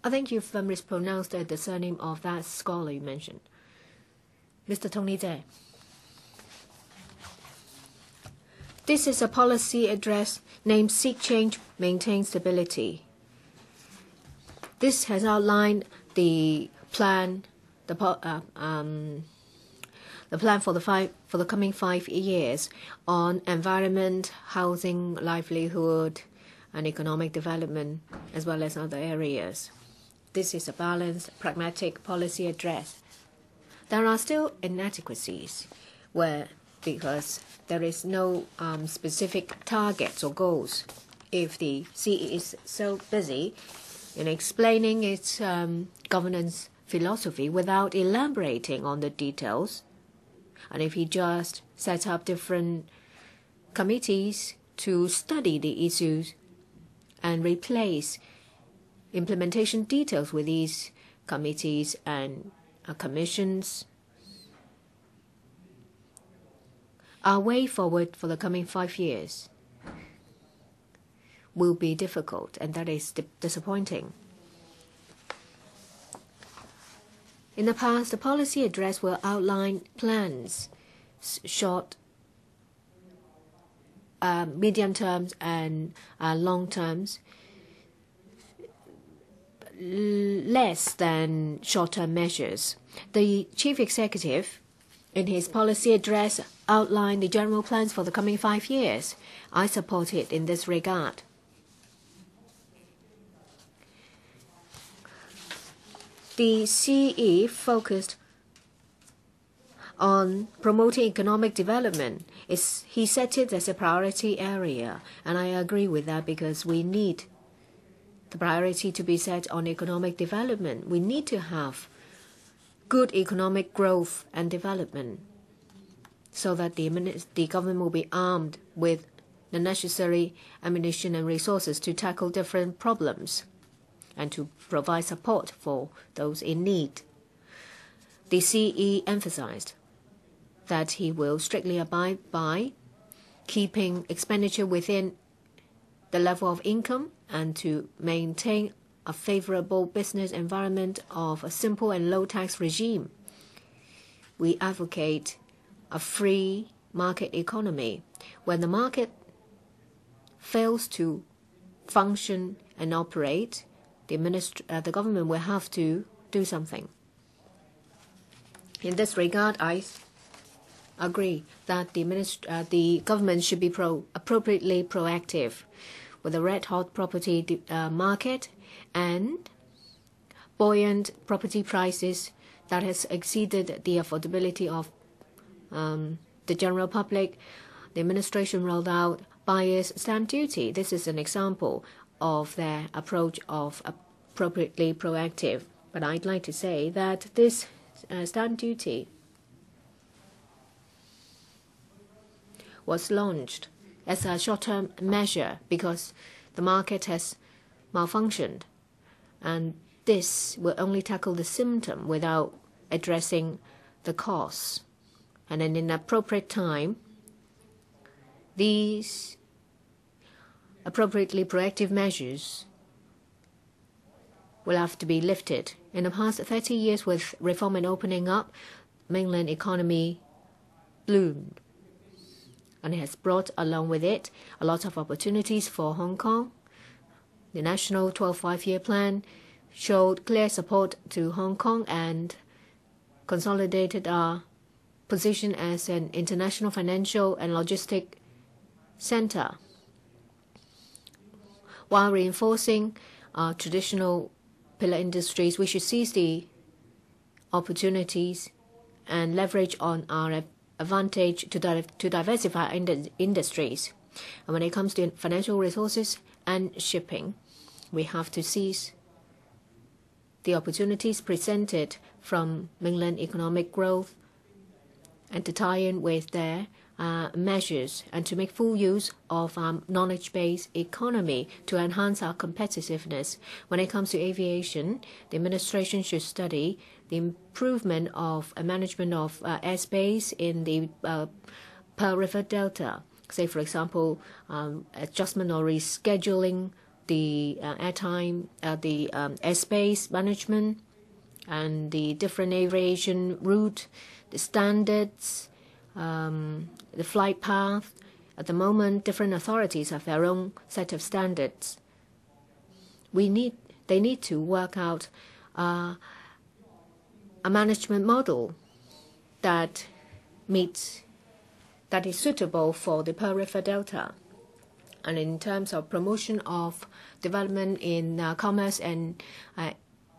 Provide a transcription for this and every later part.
I think you've mispronounced the surname of that scholar you mentioned. Mr. Tony Tse. This is a policy address named Seek Change, Maintain Stability. This has outlined the plan, the plan for the coming 5 years on environment, housing, livelihood, and economic development, as well as other areas. This is a balanced, pragmatic policy address. There are still inadequacies because there is no specific targets or goals. If the CE is so busy in explaining its governance philosophy without elaborating on the details, and if he just sets up different committees to study the issues and replace implementation details with these committees and commissions, our way forward for the coming 5 years will be difficult, and that is disappointing. In the past, the policy address will outline plans, short, medium terms, and long terms, less than short-term measures. The chief executive, in his policy address, outlined the general plans for the coming 5 years. I support it in this regard. The CE focused on promoting economic development. He set it as a priority area, and I agree with that because we need the priority to be set on economic development. We need to have good economic growth and development so that the government will be armed with the necessary ammunition and resources to tackle different problems and to provide support for those in need. The CE emphasized that he will strictly abide by keeping expenditure within the level of income and to maintain a favorable business environment of a simple and low-tax regime. We advocate a free market economy. When the market fails to function and operate, the government will have to do something. In this regard, I agree that the government should be appropriately proactive with a red-hot property market and buoyant property prices that has exceeded the affordability of the general public. The administration rolled out buyer's stamp duty. This is an example of their approach of appropriately proactive. But I'd like to say that this stamp duty was launched as a short-term measure because the market has malfunctioned, and this will only tackle the symptom without addressing the cause. And in an appropriate time, these appropriately proactive measures will have to be lifted. In the past 30 years, with reform and opening up, mainland economy bloomed, and it has brought along with it a lot of opportunities for Hong Kong. The National 12th Five-Year Plan showed clear support to Hong Kong and consolidated our position as an international financial and logistic center, while reinforcing our traditional pillar industries. We should seize the opportunities and leverage on our advantage to diversify industries. And when it comes to financial resources and shipping, we have to seize the opportunities presented from mainland economic growth and to tie in with their measures and to make full use of knowledge-based economy to enhance our competitiveness. When it comes to aviation, the administration should study the improvement of management of airspace in the Pearl River Delta. Say, for example, adjustment or rescheduling the airtime, the airspace management, and the different aviation route, the standards, the flight path. At the moment, different authorities have their own set of standards. They need to work out a management model that is suitable for the Pearl River Delta. And in terms of promotion of development in commerce and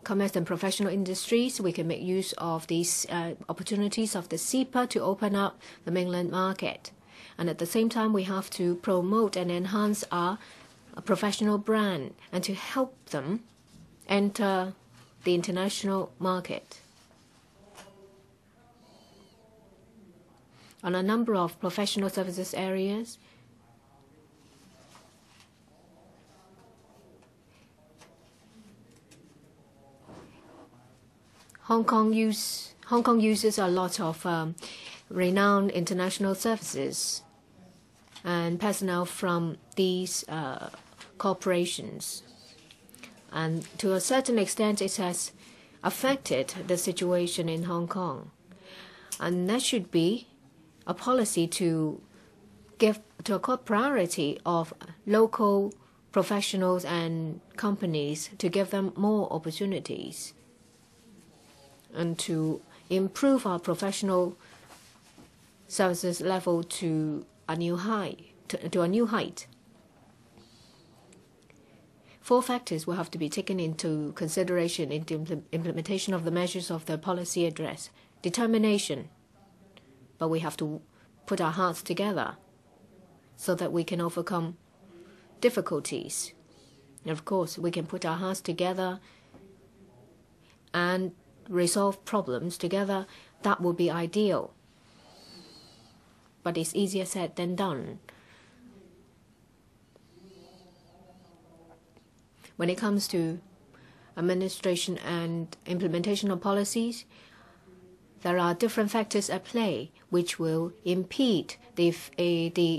professional industries, we can make use of these opportunities of the CEPA to open up the mainland market. And at the same time, we have to promote and enhance our professional brand and to help them enter the international market. On a number of professional services areas, Hong Kong uses a lot of renowned international services and personnel from these corporations. And to a certain extent, it has affected the situation in Hong Kong. And that should be a policy to accord priority of local professionals and companies, to give them more opportunities and to improve our professional services level to a new height. 4 factors will have to be taken into consideration in the implementation of the measures of the policy address. Determination, but we have to put our hearts together so that we can overcome difficulties. And of course, we can put our hearts together and resolve problems together. That would be ideal. But it's easier said than done. When it comes to administration and implementation of policies, there are different factors at play which will impede the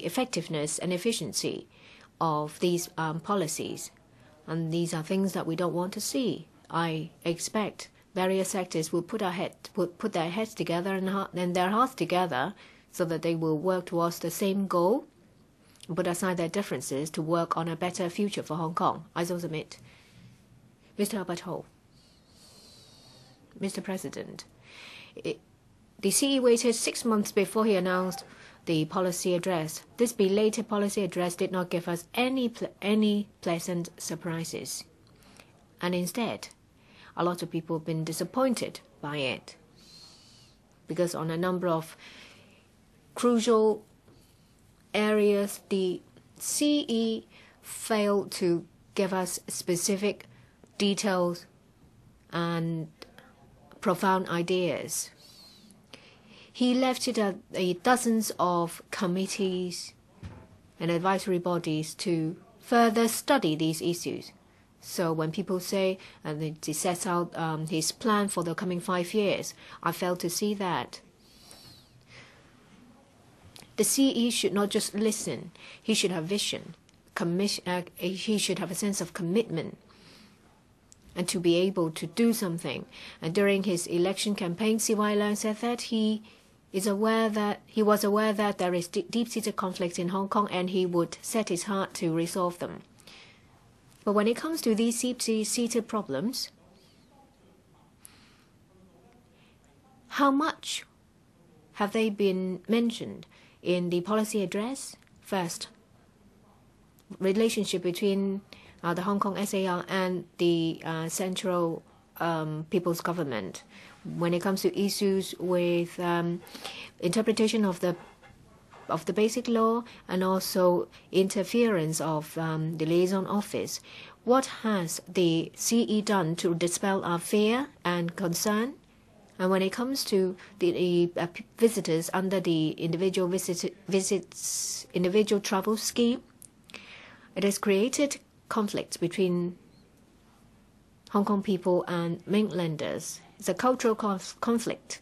effectiveness and efficiency of these policies. And these are things that we don't want to see. I expect various sectors will put their heads together and their hearts together so that they will work towards the same goal, put aside their differences to work on a better future for Hong Kong. I so submit. Mr. Albert Ho. Mr. President, the CE waited 6 months before he announced the policy address. This belated policy address did not give us any pleasant surprises. And instead, a lot of people have been disappointed by it, because on a number of crucial areas, the CE failed to give us specific details and profound ideas. He left it at dozens of committees and advisory bodies to further study these issues. So when people say he sets out his plan for the coming 5 years, I fail to see that. The CE should not just listen. He should have vision. He should have a sense of commitment and to be able to do something. And during his election campaign, C.Y. Leung said that he was aware that there is deep-seated conflict in Hong Kong and he would set his heart to resolve them. But when it comes to these deep-seated problems, how much have they been mentioned in the policy address? First, relationship between the Hong Kong SAR and the central people's government. When it comes to issues with interpretation of the basic law and also interference of the liaison office, what has the CE done to dispel our fear and concern? And when it comes to the visitors under the individual travel scheme, it has created conflicts between Hong Kong people and mainlanders. It's a cultural conflict.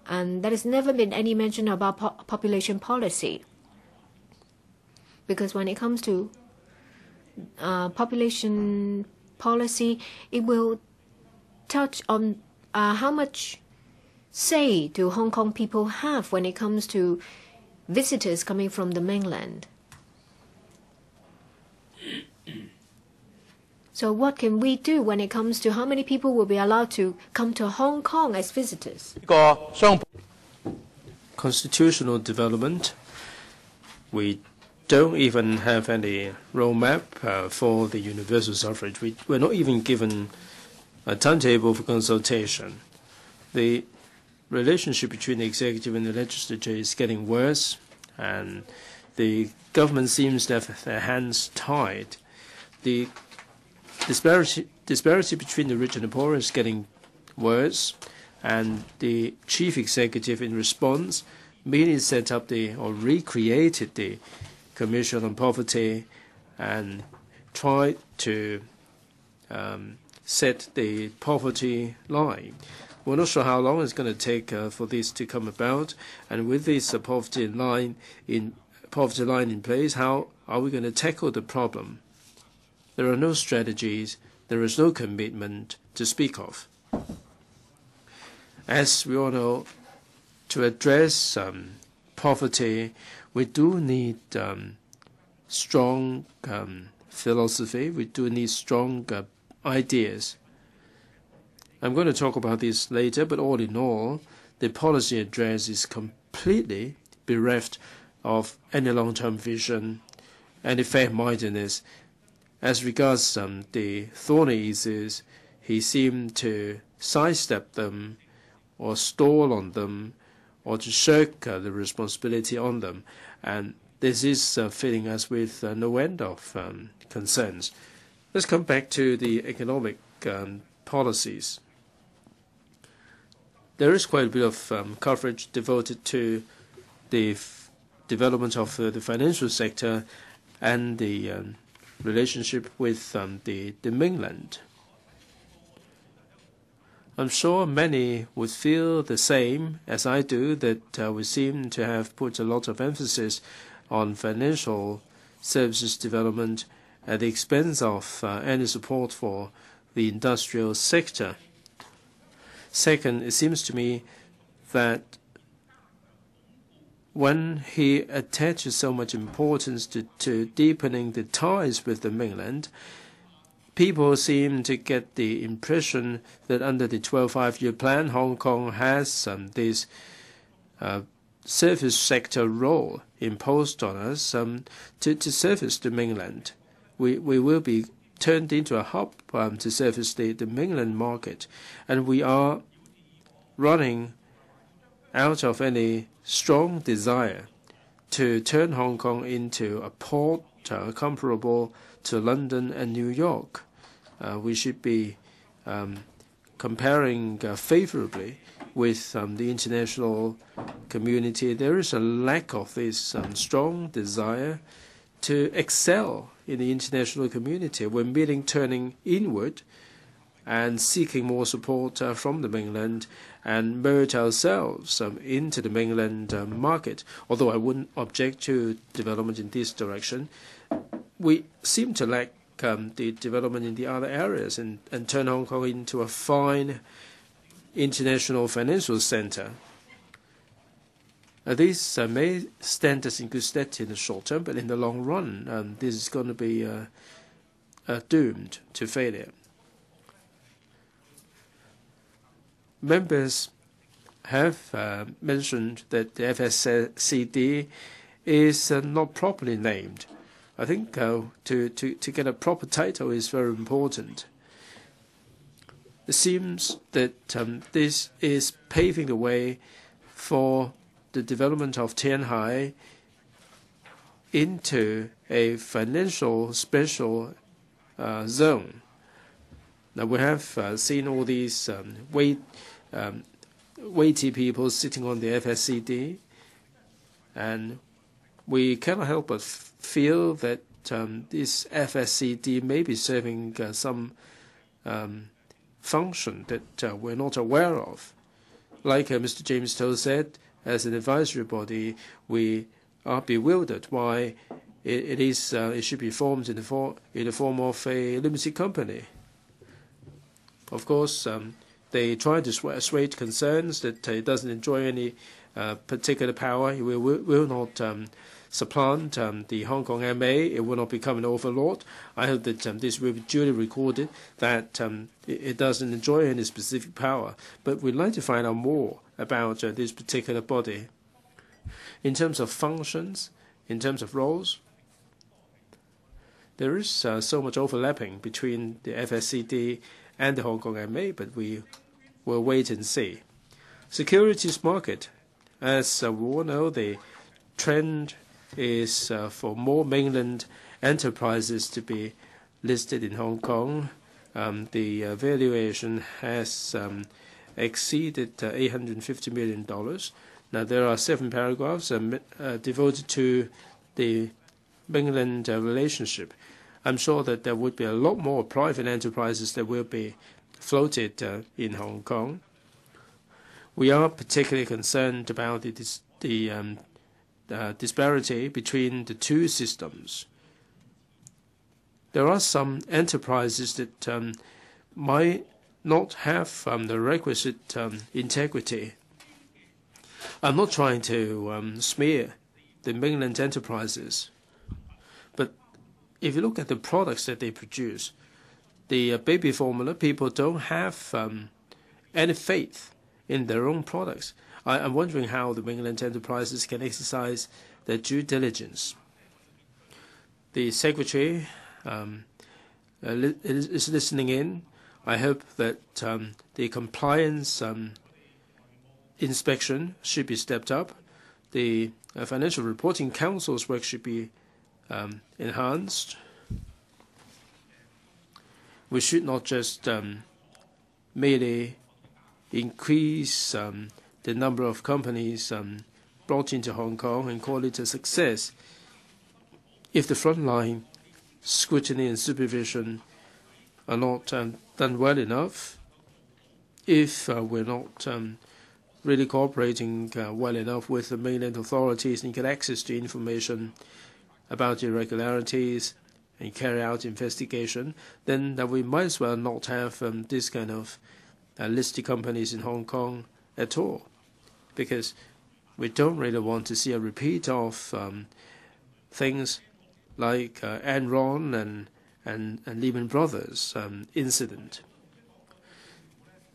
And there has never been any mention about population policy. Because when it comes to population policy, it will touch on how much say do Hong Kong people have when it comes to visitors coming from the mainland. So what can we do when it comes to how many people will be allowed to come to Hong Kong as visitors? Constitutional development, we don't even have any roadmap for the universal suffrage. We're not even given a timetable for consultation. The relationship between the executive and the legislature is getting worse, and the government seems to have their hands tied. The disparity between the rich and the poor is getting worse, and the chief executive, in response, merely set up or recreated the Commission on Poverty and tried to set the poverty line. We're not sure how long it's going to take for this to come about, and with this poverty line in place, how are we going to tackle the problem? There are no strategies. There is no commitment to speak of. As we all know, to address poverty, we do need strong philosophy. We do need strong ideas. I'm going to talk about this later, but all in all, the policy address is completely bereft of any long-term vision, any fair-mindedness. As regards the thorny issues, he seemed to sidestep them or stall on them or to shirk the responsibility on them. And this is filling us with no end of concerns. Let's come back to the economic policies. There is quite a bit of coverage devoted to the development of the financial sector and the relationship with the mainland. I'm sure many would feel the same as I do, that we seem to have put a lot of emphasis on financial services development at the expense of any support for the industrial sector. Second, it seems to me that when he attaches so much importance to deepening the ties with the mainland, people seem to get the impression that under the 12th Five-Year Plan, Hong Kong has this service sector role imposed on us to service the mainland. We will be turned into a hub to service the mainland market, and we are running out of any strong desire to turn Hong Kong into a port comparable to London and New York. We should be comparing favorably with the international community. There is a lack of this strong desire to excel in the international community. We're merely turning inward and seeking more support from the mainland and merge ourselves into the mainland market. Although I wouldn't object to development in this direction, we seem to lack the development in the other areas and turn Hong Kong into a fine international financial center. This may stand us in good stead in the short term, but in the long run, this is going to be doomed to failure. Members have mentioned that the FSCD is not properly named. I think to get a proper title is very important. It seems that this is paving the way for the development of Tianhai into a financial special zone. Now, we have seen all these weighty people sitting on the FSCD, and we cannot help but feel that this FSCD may be serving some function that we're not aware of. Like Mr. James Toh said, as an advisory body, we are bewildered why it should be formed in the form of a limited company. Of course, they try to assuage concerns that it doesn't enjoy any particular power. It will not supplant the Hong Kong MA. It will not become an overlord. I hope that this will be duly recorded, that it doesn't enjoy any specific power. But we'd like to find out more about this particular body. In terms of functions, in terms of roles, there is so much overlapping between the FSCD and the Hong Kong MA, but we will wait and see. Securities market, as we all know, the trend is for more mainland enterprises to be listed in Hong Kong. The valuation has exceeded $850 million. Now, there are 7 paragraphs devoted to the mainland relationship. I'm sure that there would be a lot more private enterprises that will be floated in Hong Kong. We are particularly concerned about the disparity between the two systems. There are some enterprises that might not have the requisite integrity. I'm not trying to smear the mainland enterprises, but if you look at the products that they produce, the baby formula, people don't have any faith in their own products. I'm wondering how the mainland enterprises can exercise their due diligence. The Secretary is listening in. I hope that the compliance inspection should be stepped up. The Financial Reporting Council's work should be enhanced. We should not just merely increase the number of companies brought into Hong Kong and call it a success if the frontline scrutiny and supervision are not done well enough, if we're not really cooperating well enough with the mainland authorities and get access to information about irregularities and carry out investigation, then we might as well not have this kind of listed companies in Hong Kong at all, because we don't really want to see a repeat of things like Enron and Lehman Brothers incident.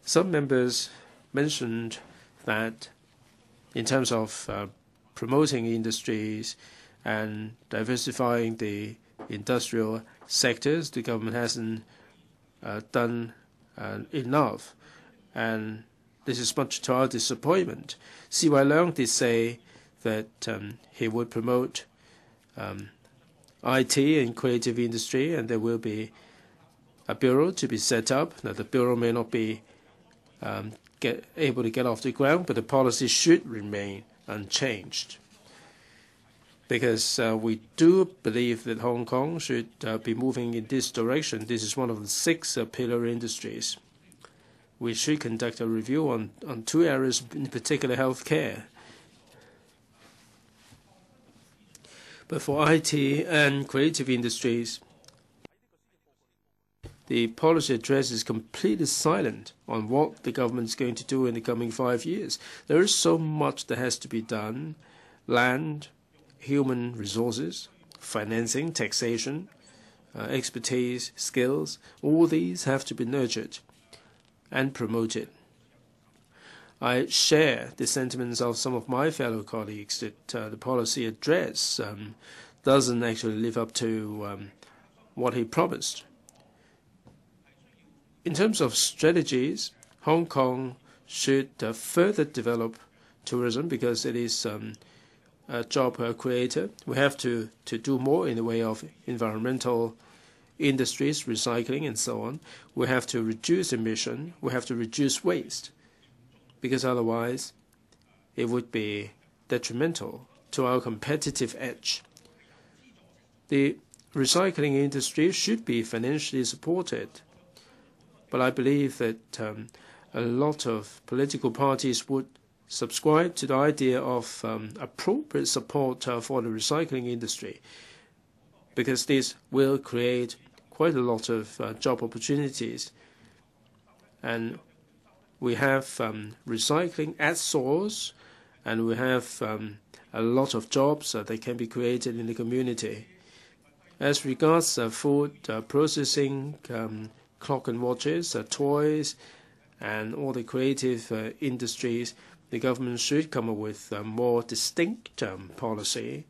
Some members mentioned that in terms of promoting industries and diversifying the industrial sectors, the government hasn't done enough, and this is much to our disappointment. C.Y. Leung did say that he would promote IT and creative industry, and there will be a bureau to be set up. Now, the bureau may not be able to get off the ground, but the policy should remain unchanged, because we do believe that Hong Kong should be moving in this direction. This is one of the 6 pillar industries. We should conduct a review on 2 areas, in particular healthcare. But for IT and creative industries, the policy address is completely silent on what the government is going to do in the coming 5 years. There is so much that has to be done: land, human resources, financing, taxation, expertise, skills. All these have to be nurtured and promoted. I share the sentiments of some of my fellow colleagues that the policy address doesn't actually live up to what he promised. In terms of strategies, Hong Kong should further develop tourism, because it is a job creator. We have to do more in the way of environmental industries, recycling, and so on. We have to reduce emission. We have to reduce waste, because otherwise it would be detrimental to our competitive edge. The recycling industry should be financially supported, but I believe that a lot of political parties would subscribe to the idea of appropriate support for the recycling industry. because this will create quite a lot of job opportunities. And we have recycling at source, and we have a lot of jobs that can be created in the community. As regards food processing, clock and watches, toys, and all the creative industries, the government should come up with a more distinct policy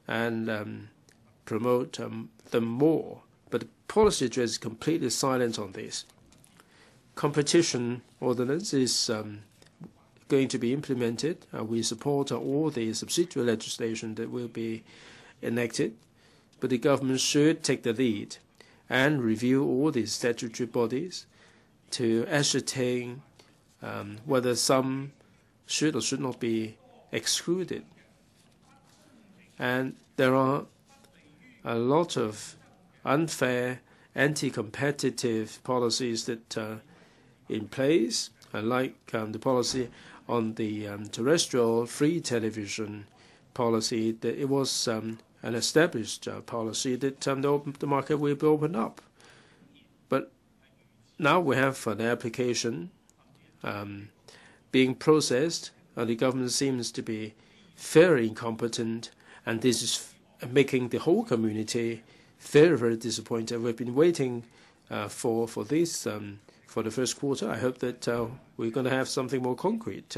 and promote them more. But the policy address is completely silent on this. Competition ordinance is going to be implemented. We support all the subsidiary legislation that will be enacted, but the government should take the lead and review all the statutory bodies to ascertain whether some should or should not be excluded. And there are a lot of unfair, anti-competitive policies that are in place, like the policy on the terrestrial free television policy. That it was an established policy that the market will be opened up. But now we have the application being processed, and the government seems to be very incompetent, and this is making the whole community very, very disappointed. We've been waiting for this for the first quarter. I hope that we're going to have something more concrete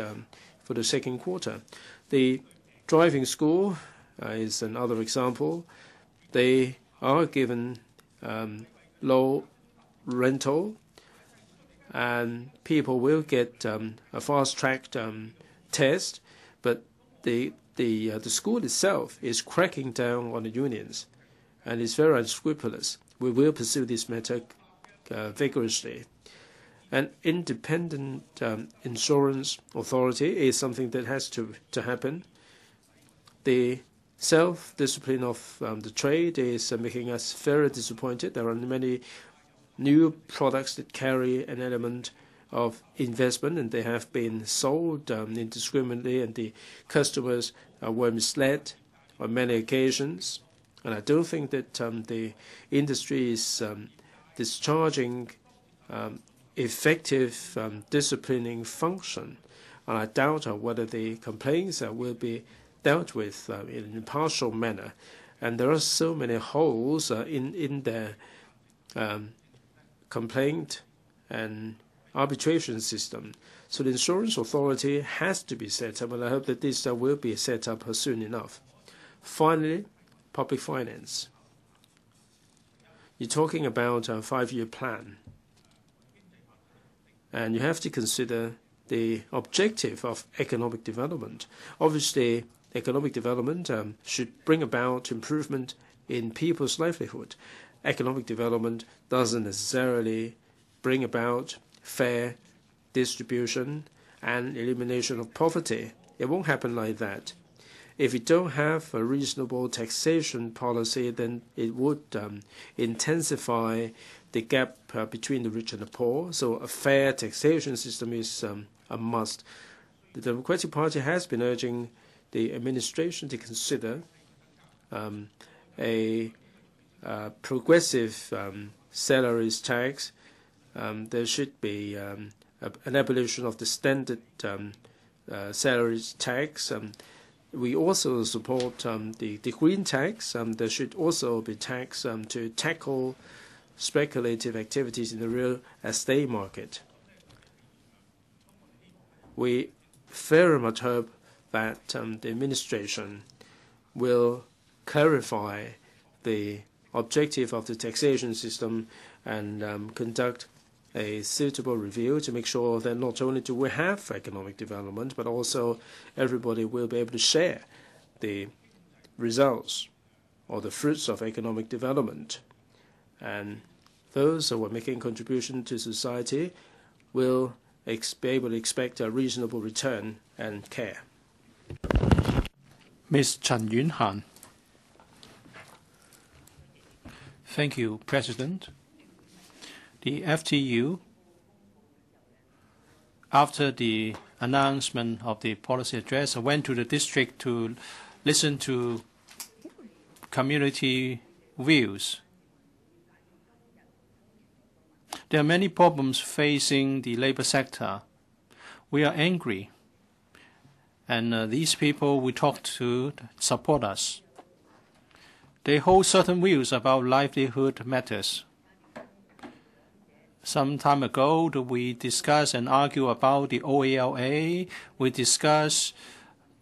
for the second quarter. The driving school is another example. They are given low rental, and people will get a fast-tracked test, but the school itself is cracking down on the unions, and it's very unscrupulous. We will pursue this matter vigorously. An independent insurance authority is something that has to happen. The self-discipline of the trade is making us very disappointed. There are many new products that carry an element of investment, and they have been sold indiscriminately, and the customers were misled on many occasions. And I don't think that the industry is discharging effective disciplining function. And I doubt whether the complaints will be dealt with in an impartial manner. And there are so many holes in their complaint and arbitration system. So the insurance authority has to be set up, and I hope that this will be set up soon enough. Finally, public finance. You're talking about a 5-year plan, and you have to consider the objective of economic development. Obviously, economic development should bring about improvement in people's livelihood. Economic development doesn't necessarily bring about fair distribution and elimination of poverty. It won't happen like that. If we don't have a reasonable taxation policy, then it would intensify the gap between the rich and the poor. So a fair taxation system is a must. The Democratic Party has been urging the administration to consider a progressive salaries tax. There should be an abolition of the standard salaries tax. We also support the green tax. There should also be tax to tackle speculative activities in the real estate market. We very much hope that the administration will clarify the objective of the taxation system and conduct a suitable review to make sure that not only do we have economic development, but also everybody will be able to share the results or the fruits of economic development. And those who are making contribution to society will be able to expect a reasonable return and care. Ms. Chen Yuen-han. Thank you, President. The FTU, after the announcement of the policy address, went to the district to listen to community views. There are many problems facing the labor sector. We are angry, and these people we talk to support us. They hold certain views about livelihood matters. Some time ago, we discussed and argued about the OALA. We discussed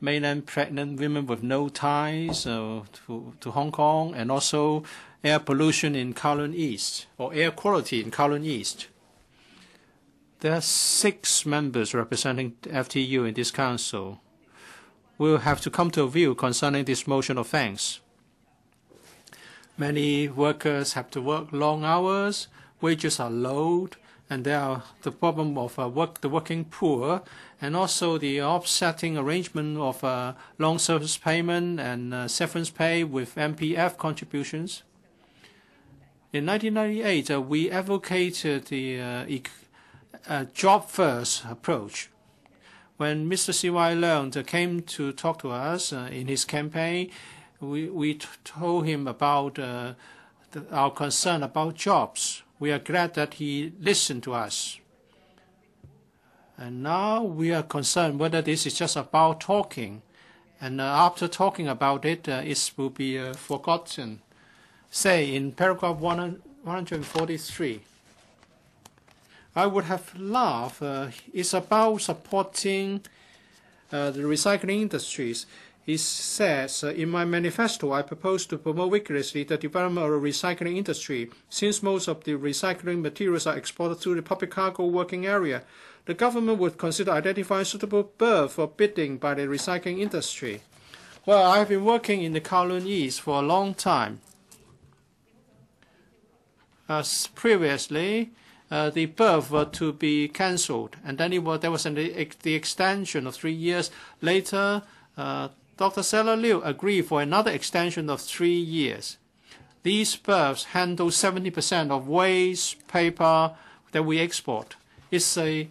mainland pregnant women with no ties to Hong Kong, and also air pollution in Kowloon East, or air quality in Kowloon East. There are 6 members representing FTU in this council. We will have to come to a view concerning this motion of thanks. Many workers have to work long hours, wages are low, and there are the problem of the working poor, and also the offsetting arrangement of long service payment and severance pay with MPF contributions. In 1998, we advocated the job-first approach. When Mr. C.Y. Leung came to talk to us in his campaign, we told him about our concern about jobs. We are glad that he listened to us. And now we are concerned whether this is just about talking. And after talking about it, it will be forgotten. Say in paragraph 143, I would have laughed. It's about supporting the recycling industries. He says, in my manifesto, I propose to promote vigorously the development of the recycling industry. Since most of the recycling materials are exported through the public cargo working area, the government would consider identifying suitable berth for bidding by the recycling industry. Well, I have been working in the Kowloon East for a long time. Previously, the berth were to be cancelled, and then there was the extension of 3 years. Later, Dr. Stella Liu agreed for another extension of 3 years. These berths handle 70% of waste paper that we export. It's a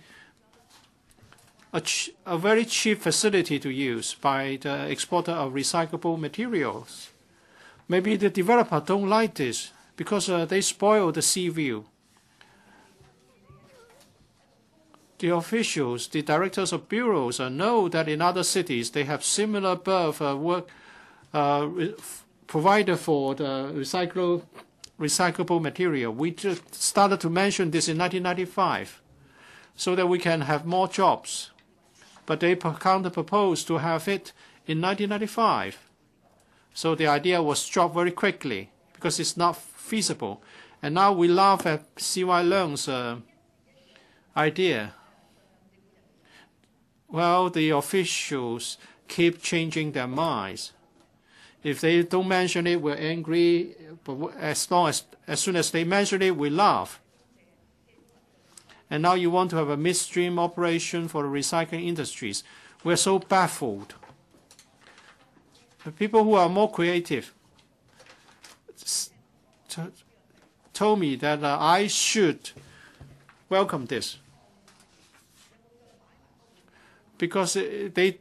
very cheap facility to use by the exporter of recyclable materials. Maybe the developer don't like this because they spoil the sea view. The officials, the directors of bureaus know that in other cities they have similar berth work provided for the recyclable material. We just started to mention this in 1995 so that we can have more jobs. But they counter-proposed to have it in 1995. So the idea was dropped very quickly because it's not feasible. And now we laugh at C.Y. Leung's idea. Well, the officials keep changing their minds. If they don't mention it, we're angry. But as soon as they mention it, we laugh. And now you want to have a midstream operation for the recycling industries. We're so baffled. The people who are more creative told me that I should welcome this, because they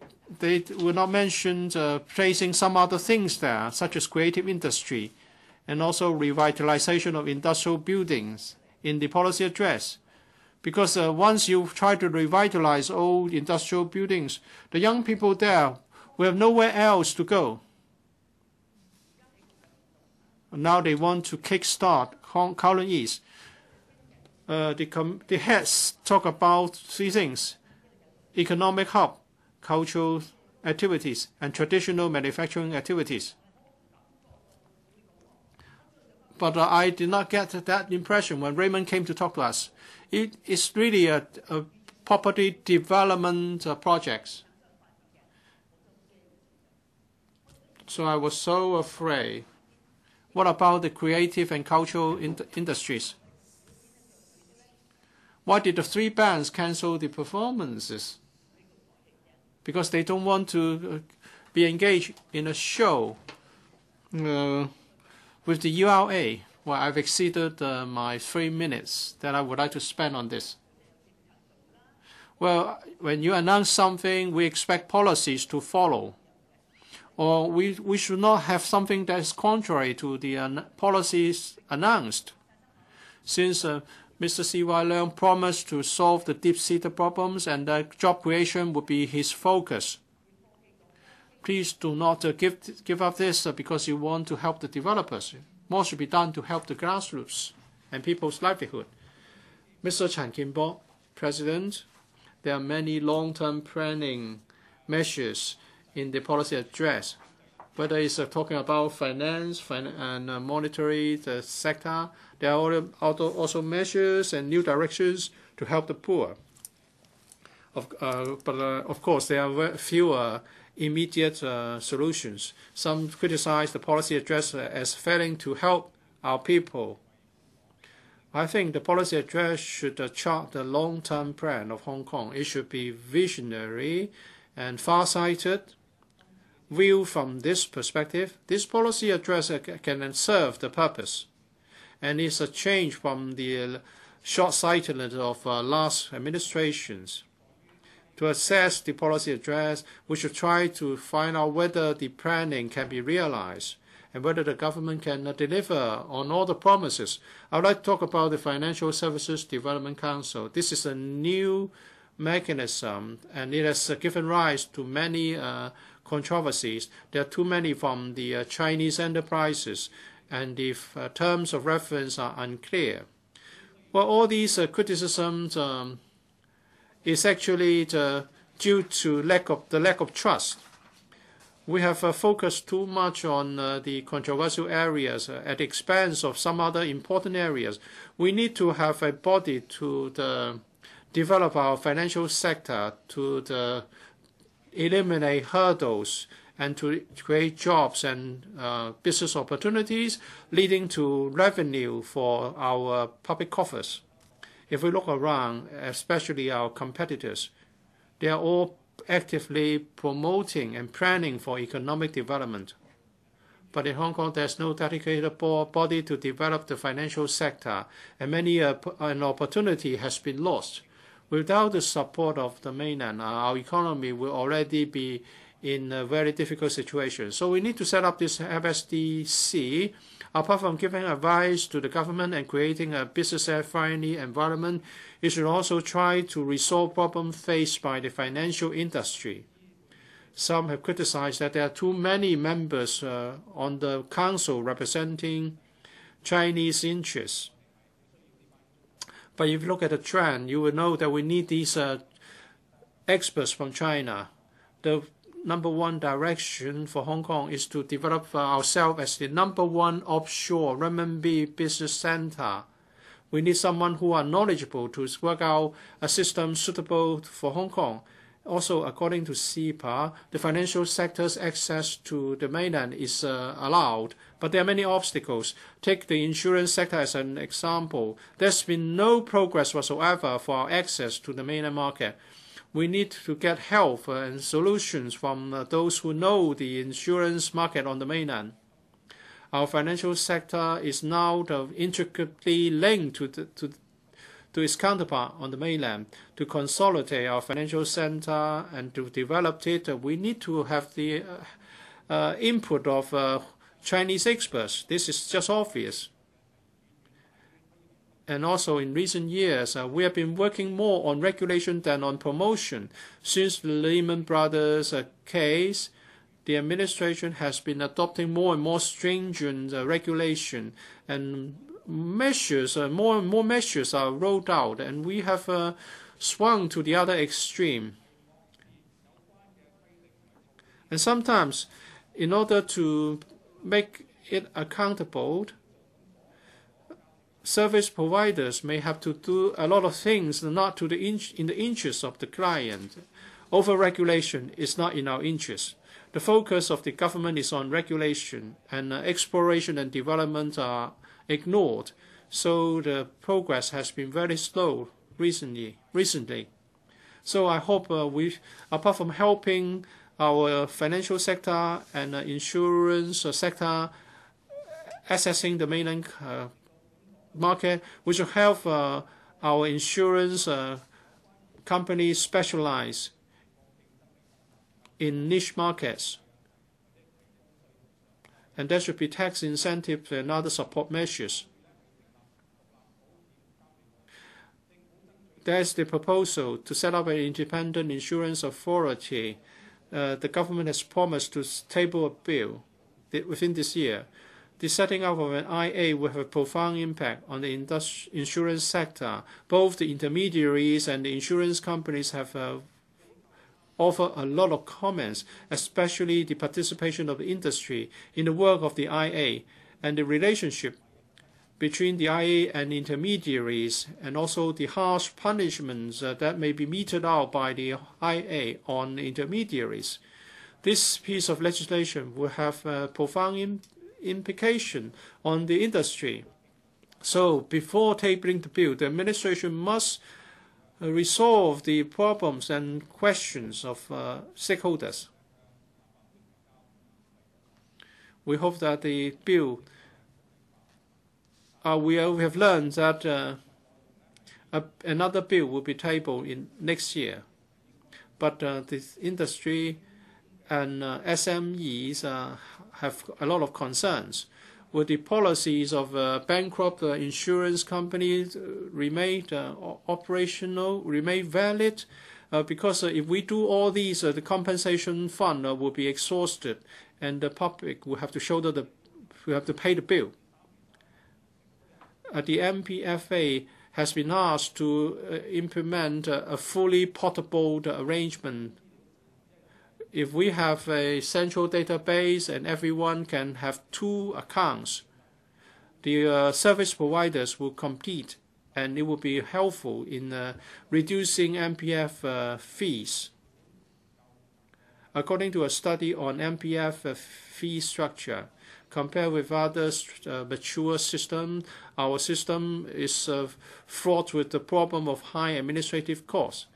will not mention placing some other things there, such as creative industry and also revitalization of industrial buildings in the policy address. Because once you try to revitalize old industrial buildings, the young people there will have nowhere else to go. Now they want to kickstart Kowloon East. The heads talk about 3 things: economic hub, cultural activities, and traditional manufacturing activities. But I did not get that impression when Raymond came to talk to us. It is really a property development project. So I was so afraid. What about the creative and cultural industries? Why did the 3 bands cancel the performances? Because they don't want to be engaged in a show with the URA. Well, I've exceeded my 3 minutes that I would like to spend on this. Well, when you announce something, we expect policies to follow. or we should not have something that is contrary to the policies announced. Since Mr. C.Y. Leung promised to solve the deep-seated problems and that job creation would be his focus. Please do not give up this because you want to help the developers. More should be done to help the grassroots and people's livelihood. Mr. Chan Kim-bo, President, there are many long-term planning measures in the policy address, whether it's talking about finance and monetary sector. There are also measures and new directions to help the poor. But of course, there are fewer immediate solutions. Some criticize the policy address as failing to help our people. I think the policy address should chart the long-term plan of Hong Kong. It should be visionary and far-sighted. Viewed from this perspective, this policy address can serve the purpose, and it's a change from the short-sightedness of last administrations. To assess the policy address, we should try to find out whether the planning can be realized and whether the government can deliver on all the promises. I would like to talk about the Financial Services Development Council. This is a new mechanism, and it has given rise to many controversies. There are too many from the Chinese enterprises, and the terms of reference are unclear. Well, all these criticisms is actually due to the lack of trust. We have focused too much on the controversial areas at the expense of some other important areas. We need to have a body to develop our financial sector, to eliminate hurdles, and to create jobs and business opportunities, leading to revenue for our public coffers. If we look around, especially our competitors, they are all actively promoting and planning for economic development. But in Hong Kong, there's no dedicated body to develop the financial sector, and many an opportunity has been lost. Without the support of the mainland, our economy will already be in a very difficult situation. So we need to set up this FSDC. Apart from giving advice to the government and creating a business-friendly environment, it should also try to resolve problems faced by the financial industry. Some have criticized that there are too many members on the council representing Chinese interests. But if you look at the trend, you will know that we need these experts from China. The number one direction for Hong Kong is to develop ourselves as the number one offshore renminbi business center. We need someone who are knowledgeable to work out a system suitable for Hong Kong. Also, according to CEPA, the financial sector's access to the mainland is allowed, but there are many obstacles. Take the insurance sector as an example. There's been no progress whatsoever for our access to the mainland market. We need to get help and solutions from those who know the insurance market on the mainland. Our financial sector is now intricately linked to its counterpart on the mainland. To consolidate our financial center and to develop it, we need to have the input of Chinese experts. This is just obvious. And also in recent years, we have been working more on regulation than on promotion. Since the Lehman Brothers case, the administration has been adopting more and more stringent regulation, and measures, more and more measures are rolled out, and we have swung to the other extreme. And sometimes, in order to make it accountable, service providers may have to do a lot of things not to in the interest of the client. Over-regulation is not in our interest. The focus of the government is on regulation, and exploration and development are ignored. So the progress has been very slow recently. So I hope apart from helping our financial sector and insurance sector accessing the mainland market, we should help our insurance companies specialize in niche markets. and there should be tax incentives and other support measures. There's the proposal to set up an independent insurance authority. The government has promised to table a bill within this year. The setting up of an IA will have a profound impact on the insurance sector. Both the intermediaries and the insurance companies have offered a lot of comments, especially the participation of the industry in the work of the IA and the relationship between the IA and intermediaries, and also the harsh punishments that may be meted out by the IA on intermediaries. This piece of legislation will have a profound implication on the industry. So before tabling the bill, the administration must resolve the problems and questions of stakeholders. We hope that the bill we have learned that another bill will be tabled in next year, but the industry and SMEs have a lot of concerns. Will the policies of bankrupt insurance companies remain operational, remain valid? Because if we do all these, the compensation fund will be exhausted, and the public will have to pay the bill. The MPFA has been asked to implement a fully portable arrangement. If we have a central database and everyone can have 2 accounts, the service providers will compete, and it will be helpful in reducing MPF fees. According to a study on MPF fee structure, compared with other mature systems, our system is fraught with the problem of high administrative costs.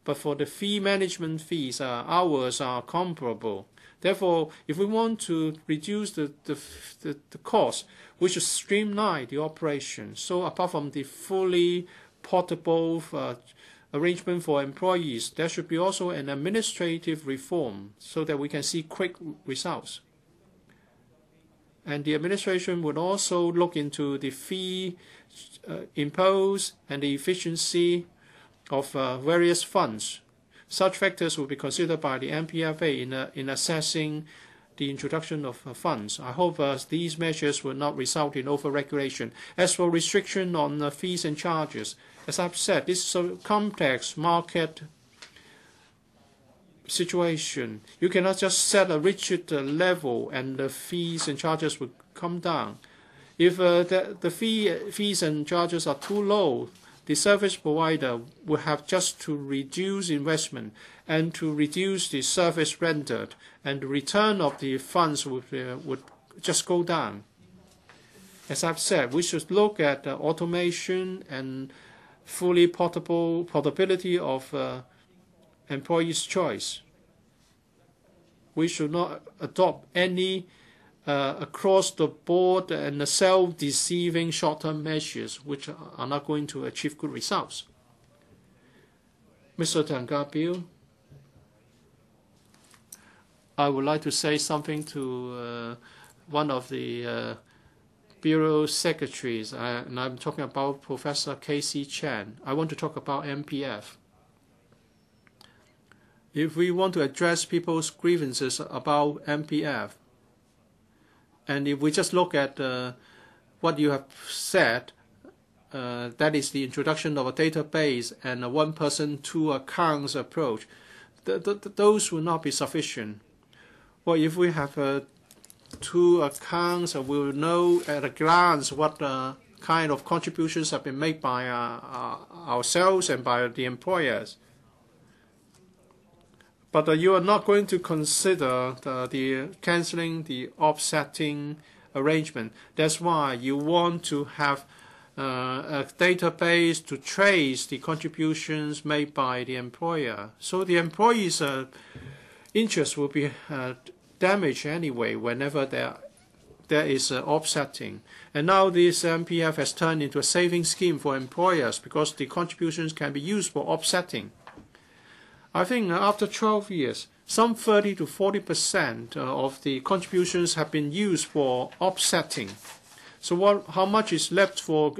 But for the fee management fees, ours are comparable. Therefore, if we want to reduce the cost, we should streamline the operation. So apart from the fully portable arrangement for employees, there should be also an administrative reform so that we can see quick results. And the administration would also look into the fee imposed and the efficiency of various funds. Such factors will be considered by the MPFA in assessing the introduction of funds. I hope these measures will not result in over-regulation. As for restriction on fees and charges, as I've said, this is a complex market situation. You cannot just set a rigid level and the fees and charges will come down. If the fees and charges are too low, the service provider will have just to reduce investment and to reduce the service rendered, and the return of the funds would just go down. As I've said, we should look at automation and fully portability of employees' choice. We should not adopt any across-the-board and self-deceiving short-term measures which are not going to achieve good results. Mr. Ka-piu, I would like to say something to one of the Bureau secretaries, and I'm talking about Professor K.C. Chan. I want to talk about MPF. If we want to address people's grievances about MPF, and if we just look at what you have said, that is the introduction of a database and a one-person, two accounts approach, those will not be sufficient. Well, if we have 2 accounts, we will know at a glance what kind of contributions have been made by ourselves and by the employers. But you are not going to consider the cancelling the offsetting arrangement. That's why you want to have a database to trace the contributions made by the employer. So the employees' interest will be damaged anyway whenever there is offsetting. And now this MPF has turned into a saving scheme for employers because the contributions can be used for offsetting. I think after 12 years, some 30 to 40% of the contributions have been used for offsetting. So how much is left for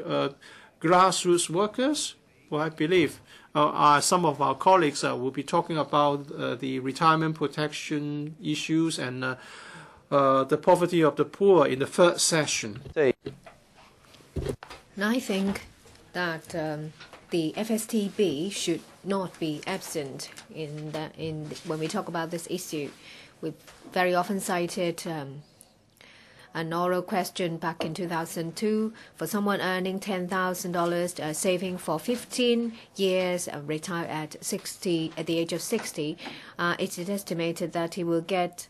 grassroots workers? Well, I believe some of our colleagues will be talking about the retirement protection issues and the poverty of the poor in the third session. I think that the FSTB should not be absent when we talk about this issue. We very often cited an oral question back in 2002 for someone earning $10,000, saving for 15 years, retire at the age of 60. It is estimated that he will get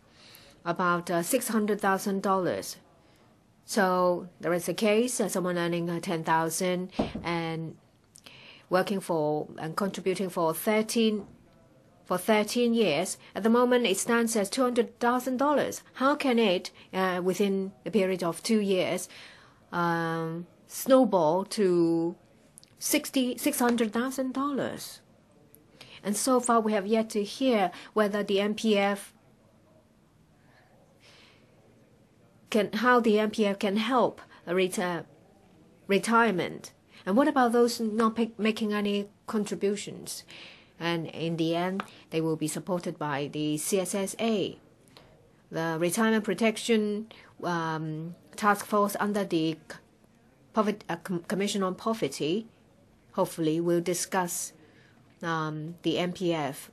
about $600,000. So there is a case, someone earning $10,000 and working for and contributing for 13 years. At the moment, it stands as $200,000. How can it, within the period of 2 years, snowball to $600,000? And so far, we have yet to hear whether the MPF how the MPF can help retirement. And what about those not making any contributions? And in the end, they will be supported by the CSSA, the Retirement Protection Task Force under the Commission on Poverty. Hopefully, will discuss the MPF.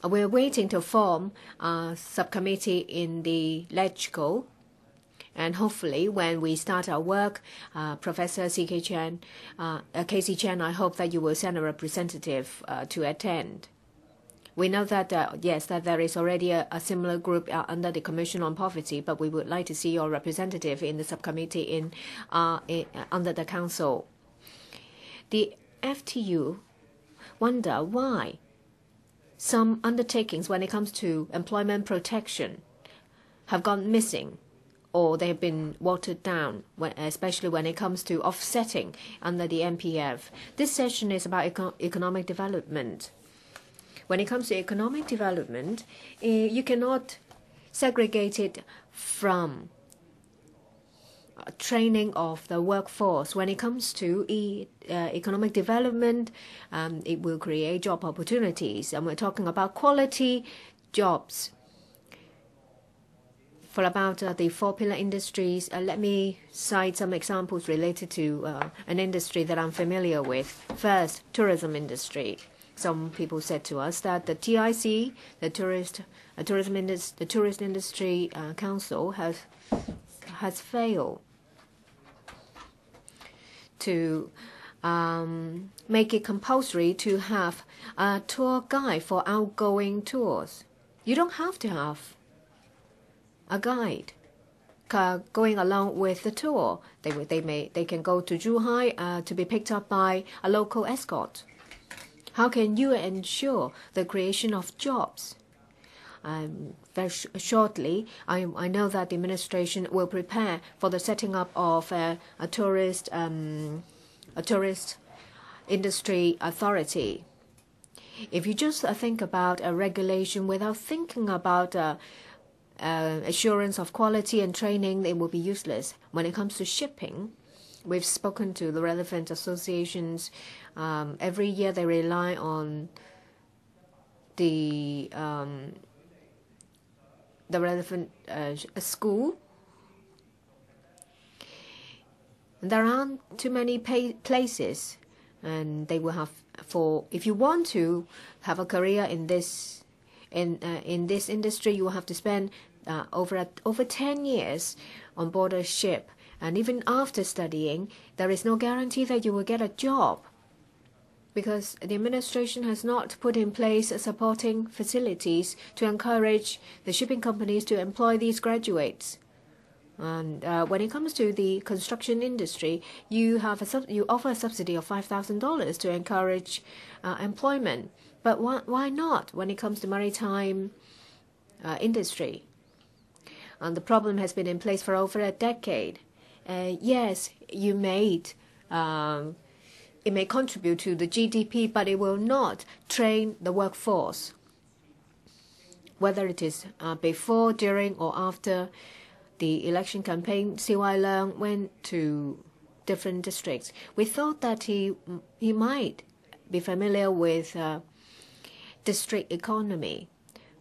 We're waiting to form a subcommittee in the LegCo. And hopefully, when we start our work, Professor Casey Chen, I hope that you will send a representative to attend. We know that, yes, that there is already a similar group under the Commission on Poverty, but we would like to see your representative in the subcommittee under the Council. The FTU wonder why some undertakings when it comes to employment protection have gone missing, or they have been watered down, especially when it comes to offsetting under the MPF. This session is about economic development. When it comes to economic development, you cannot segregate it from training of the workforce. When it comes to economic development, it will create job opportunities. And we're talking about quality jobs. For about the four pillar industries, let me cite some examples related to an industry that I'm familiar with. First, tourism industry. Some people said to us that the TIC, the Tourist Industry Council, has failed to make it compulsory to have a tour guide for outgoing tours. You don't have to have a guide going along with the tour. They can go to Zhuhai to be picked up by a local escort. How can you ensure the creation of jobs? Very shortly, I know that the administration will prepare for the setting up of a tourist industry authority. If you just think about a regulation without thinking about assurance of quality and training, it will be useless. When it comes to shipping, we've spoken to the relevant associations. Every year they rely on the relevant school. There aren't too many places, and they will have if you want to have a career in this industry, you will have to spend over 10 years on board a ship. And even after studying, there is no guarantee that you will get a job, because the administration has not put in place supporting facilities to encourage the shipping companies to employ these graduates. And when it comes to the construction industry, you offer a subsidy of $5,000 to encourage employment. But why not when it comes to maritime industry? And the problem has been in place for over a decade. Yes, you made it may contribute to the GDP, but it will not train the workforce. Whether it is before, during, or after the election campaign, C.Y. Leung went to different districts. We thought that he might be familiar with district economy,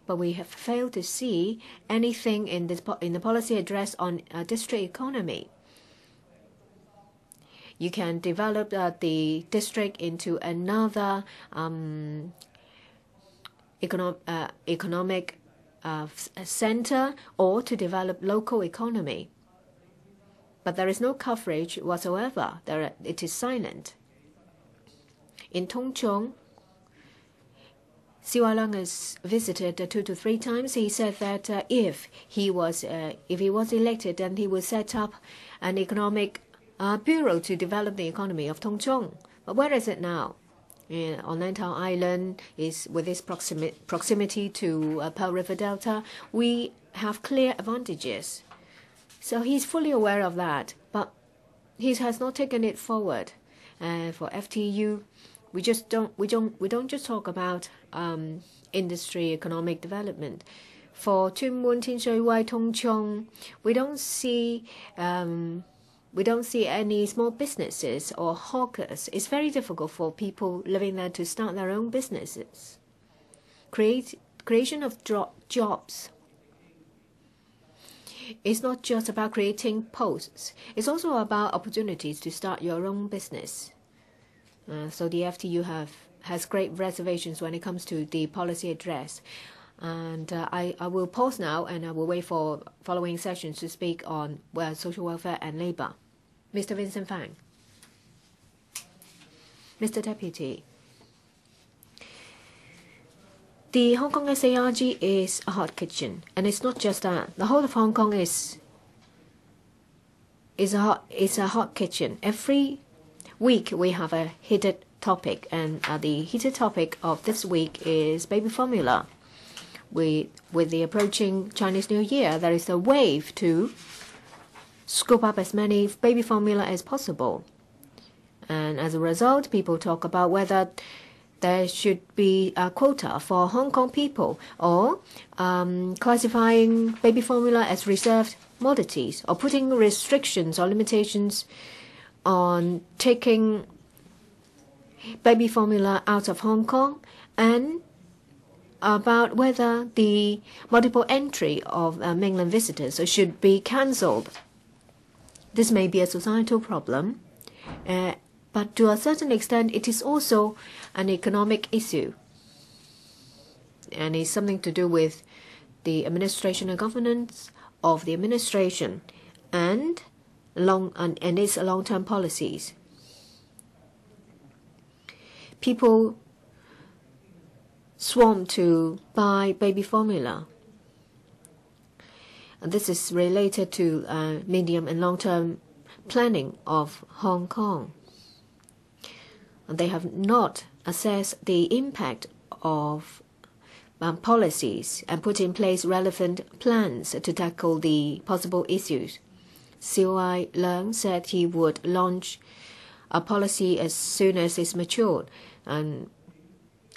but we have failed to see anything in the policy address on district economy. You can develop the district into another economic center, or to develop local economy. But there is no coverage whatsoever. It is silent. In Tongchong, C.Y. Leung has visited 2 to 3 times. He said that if he was elected, then he would set up an economic bureau to develop the economy of Tongchong. But where is it now? On Lantau Island, is with its proximity to Pearl River Delta, we have clear advantages. So he's fully aware of that, but he has not taken it forward. For FTU, we don't just talk about industry economic development. For Tuen Mun, Tin Shui Wai, Tongchong, we don't see any small businesses or hawkers. It's very difficult for people living there to start their own businesses. Creation of jobs. It's not just about creating posts. It's also about opportunities to start your own business. So the FTU has great reservations when it comes to the policy address. And I will pause now, and I will wait for following sessions to speak on social welfare and labor. Mr. Vincent Fang. Mr. Deputy. The Hong Kong SARG is a hot kitchen, and it's not just that. The whole of Hong Kong is a hot kitchen. Every week we have a heated topic, and the heated topic of this week is baby formula. With the approaching Chinese New Year, there is a wave to scoop up as many baby formula as possible. And as a result, people talk about whether there should be a quota for Hong Kong people, or classifying baby formula as reserved commodities, or putting restrictions or limitations on taking baby formula out of Hong Kong, and about whether the multiple entry of mainland visitors should be cancelled. This may be a societal problem, but to a certain extent, it is also an economic issue. And it's something to do with the administration and governance of the administration and its long-term policies. People swarm to buy baby formula. And this is related to medium and long-term planning of Hong Kong. And they have not assessed the impact of policies and put in place relevant plans to tackle the possible issues. C.Y. Leung said he would launch a policy as soon as it's matured, and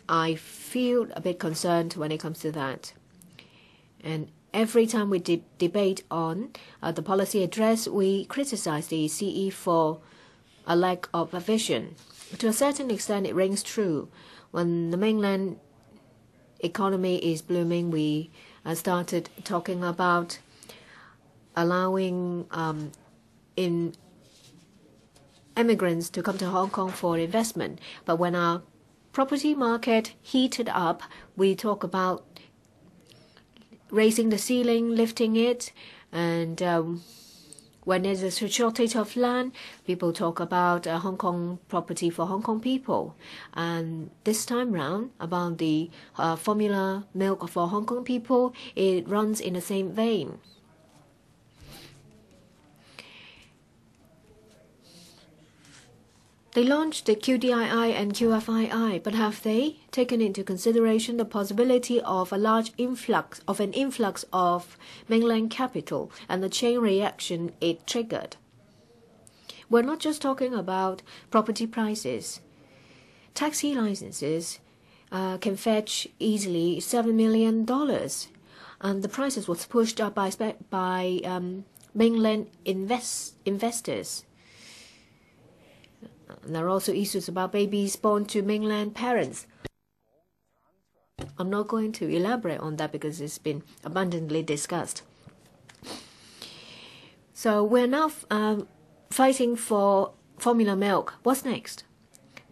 I feel a bit concerned when it comes to that. And every time we debate on the policy address, we criticize the CE for a lack of a vision. To a certain extent, it rings true. When the mainland economy is blooming, we started talking about allowing immigrants to come to Hong Kong for investment. But when our property market heated up, we talk about raising the ceiling, lifting it, and when there's a shortage of land, people talk about Hong Kong property for Hong Kong people. And this time round, about the formula milk for Hong Kong people, it runs in the same vein. They launched the QDII and QFII, but have they taken into consideration the possibility of a large influx of mainland capital and the chain reaction it triggered? We're not just talking about property prices. Taxi licenses can fetch easily $7 million. And the prices was pushed up by mainland investors. There are also issues about babies born to mainland parents. I'm not going to elaborate on that because it's been abundantly discussed. So we're now fighting for formula milk. What's next?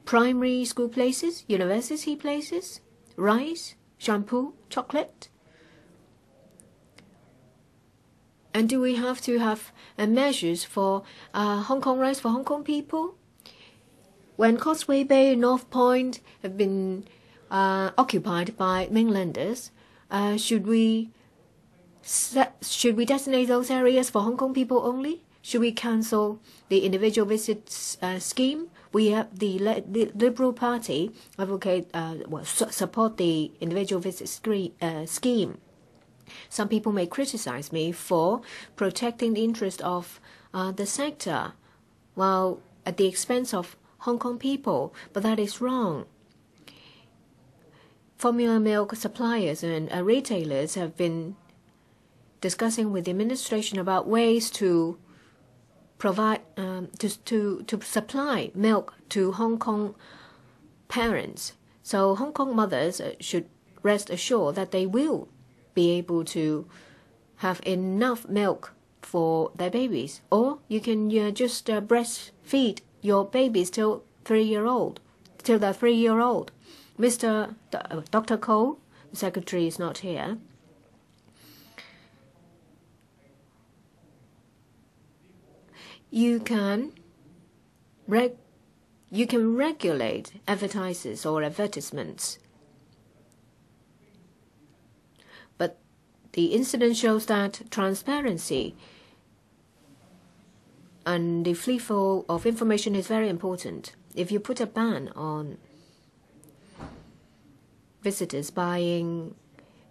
Primary school places, university places, rice, shampoo, chocolate? And do we have to have measures for Hong Kong rice for Hong Kong people? When Causeway Bay and North Point have been occupied by mainlanders, should we designate those areas for Hong Kong people only? Should we cancel the individual visits scheme? We have the Liberal Party support the individual visit scheme. Some people may criticize me for protecting the interest of the sector, while at the expense of Hong Kong people, but that is wrong. Formula milk suppliers and retailers have been discussing with the administration about ways to provide to supply milk to Hong Kong parents. So Hong Kong mothers should rest assured that they will be able to have enough milk for their babies. Or you can just breastfeed your babies till 3-year-old, till they're 3-year-old. Dr. Ko, the secretary, is not here. You can regulate advertisements or advertisements. But the incident shows that transparency and the free flow of information is very important. If you put a ban on visitors buying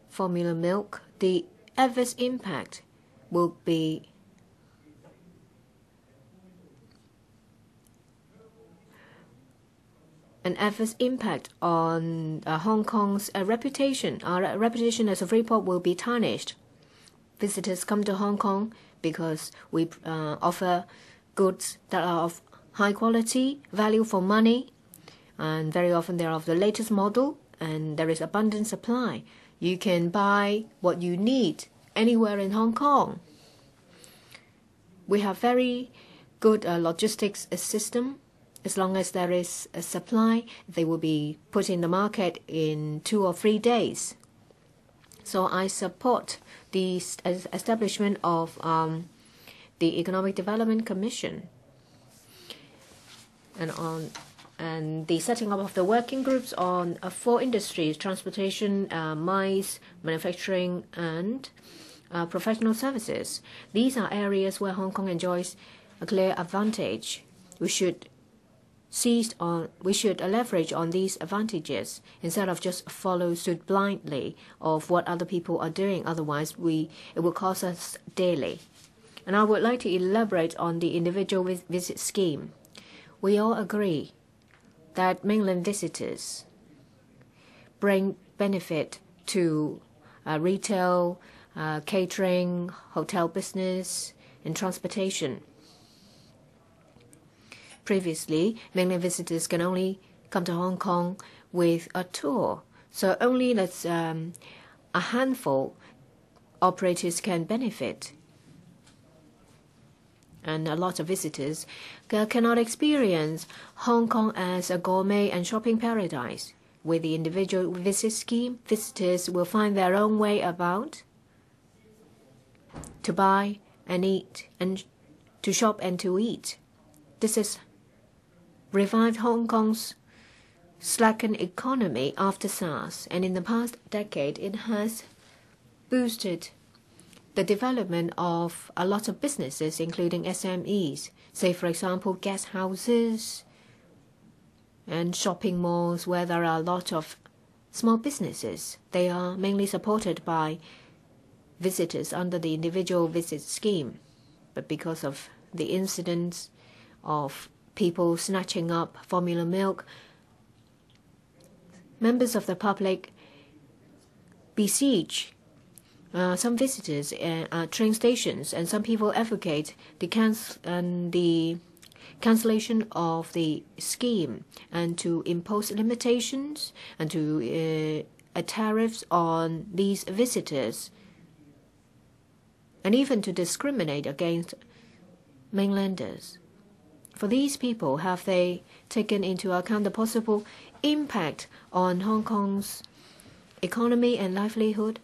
formula milk, the adverse impact will be an adverse impact on Hong Kong's reputation. Our reputation as a free port will be tarnished. Visitors come to Hong Kong because we offer goods that are of high quality, value for money, and very often they're of the latest model, and there is abundant supply. You can buy what you need anywhere in Hong Kong. We have very good logistics system. As long as there is a supply, they will be put in the market in 2 or 3 days. So I support the establishment of the Economic Development Commission and the setting up of the working groups on 4 industries: transportation, mines, manufacturing, and professional services. These are areas where Hong Kong enjoys a clear advantage. We should leverage on these advantages instead of just follow suit blindly of what other people are doing. Otherwise, it will cost us dearly. And I would like to elaborate on the individual visit scheme. We all agree that mainland visitors bring benefit to retail, catering, hotel business, and transportation. Previously, mainland visitors can only come to Hong Kong with a tour. So only a handful operators can benefit. And a lot of visitors cannot experience Hong Kong as a gourmet and shopping paradise. With the individual visit scheme, visitors will find their own way about to buy and eat and to shop and to eat. This is revived Hong Kong's slackened economy after SARS, and in the past decade it has boosted the development of a lot of businesses, including SMEs, say for example guest houses and shopping malls where there are a lot of small businesses. They are mainly supported by visitors under the individual visit scheme, but because of the incidents of people snatching up formula milk. Members of the public besiege some visitors at train stations, and some people advocate the cancellation of the scheme and to impose limitations and to tariffs on these visitors, and even to discriminate against mainlanders. For these people, have they taken into account the possible impact on Hong Kong's economy and livelihood?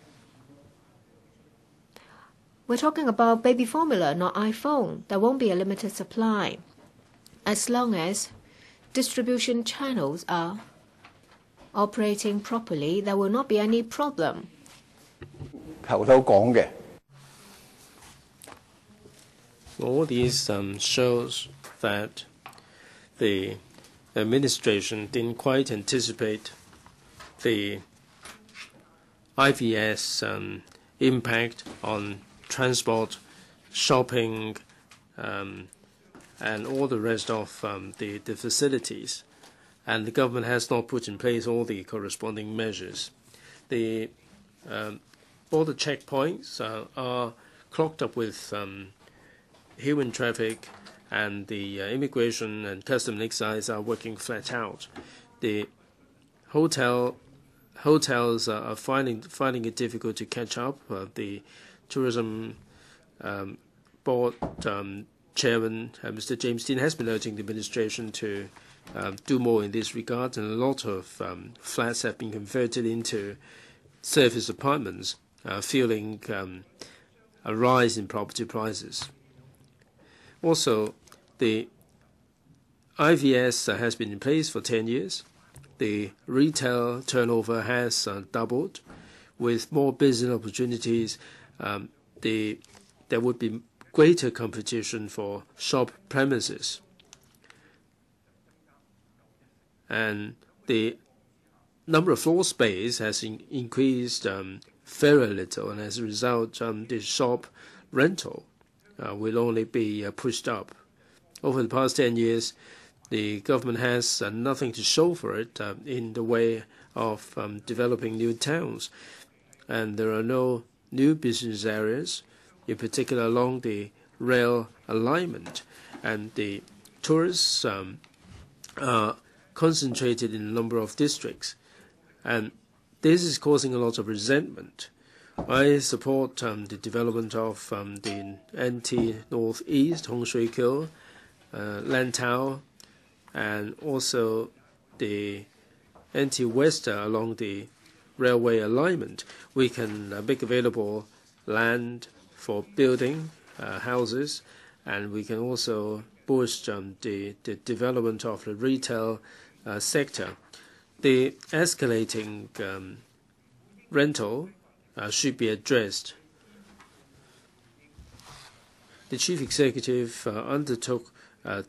We're talking about baby formula, not iPhone. There won't be a limited supply. As long as distribution channels are operating properly, there will not be any problem. 頭頭講嘅 All these shows that the administration didn't quite anticipate the IVS impact on transport, shopping, and all the rest of the facilities. And the government has not put in place all the corresponding measures. All the checkpoints are clogged up with human traffic, and the immigration and custom excise are working flat out. The hotels are finding it difficult to catch up. The tourism board chairman, Mr. James Dean, has been urging the administration to do more in this regard, and a lot of flats have been converted into service apartments, fueling a rise in property prices. Also, the IVS has been in place for 10 years. The retail turnover has doubled. With more business opportunities, there would be greater competition for shop premises. And the number of floor space has increased very little, and as a result, the shop rental will only be pushed up. Over the past 10 years, the government has nothing to show for it in the way of developing new towns, and there are no new business areas, in particular along the rail alignment, and the tourists are concentrated in a number of districts, and this is causing a lot of resentment. I support the development of the NT Northeast, Hong Shui Kiu, Lantau, and also the NT West along the railway alignment. We can make available land for building houses, and we can also boost the development of the retail sector. The escalating rental should be addressed. The chief executive undertook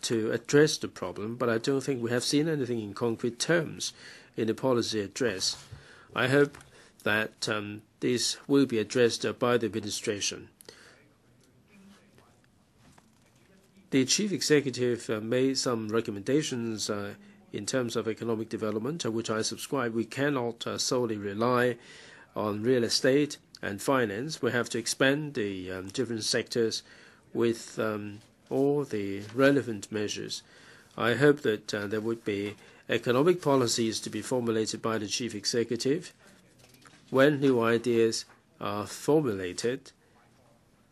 to address the problem, but I don't think we have seen anything in concrete terms in the policy address. I hope that this will be addressed by the administration. The chief executive made some recommendations in terms of economic development, which I subscribe. We cannot solely rely on real estate and finance. We have to expand the different sectors with all the relevant measures. I hope that there would be economic policies to be formulated by the chief executive. When new ideas are formulated,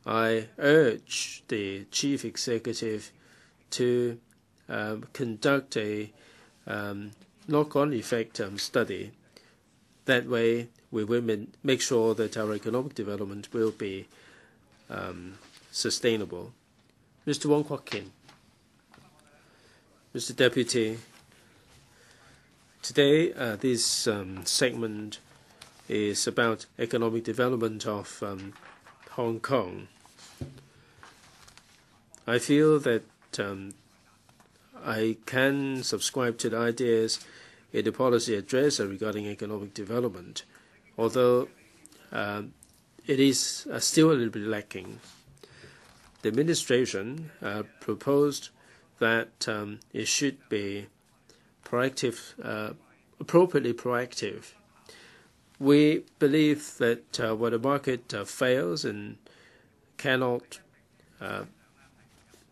I urge the chief executive to conduct a knock-on effect study. That way, we will make sure that our economic development will be sustainable. Mr. Wong Kwok-kin, Mr. Deputy, today this segment is about economic development of Hong Kong. I feel that I can subscribe to the ideas in the policy address regarding economic development, although it is still a little bit lacking. The administration proposed that it should be proactive, appropriately proactive. We believe that when the market fails and cannot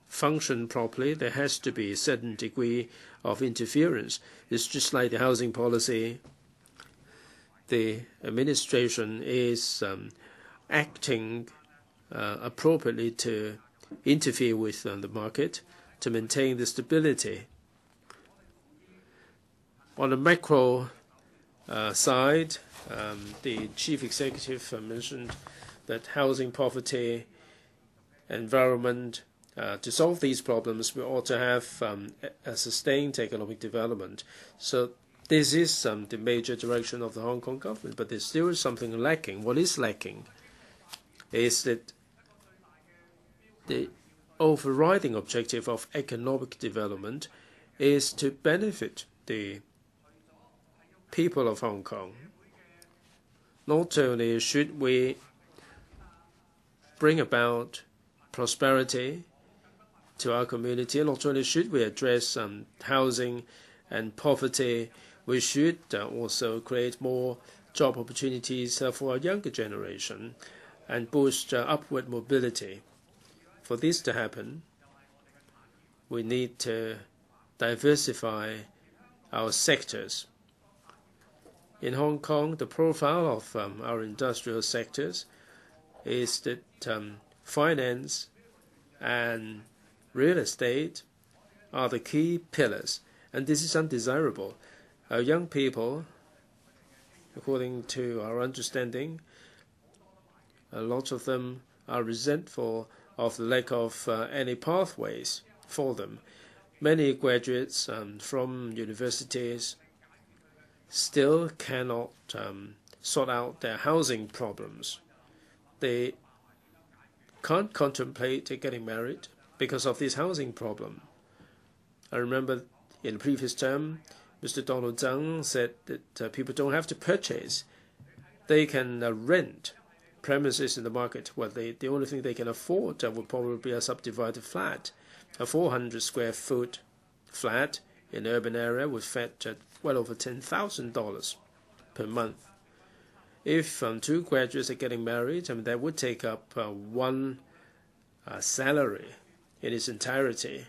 function properly, there has to be a certain degree of interference. It's just like the housing policy. The administration is acting appropriately to interfere with the market to maintain the stability. On the macro side, the chief executive mentioned that housing poverty, environment, to solve these problems, we ought to have a sustained economic development. So this is the major direction of the Hong Kong government, but there still is something lacking. What is lacking is that the overriding objective of economic development is to benefit the people of Hong Kong. Not only should we bring about prosperity to our community, not only should we address housing and poverty, we should also create more job opportunities for our younger generation and boost upward mobility. For this to happen, we need to diversify our sectors. In Hong Kong, the profile of our industrial sectors is that finance and real estate are the key pillars, and this is undesirable. Our young people, according to our understanding, a lot of them are resentful of the lack of any pathways for them. Many graduates from universities still cannot sort out their housing problems. They can't contemplate getting married because of this housing problem. I remember in the previous term, Mr. Donald Tsang said that people don't have to purchase. They can rent premises in the market. Well, the only thing they can afford would probably be a subdivided flat. A 400 square foot flat in an urban area would fetch well over $10,000 per month. If two graduates are getting married, that would take up one salary in its entirety.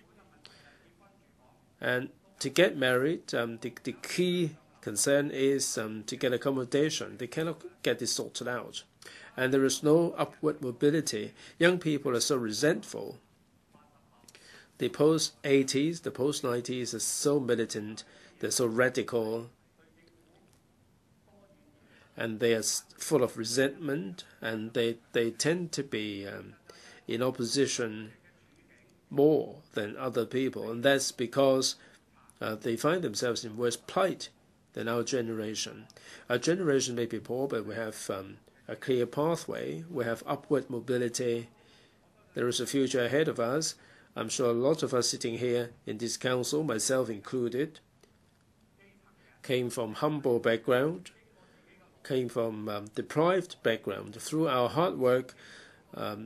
And to get married, the key concern is to get accommodation. They cannot get this sorted out. And there is no upward mobility. Young people are so resentful. The post-80s, the post-90s are so militant, they're so radical, and they are full of resentment, and they tend to be in opposition more than other people, and that's because they find themselves in worse plight than our generation. Our generation may be poor, but we have a clear pathway. We have upward mobility. There is a future ahead of us. I'm sure a lot of us sitting here in this council, myself included, came from humble background, came from deprived background. Through our hard work,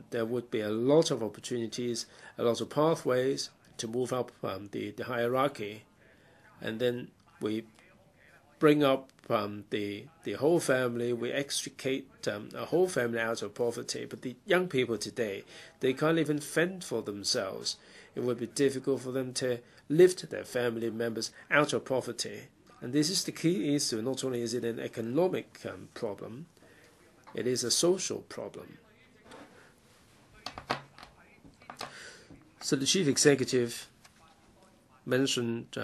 there would be a lot of opportunities, a lot of pathways to move up the hierarchy. And then we bring up the whole family, we extricate a whole family out of poverty. But the young people today, they can't even fend for themselves. It would be difficult for them to lift their family members out of poverty. And this is the key issue. Not only is it an economic problem, it is a social problem. So the chief executive mentioned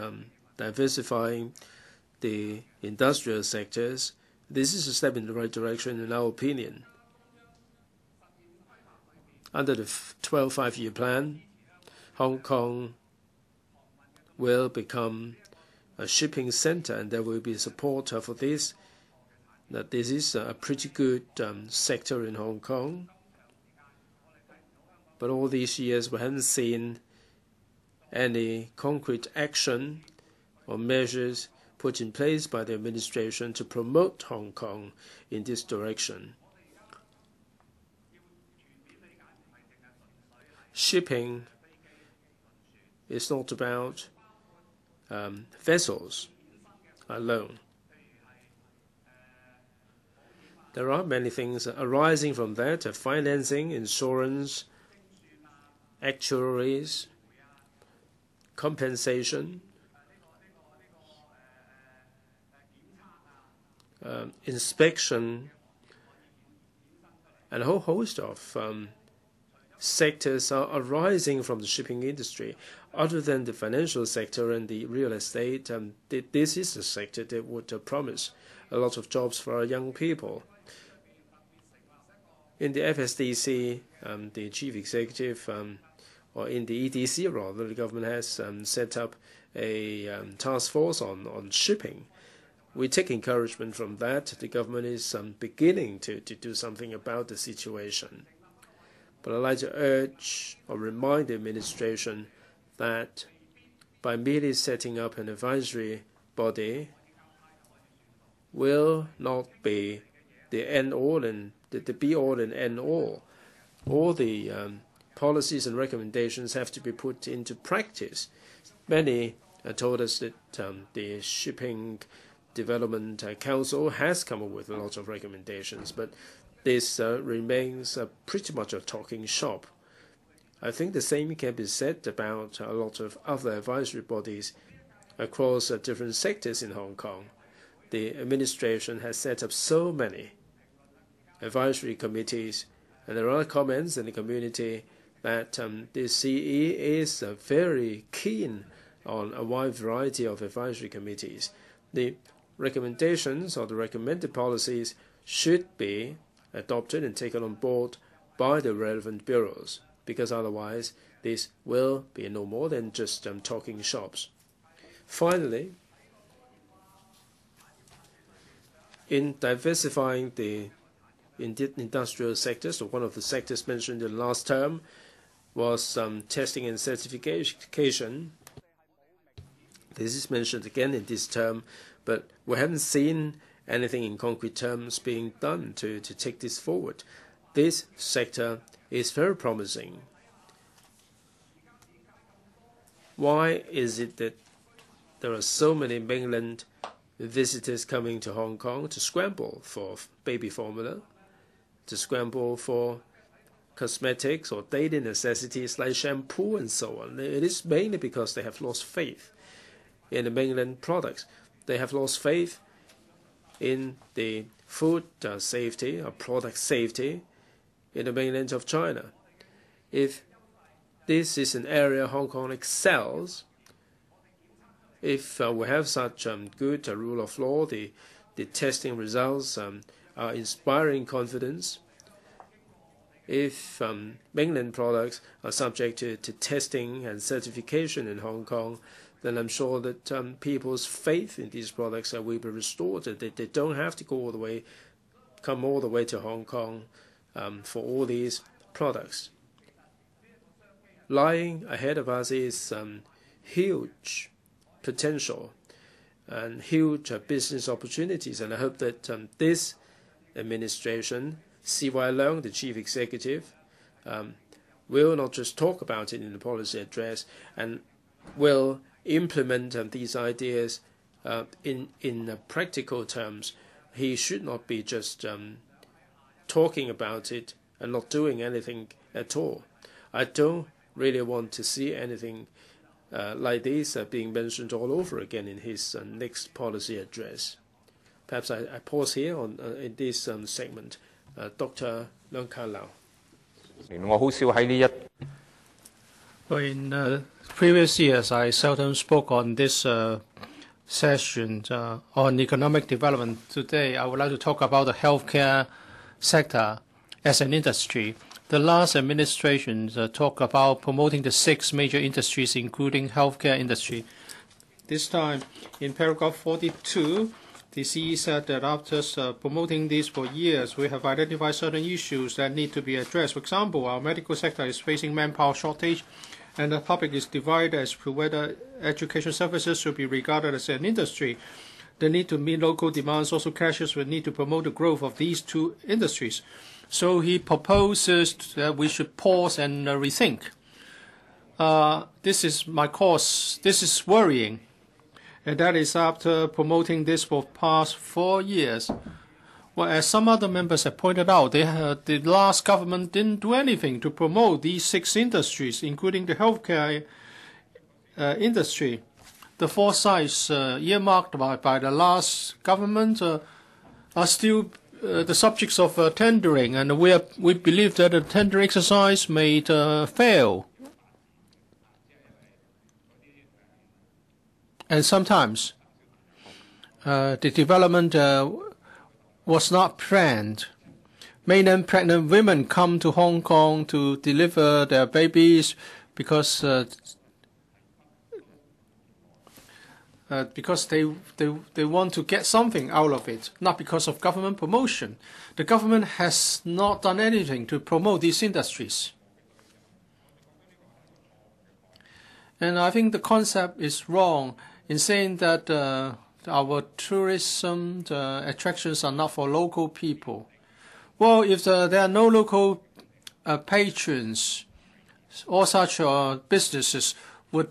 diversifying the industrial sectors. This is a step in the right direction, in our opinion. Under the 12th five-year plan, Hong Kong will become a shipping center, and there will be support for this. That this is a pretty good sector in Hong Kong. But all these years we haven't seen any concrete action or measures put in place by the administration to promote Hong Kong in this direction. Shipping It's not about vessels alone. There are many things arising from that: financing, insurance, actuaries, compensation, inspection, and a whole host of sectors are arising from the shipping industry. Other than the financial sector and the real estate, this is a sector that would promise a lot of jobs for our young people. In the FSDC, the chief executive, or in the EDC rather, the government has set up a task force on shipping. We take encouragement from that. The government is beginning to do something about the situation. But I'd like to urge or remind the administration that by merely setting up an advisory body will not be the end-all and the be-all and end-all. All the policies and recommendations have to be put into practice. Many told us that the Shipping Development Council has come up with a lot of recommendations, but this remains pretty much a talking shop. I think the same can be said about a lot of other advisory bodies across different sectors in Hong Kong. The administration has set up so many advisory committees, and there are comments in the community that the CE is very keen on a wide variety of advisory committees. The recommendations or the recommended policies should be adopted and taken on board by the relevant bureaus, because otherwise this will be no more than just talking shops. Finally, in diversifying the industrial sectors, so one of the sectors mentioned in the last term was testing and certification. This is mentioned again in this term, but we haven't seen anything in concrete terms being done to take this forward. This sector is very promising. Why is it that there are so many mainland visitors coming to Hong Kong to scramble for baby formula, to scramble for cosmetics or daily necessities like shampoo and so on? It is mainly because they have lost faith in the mainland products. They have lost faith in the food safety or product safety in the mainland of China. If this is an area Hong Kong excels, if we have such good rule of law, the testing results are inspiring confidence. If mainland products are subject to testing and certification in Hong Kong, then I'm sure that people's faith in these products will be restored. They don't have to come all the way to Hong Kong for all these products. Lying ahead of us is huge potential and huge business opportunities, and I hope that this administration, C.Y. Leung, the chief executive, will not just talk about it in the policy address and will implement these ideas in practical terms. He should not be just talking about it and not doing anything at all. I don't really want to see anything like this being mentioned all over again in his next policy address. Perhaps I pause here in this segment. Dr. Leung Ka-lau. In previous years, I seldom spoke on this session on economic development. Today, I would like to talk about the healthcare sector as an industry. The last administration talked about promoting the 6 major industries, including healthcare industry. This time, in paragraph 42, the CE said that after promoting this for years, we have identified certain issues that need to be addressed. For example, our medical sector is facing manpower shortage, and the public is divided as to whether education services should be regarded as an industry. The need to meet local demands also clashes with the need to promote the growth of these 2 industries. So he proposes that we should pause and rethink. this is my course. This is worrying. And that is after promoting this for past 4 years. Well, as some other members have pointed out, the last government didn't do anything to promote these 6 industries, including the healthcare industry. The 4 sites earmarked by the last government are still the subjects of tendering, and we believe that the tender exercise may fail. And sometimes the development was not planned. Mainland pregnant women come to Hong Kong to deliver their babies because they want to get something out of it, not because of government promotion. The government has not done anything to promote these industries. And I think the concept is wrong in saying that our tourism attractions are not for local people. Well, if there are no local patrons, all such businesses would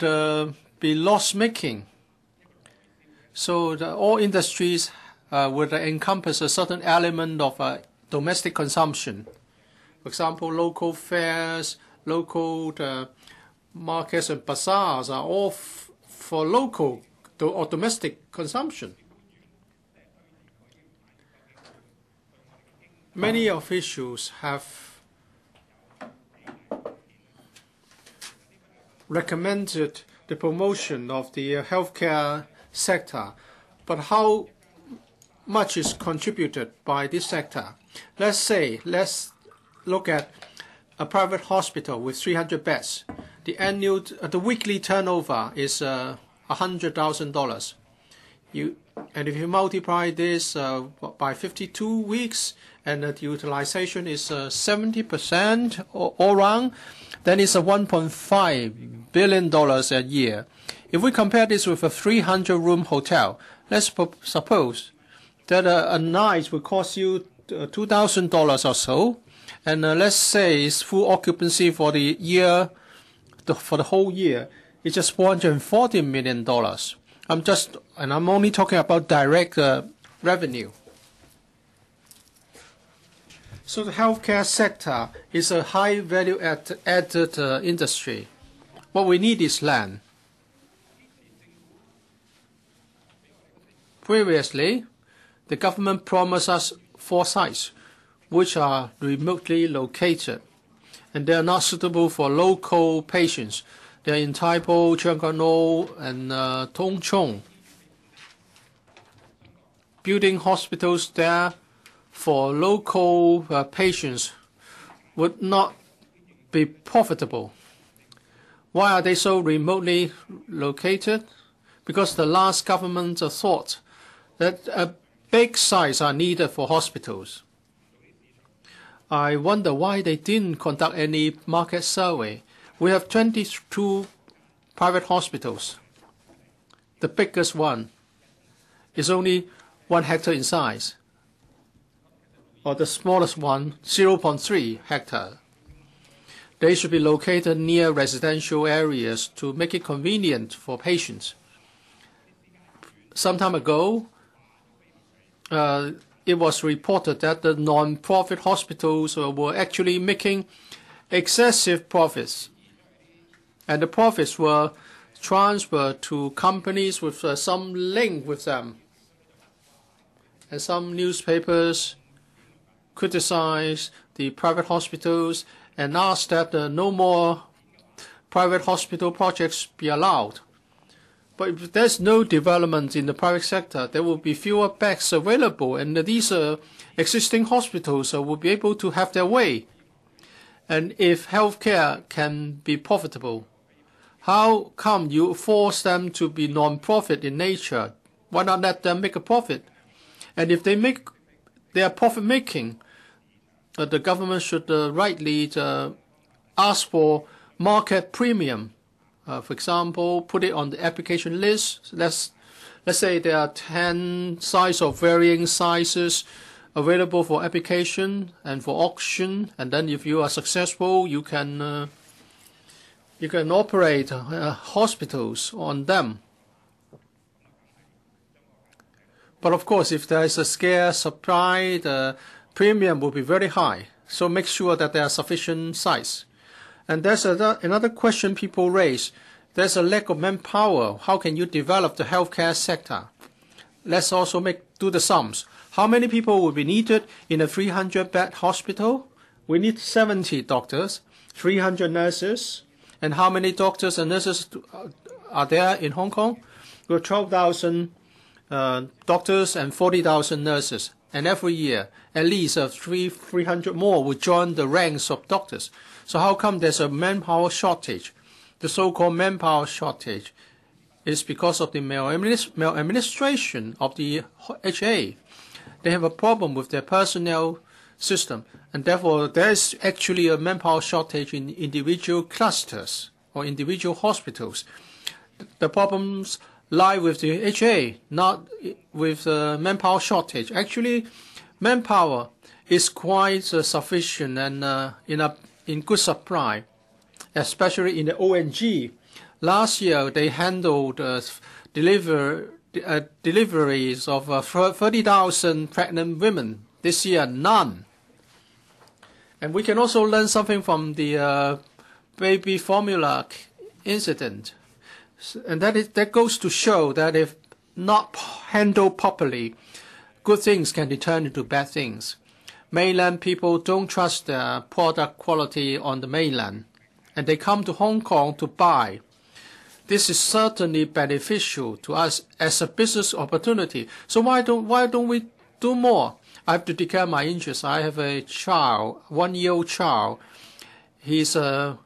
be loss-making. So all industries would encompass a certain element of domestic consumption. For example, local fairs, local markets and bazaars are all for local or domestic consumption. Many officials have recommended the promotion of the healthcare sector, but how much is contributed by this sector? Let's look at a private hospital with 300 beds. The weekly turnover is $100,000. And if you multiply this by 52 weeks, and the utilization is 70% all around, then it's a $1.5 billion a year. If we compare this with a 300-room hotel, let's suppose that a night will cost you $2,000 or so, and let's say it's full occupancy for the year, for the whole year, it's just $440 million. I'm only talking about direct revenue. So the healthcare sector is a high value added industry. What we need is land. Previously, the government promised us 4 sites, which are remotely located, and they are not suitable for local patients. They are in Tai Po, Tseung Kwan O, and Tung Chung. Building hospitals there for local patients would not be profitable. Why are they so remotely located? Because the last government thought that big sites are needed for hospitals. I wonder why they didn't conduct any market survey. We have 22 private hospitals. The biggest one is only 1 hectare in size, or the smallest one, 0.3 hectare. They should be located near residential areas to make it convenient for patients. Some time ago, it was reported that the non-profit hospitals were actually making excessive profits, and the profits were transferred to companies with some link with them. And some newspapers criticized the private hospitals and asked that no more private hospital projects be allowed. But if there's no development in the private sector, there will be fewer beds available, and these existing hospitals will be able to have their way. And if healthcare can be profitable, how come you force them to be non-profit in nature? Why not let them make a profit? And if they are profit-making, the government should rightly ask for market premium. For example, put it on the application list. Let's say there are 10 sites of varying sizes available for application and for auction. And then if you are successful, you can You can operate hospitals on them. But of course, if there is a scarce supply, the premium will be very high. So make sure that there are sufficient sites. And there's another question people raise. There's a lack of manpower. How can you develop the healthcare sector? Let's also do the sums. How many people will be needed in a 300-bed hospital? We need 70 doctors, 300 nurses. And how many doctors and nurses are there in Hong Kong? We have 12,000 doctors and 40,000 nurses. And every year, at least 300 more will join the ranks of doctors. So how come there's a manpower shortage? The so-called manpower shortage is because of the maladministration of the HA. They have a problem with their personnel system, and therefore there is actually a manpower shortage in individual clusters or individual hospitals. The problems lie with the HA, not with the manpower shortage. Actually, manpower is quite sufficient and in good supply, especially in the ONG. Last year, they handled deliveries of 30,000 pregnant women. This year, none. And we can also learn something from the baby formula incident. And that goes to show that if not handled properly, good things can be turned into bad things. Mainland people don't trust their product quality on the mainland, and they come to Hong Kong to buy. This is certainly beneficial to us as a business opportunity. So why don't we do more? I have to declare my interest. I have a child, 1-year-old child. He's on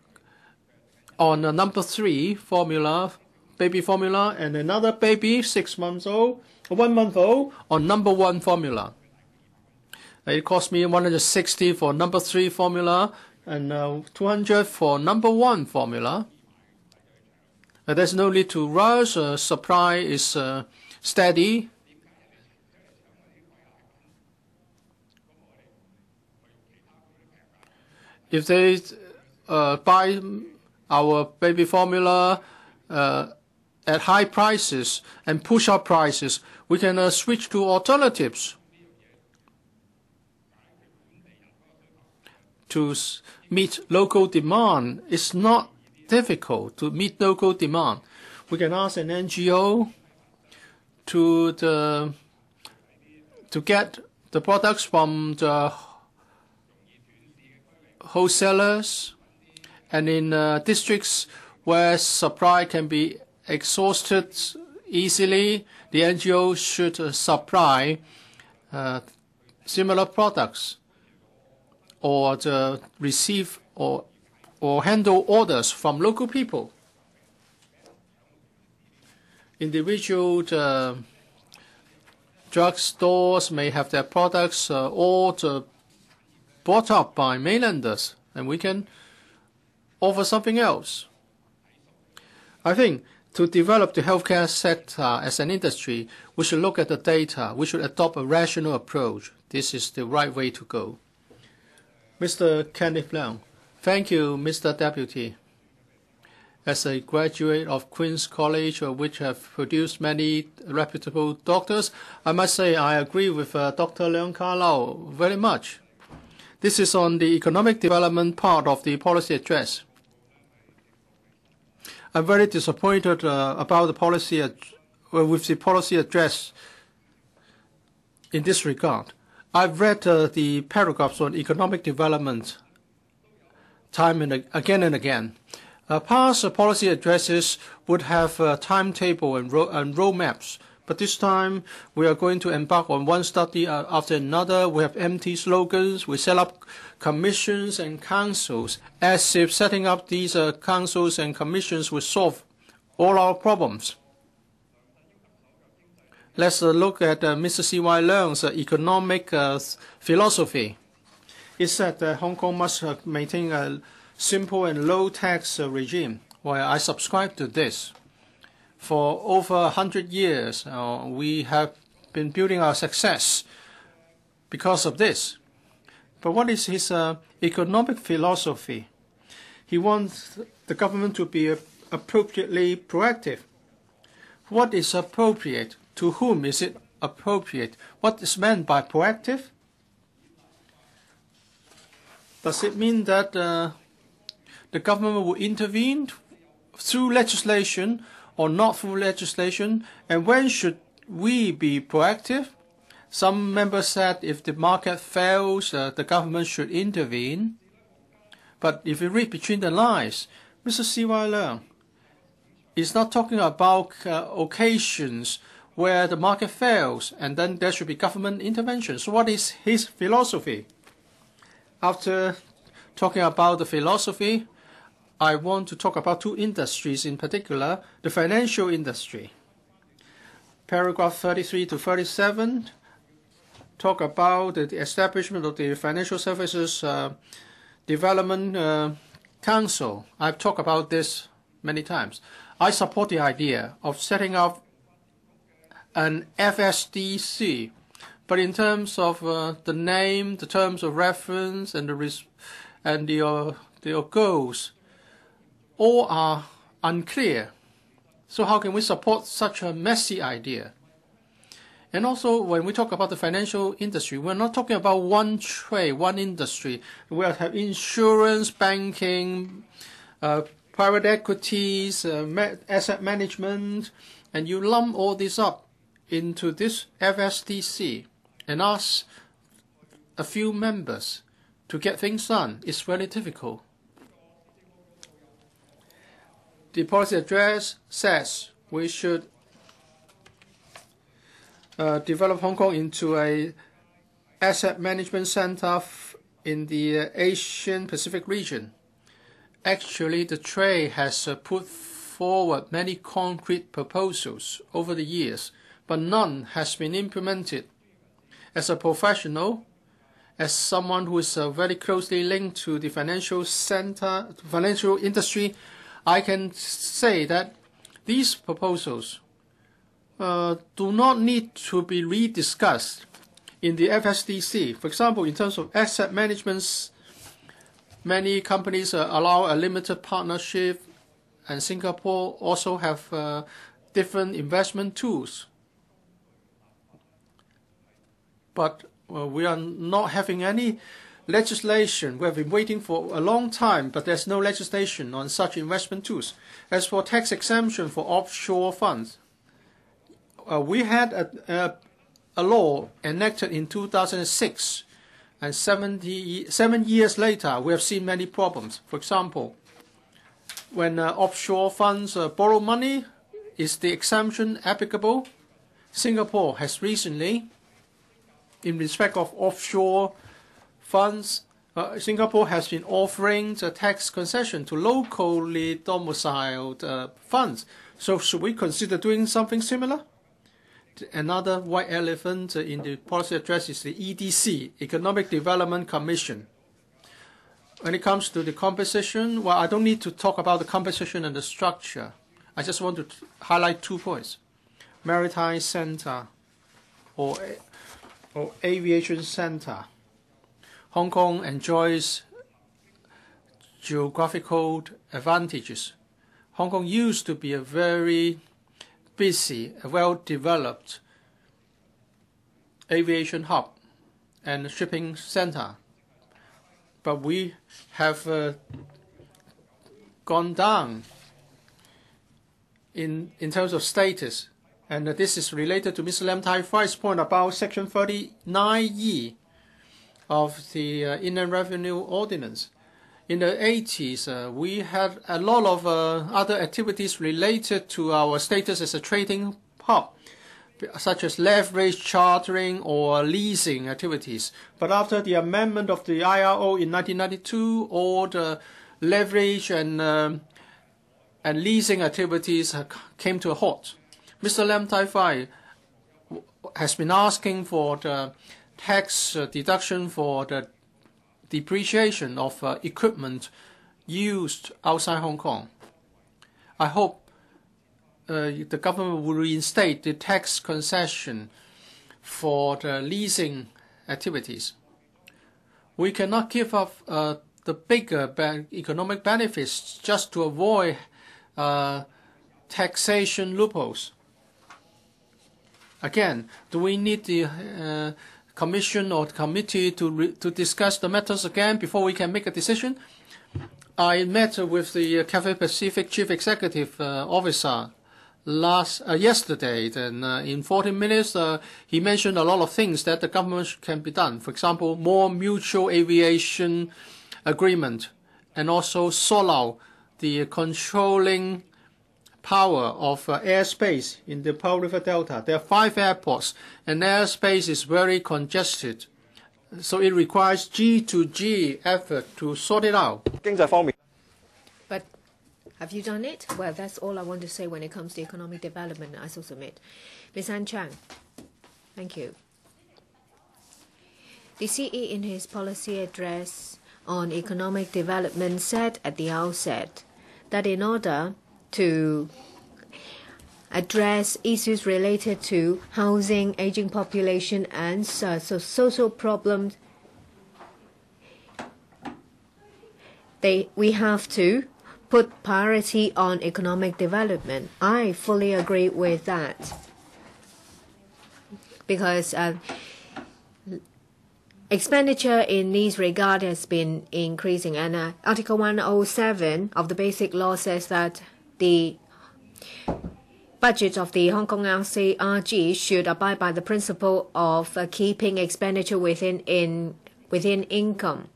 a number 3 formula, baby formula, and another baby, 1 month old, on number 1 formula. It cost me 160 for number 3 formula and 200 for number 1 formula. There's no need to rush. Supply is steady. If they buy our baby formula at high prices and push up prices, we can switch to alternatives to meet local demand. It's not difficult to meet local demand. We can ask an NGO to get the products from the wholesalers, and in districts where supply can be exhausted easily, the NGO should supply similar products or receive or handle orders from local people. Individual drug stores may have their products all bought up by mainlanders, and we can offer something else. I think to develop the healthcare sector as an industry, we should look at the data. We should adopt a rational approach. This is the right way to go. Mr. Kenneth Leung. Thank you, Mr. Deputy. As a graduate of Queen's College, which have produced many reputable doctors, I must say I agree with Dr. Leung Ka-lau very much. This is on the economic development part of the policy address. I'm very disappointed about the policy with the policy address in this regard. I've read the paragraphs on economic development time and again. Past policy addresses would have a timetable and roadmaps, but this time we are going to embark on one study after another. We have empty slogans. We set up commissions and councils as if setting up these councils and commissions would solve all our problems. Let's look at Mr. C.Y. Leung's economic philosophy. It said that Hong Kong must maintain a simple and low tax regime. Well, I subscribe to this. For over 100 years, we have been building our success because of this. But what is his economic philosophy? he wants the government to be appropriately proactive. What is appropriate? To whom is it appropriate? What is meant by proactive? Does it mean that the government will intervene through legislation or not through legislation? And when should we be proactive? Some members said if the market fails, the government should intervene. But if you read between the lines, Mr. C.Y. Leung is not talking about occasions where the market fails and then there should be government intervention. So what is his philosophy? After talking about the philosophy, I want to talk about two industries in particular, the financial industry. Paragraph 33 to 37 talk about the establishment of the Financial Services Development Council. I've talked about this many times. I support the idea of setting up an FSDC, but in terms of the name, the terms of reference, and the goals, all are unclear. So how can we support such a messy idea? And also, when we talk about the financial industry, we're not talking about one trade, one industry. We have insurance, banking, private equities, asset management, and you lump all this up into this FSDC and ask a few members to get things done. It's very difficult. The policy address says we should develop Hong Kong into a asset management center in the Asian Pacific region. Actually, the trade has put forward many concrete proposals over the years, but none has been implemented. As a professional, as someone who is very closely linked to the financial industry, I can say that these proposals do not need to be rediscussed in the FSDC. For example, in terms of asset management, many companies allow a limited partnership, and Singapore also have different investment tools. But we are not having any legislation. We have been waiting for a long time, but there's no legislation on such investment tools. As for tax exemption for offshore funds, we had a law enacted in 2006, and 7 years later, we have seen many problems. For example, when offshore funds borrow money, is the exemption applicable? Singapore has recently, in respect of offshore funds, Singapore has been offering the tax concession to locally domiciled funds. So should we consider doing something similar? Another white elephant in the policy address is the EDC, Economic Development Commission. When it comes to the composition, well, I don't need to talk about the composition and the structure. I just want to highlight 2 points. Maritime Center or Aviation Center. Hong Kong enjoys geographical advantages. Hong Kong used to be a very busy, well-developed aviation hub and shipping center. But we have gone down in terms of status. And this is related to Mr. Lam Tai-fai's point about Section 39E of the Inland Revenue Ordinance. In the 80s, we had a lot of other activities related to our status as a trading hub, such as leverage chartering or leasing activities. But after the amendment of the IRO in 1992, all the leverage and leasing activities came to a halt. Mr. Lam Tai-fai has been asking for the tax deduction for the depreciation of equipment used outside Hong Kong. I hope the government will reinstate the tax concession for the leasing activities. We cannot give up the bigger economic benefits just to avoid taxation loopholes. Again, do we need the commission or committee to discuss the matters again before we can make a decision? I met with the Cathay Pacific Chief Executive Officer yesterday. Then in 40 minutes, he mentioned a lot of things that the government can be done. For example, more mutual aviation agreement, and also sort out the controlling power of airspace in the Pearl River Delta. There are 5 airports, and airspace is very congested. So it requires G2G effort to sort it out. But have you done it? Well, that's all I want to say when it comes to economic development, I submit. Ms. Han Chang, thank you. The CE in his policy address on economic development said at the outset that in order to address issues related to housing, aging population, and social problems, we have to put priority on economic development. I fully agree with that, because expenditure in this regard has been increasing, and Article 107 of the Basic Law says that the budget of the Hong Kong LCRG should abide by the principle of keeping expenditure within income,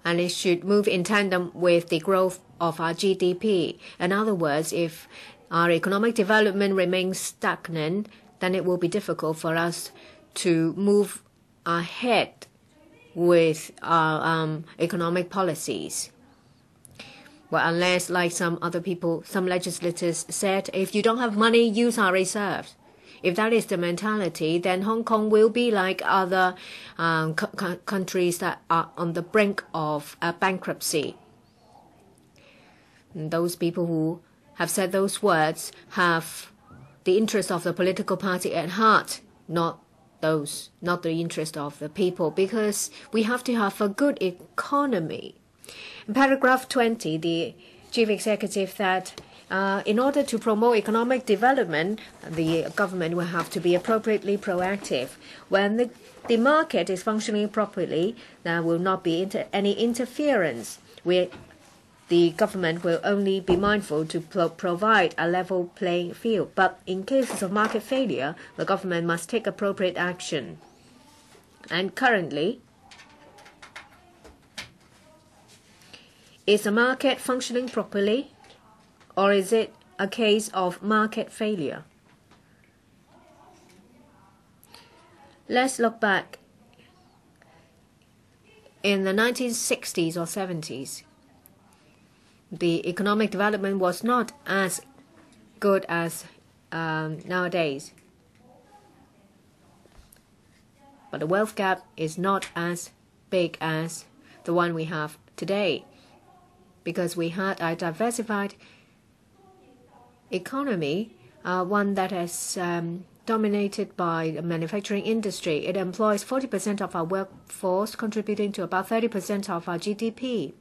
and it should move in tandem with the growth of our GDP. In other words, if our economic development remains stagnant, then it will be difficult for us to move ahead with our economic policies. Well, unless, like some other people, some legislators said, if you don't have money, use our reserves. If that is the mentality, then Hong Kong will be like other countries that are on the brink of bankruptcy. And those people who have said those words have the interest of the political party at heart, not the interest of the people, because we have to have a good economy. In paragraph 20, the chief executive said, in order to promote economic development, the government will have to be appropriately proactive. When the market is functioning properly, there will not be any interference. The government will only be mindful to provide a level playing field. But in cases of market failure, the government must take appropriate action. And currently, is the market functioning properly, or is it a case of market failure? Let's look back. In the 1960s or 70s, the economic development was not as good as nowadays. But the wealth gap is not as big as the one we have today, because we had a diversified economy, one that is dominated by the manufacturing industry. It employs 40% of our workforce, contributing to about 30% of our GDP.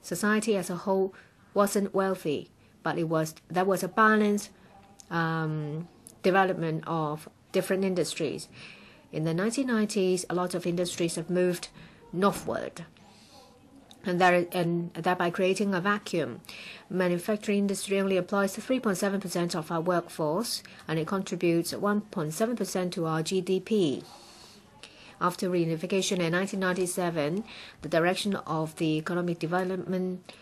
Society as a whole wasn't wealthy, but there was a balanced development of different industries. In the 1990s, a lot of industries have moved northward, and thereby creating a vacuum. Manufacturing industry only employs 3.7% of our workforce, and it contributes 1.7% to our GDP. After reunification in 1997, the direction of the economic development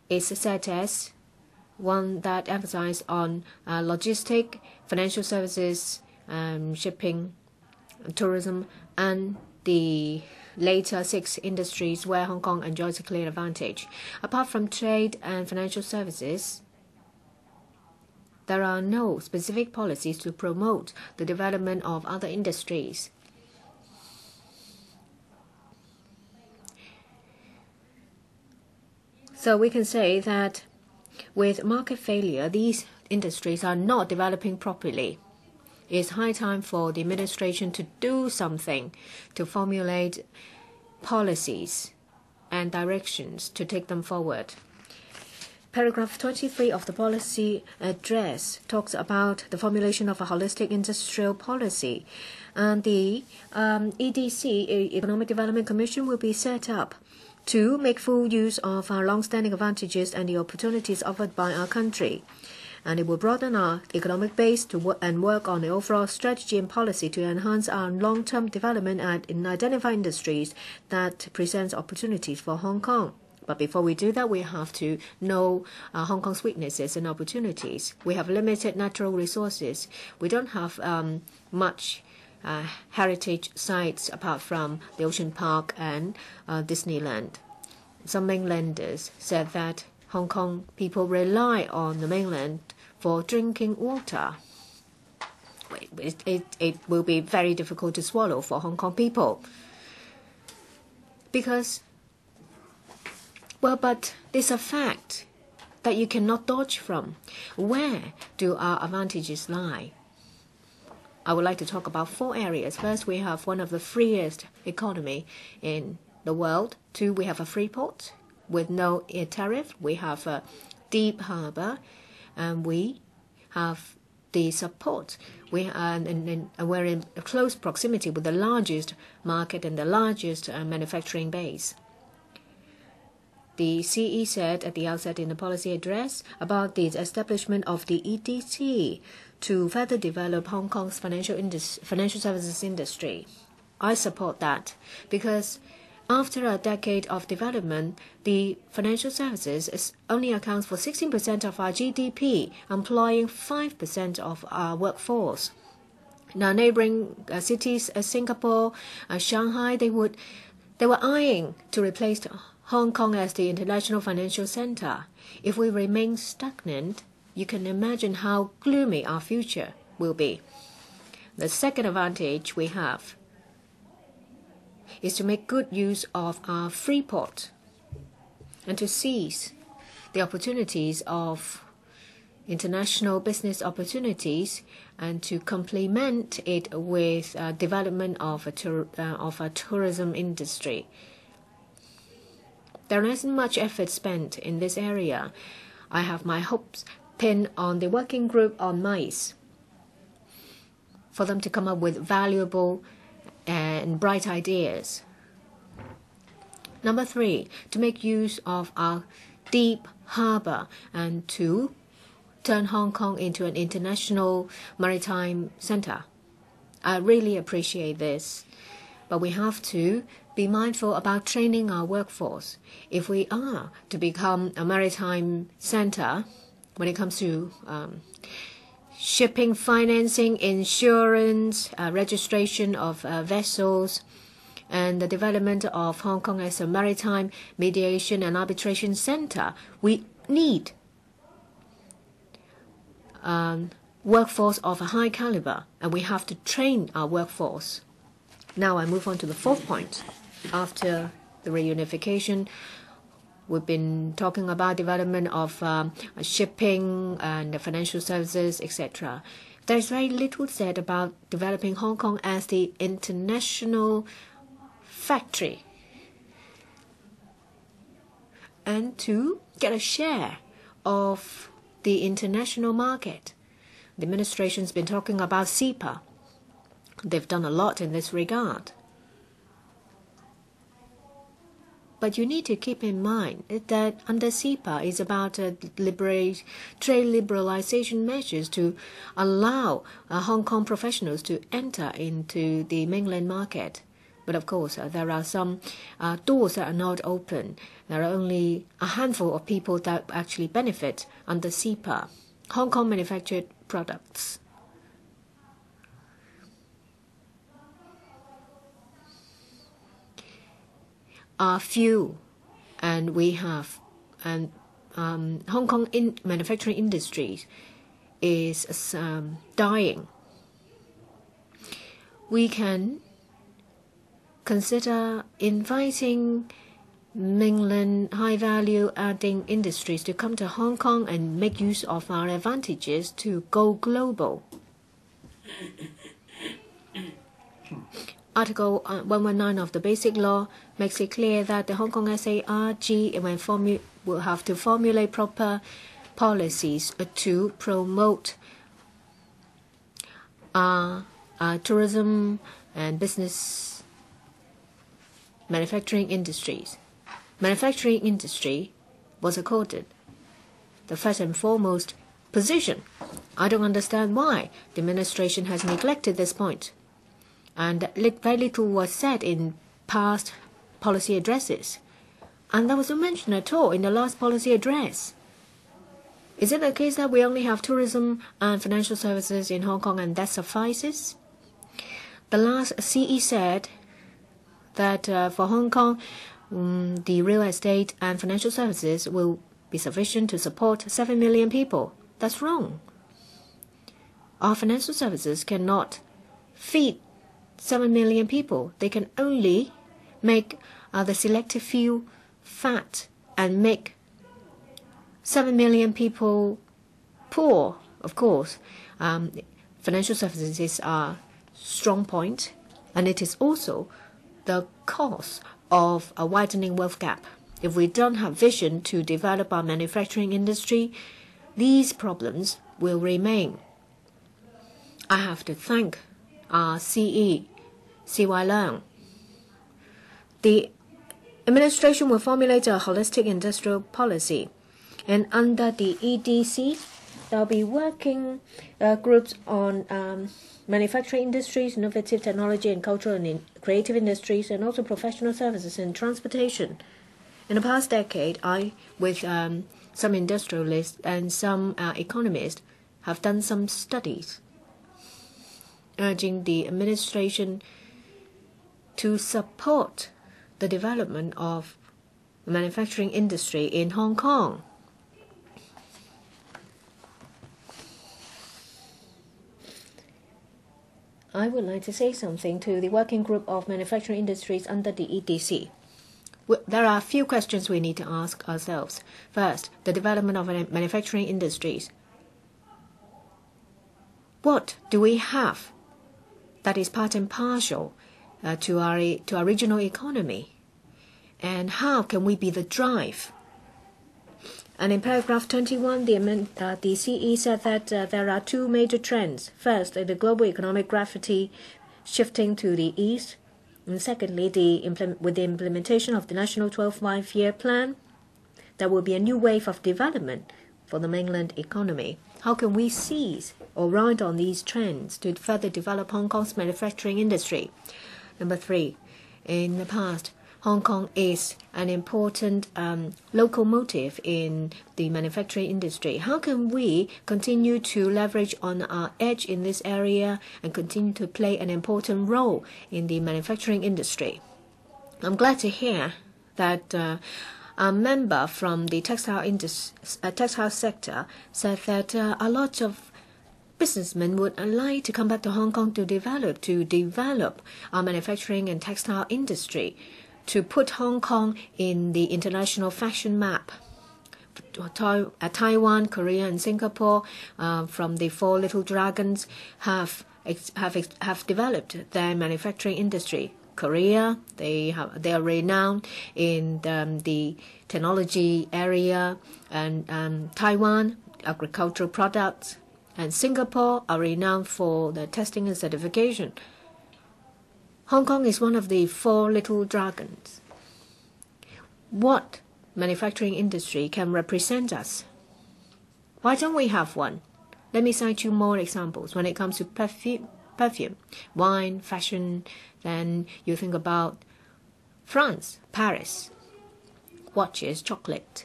is set as one that emphasizes on logistic, financial services, shipping, tourism, and the later 6 industries where Hong Kong enjoys a clear advantage. Apart from trade and financial services, there are no specific policies to promote the development of other industries. So we can say that with market failure, these industries are not developing properly. It's high time for the administration to do something to formulate policies and directions to take them forward. Paragraph 23 of the policy address talks about the formulation of a holistic industrial policy. And the EDC, Economic Development Commission, will be set up to make full use of our long-standing advantages and the opportunities offered by our country. And it will broaden our economic base to work on the overall strategy and policy to enhance our long-term development and identify industries that present opportunities for Hong Kong. But before we do that, we have to know Hong Kong's weaknesses and opportunities. We have limited natural resources. We don't have much heritage sites apart from the Ocean Park and Disneyland. Some mainlanders said that Hong Kong people rely on the mainland for drinking water. It will be very difficult to swallow for Hong Kong people because, well, but it's a fact that you cannot dodge from. Where do our advantages lie? I would like to talk about 4 areas. First, we have one of the freest economy in the world. 2, we have a free port with no air tariff. We have a deep harbor, and we have the support. We're in close proximity with the largest market and the largest manufacturing base. The CE said at the outset in the policy address about the establishment of the EDC to further develop Hong Kong's financial services industry. I support that because after a decade of development, the financial services only accounts for 16% of our GDP, employing 5% of our workforce. Now, neighboring cities, Singapore, Shanghai, they were eyeing to replace Hong Kong as the international financial center. If we remain stagnant, you can imagine how gloomy our future will be. The second advantage we have is to make good use of our free port and to seize the opportunities of international business opportunities and to complement it with development of a tourism industry. There isn't much effort spent in this area. I have my hopes pinned on the working group on MICE for them to come up with valuable and bright ideas. Number 3, to make use of our deep harbor and to turn Hong Kong into an international maritime center. I really appreciate this, but we have to be mindful about training our workforce. If we are to become a maritime center, when it comes to shipping, financing, insurance, registration of vessels, and the development of Hong Kong as a maritime mediation and arbitration center, we need workforce of a high caliber, and we have to train our workforce. Now I move on to the 4th point. After the reunification, we've been talking about development of shipping and financial services, etc. There's very little said about developing Hong Kong as the international factory and to get a share of the international market. The administration's been talking about CEPA. They've done a lot in this regard. But you need to keep in mind that under CEPA is about trade liberalization measures to allow Hong Kong professionals to enter into the mainland market. But of course, there are some doors that are not open. There are only a handful of people that actually benefit under CEPA. Hong Kong manufactured products are few, and we have, and Hong Kong manufacturing industry is dying. We can consider inviting mainland high-value adding industries to come to Hong Kong and make use of our advantages to go global. Article 119 of the Basic Law makes it clear that the Hong Kong SARG will have to formulate proper policies to promote tourism and business manufacturing industries. Manufacturing industry was accorded the first and foremost position. I don't understand why the administration has neglected this point. And very little was said in past policy addresses. And there was no mention at all in the last policy address. Is it the case that we only have tourism and financial services in Hong Kong and that suffices? The last CE said that for Hong Kong, the real estate and financial services will be sufficient to support 7 million people. That's wrong. Our financial services cannot feed 7 million people. They can only make the selective few fat and make 7 million people poor. Of course, financial services is a strong point, and it is also the cause of a widening wealth gap. If we don't have vision to develop our manufacturing industry, these problems will remain. I have to thank our CE, C.Y. Leung. The administration will formulate a holistic industrial policy, and under the EDC, there will be working groups on manufacturing industries, innovative technology, and cultural and creative industries, and also professional services and transportation. In the past decade, I, with some industrialists and some economists, have done some studies urging the administration to support the development of the manufacturing industry in Hong Kong. I would like to say something to the working group of manufacturing industries under the EDC. There are a few questions we need to ask ourselves. First, the development of manufacturing industries. What do we have that is part and parcel to our regional economy? And how can we be the drive? And in paragraph 21, the CE said that there are two major trends. First, the global economic gravity shifting to the east. And secondly, with the implementation of the National 12 Five-Year Plan, there will be a new wave of development for the mainland economy. How can we seize or ride on these trends to further develop Hong Kong's manufacturing industry? Number 3, in the past, Hong Kong is an important locomotive in the manufacturing industry. How can we continue to leverage on our edge in this area and continue to play an important role in the manufacturing industry? I'm glad to hear that a member from the textile sector said that a lot of businessmen would like to come back to Hong Kong to develop our manufacturing and textile industry, to put Hong Kong in the international fashion map. Taiwan, Korea, and Singapore, from the Four Little Dragons, have developed their manufacturing industry. Korea, they are renowned in the technology area, and Taiwan, agricultural products, and Singapore are renowned for the testing and certification. Hong Kong is one of the Four Little Dragons. What manufacturing industry can represent us? Why don't we have one? Let me cite you more examples. When it comes to perfume, wine, fashion, then you think about France, Paris, watches, chocolate.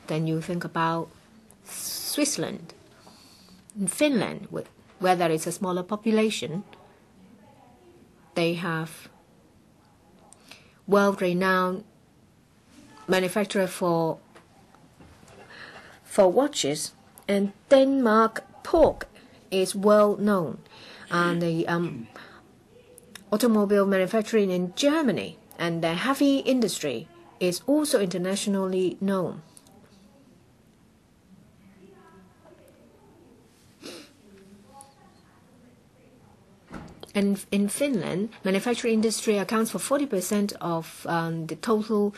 Then you think about Switzerland, and Finland, where there is a smaller population. They have world-renowned manufacturer for watches, and Denmark pork is well known, and the automobile manufacturing in Germany and the heavy industry is also internationally known. And in Finland, manufacturing industry accounts for 40% of the total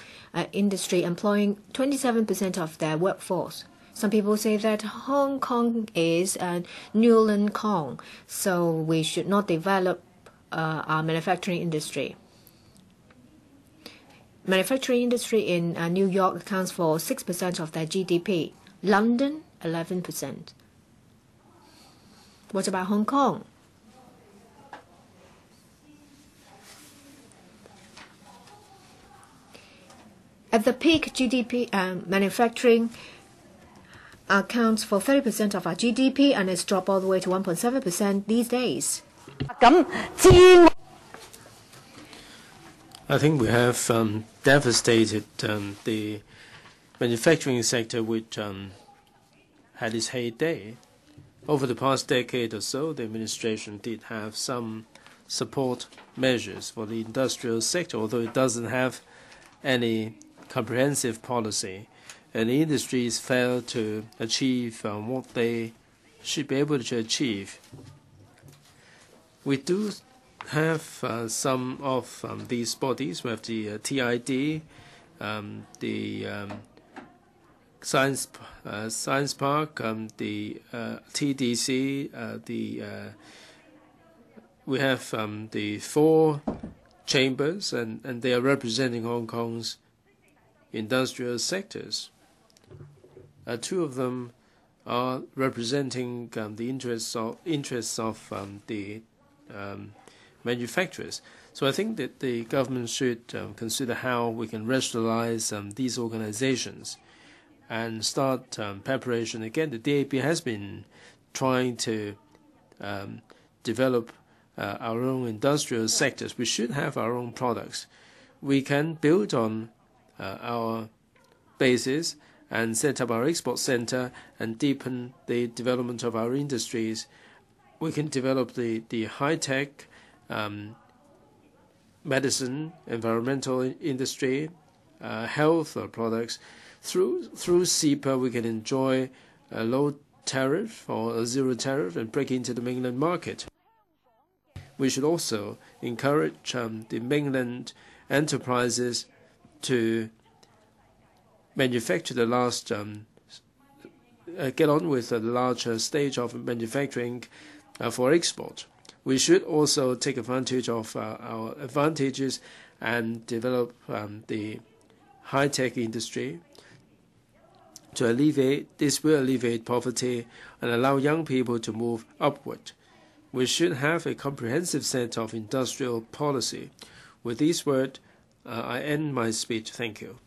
industry, employing 27% of their workforce. Some people say that Hong Kong is Newland Kong, so we should not develop our manufacturing industry. Manufacturing industry in New York accounts for 6% of their GDP. London, 11%. What about Hong Kong? At the peak, GDP manufacturing accounts for 30% of our GDP, and it's dropped all the way to 1.7% these days. I think we have devastated the manufacturing sector, which had its heyday. Over the past decade or so, the administration did have some support measures for the industrial sector, although it doesn't have any comprehensive policy, and the industries failed to achieve what they should be able to achieve. We do have some of these bodies. We have the TID, the Science Park, the TDC, we have the 4 chambers, and they are representing Hong Kong's industrial sectors. 2 of them are representing the interests of the manufacturers. So I think that the government should consider how we can rationalize these organizations and start preparation. Again, the DAP has been trying to develop our own industrial sectors. We should have our own products. We can build on our basis and set up our export center and deepen the development of our industries. We can develop the high-tech medicine, environmental industry, health products. Through CEPA, we can enjoy a low tariff or a zero tariff and break into the mainland market. We should also encourage the mainland enterprises to manufacture the last, get on with the larger stage of manufacturing for export. We should also take advantage of our advantages and develop the high-tech industry to alleviate. This will alleviate poverty and allow young people to move upward. We should have a comprehensive set of industrial policy. With these words, I end my speech. Thank you.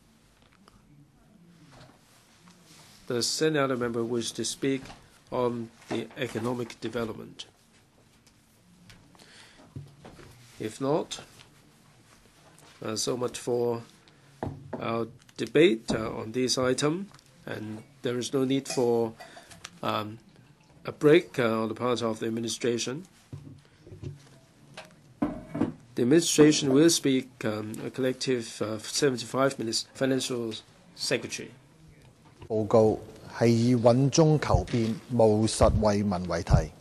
Does any other member wish to speak on the economic development? If not, so much for our debate on this item, and there is no need for a break on the part of the administration. The administration will speak a collective 75 minutes. Financial Secretary. 報告係以穩中求變、務實為民為題，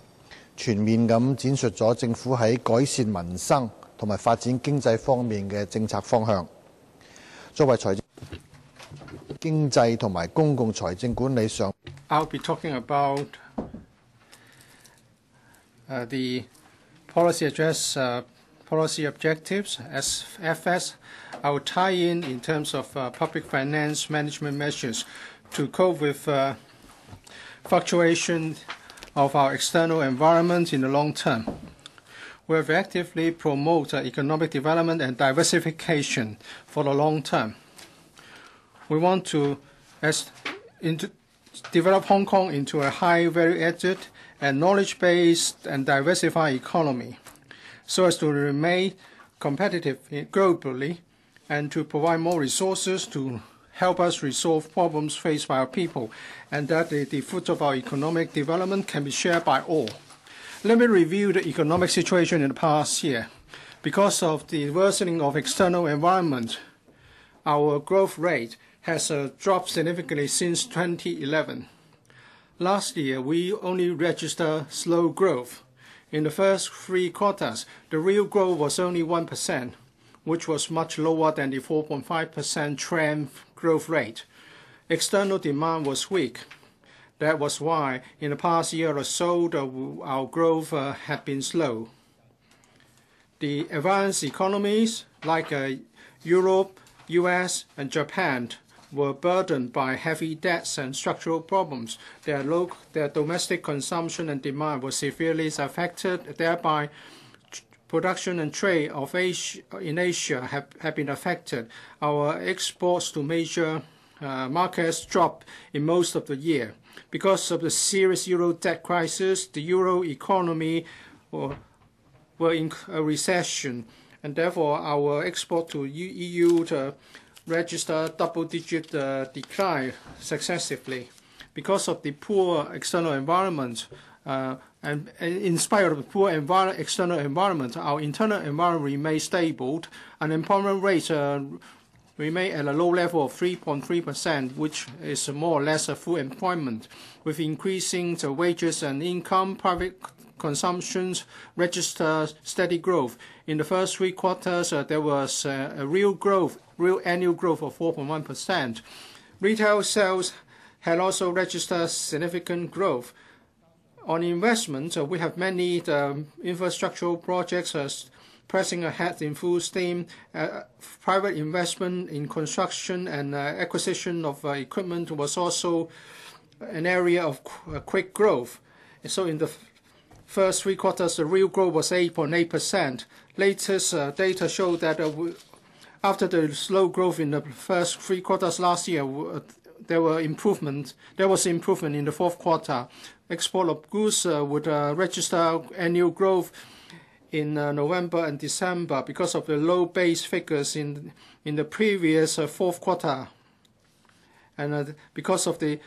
全面咁展述咗政府喺改善民生同埋發展經濟方面嘅政策方向。作為財政經濟同埋公共財政管理上 I'll be talking about the policy address, policy objectives, SFS. I will tie in terms of public finance management measures to cope with fluctuation of our external environment in the long term. We have actively promote economic development and diversification for the long term. We want to develop Hong Kong into a high value-added and knowledge-based and diversified economy so as to remain competitive globally and to provide more resources to help us resolve problems faced by our people, and that the fruits of our economic development can be shared by all. Let me review the economic situation in the past year. Because of the worsening of external environment, our growth rate has dropped significantly since 2011. Last year, we only registered slow growth. In the first 3 quarters, the real growth was only 1%, which was much lower than the 4.5% trend growth rate. External demand was weak. That was why, in the past year or so, our growth had been slow. The advanced economies like Europe, US, and Japan were burdened by heavy debts and structural problems. Their domestic consumption and demand were severely affected, thereby production and trade of in Asia have been affected. Our exports to major markets dropped in most of the year. Because of the serious euro debt crisis, the euro economy were in a recession, and therefore our export to EU registered double-digit decline successively. Because of the poor external environment, and in spite of the poor external environment, our internal environment remained stable. Unemployment rate remained at a low level of 3.3%, which is more or less a full employment. With increasing wages and income, private consumption registered steady growth. In the first 3 quarters, there was a real annual growth of 4.1%. Retail sales had also registered significant growth. On investment, we have many infrastructural projects pressing ahead in full steam. Private investment in construction and acquisition of equipment was also an area of quick growth. So in the first 3 quarters, the real growth was 8.8%. Latest data show that after the slow growth in the first 3 quarters last year, there was improvement in the 4th quarter. Export of goods would register annual growth in November and December because of the low base figures in the previous 4th quarter, and because of the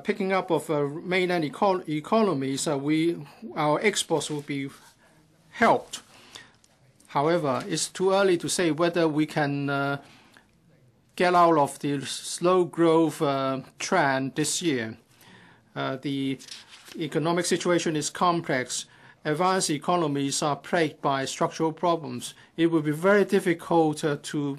picking up of mainland economies, our exports will be helped. However, it's too early to say whether we can get out of the slow growth trend this year. The economic situation is complex. Advanced economies are plagued by structural problems. It will be very difficult to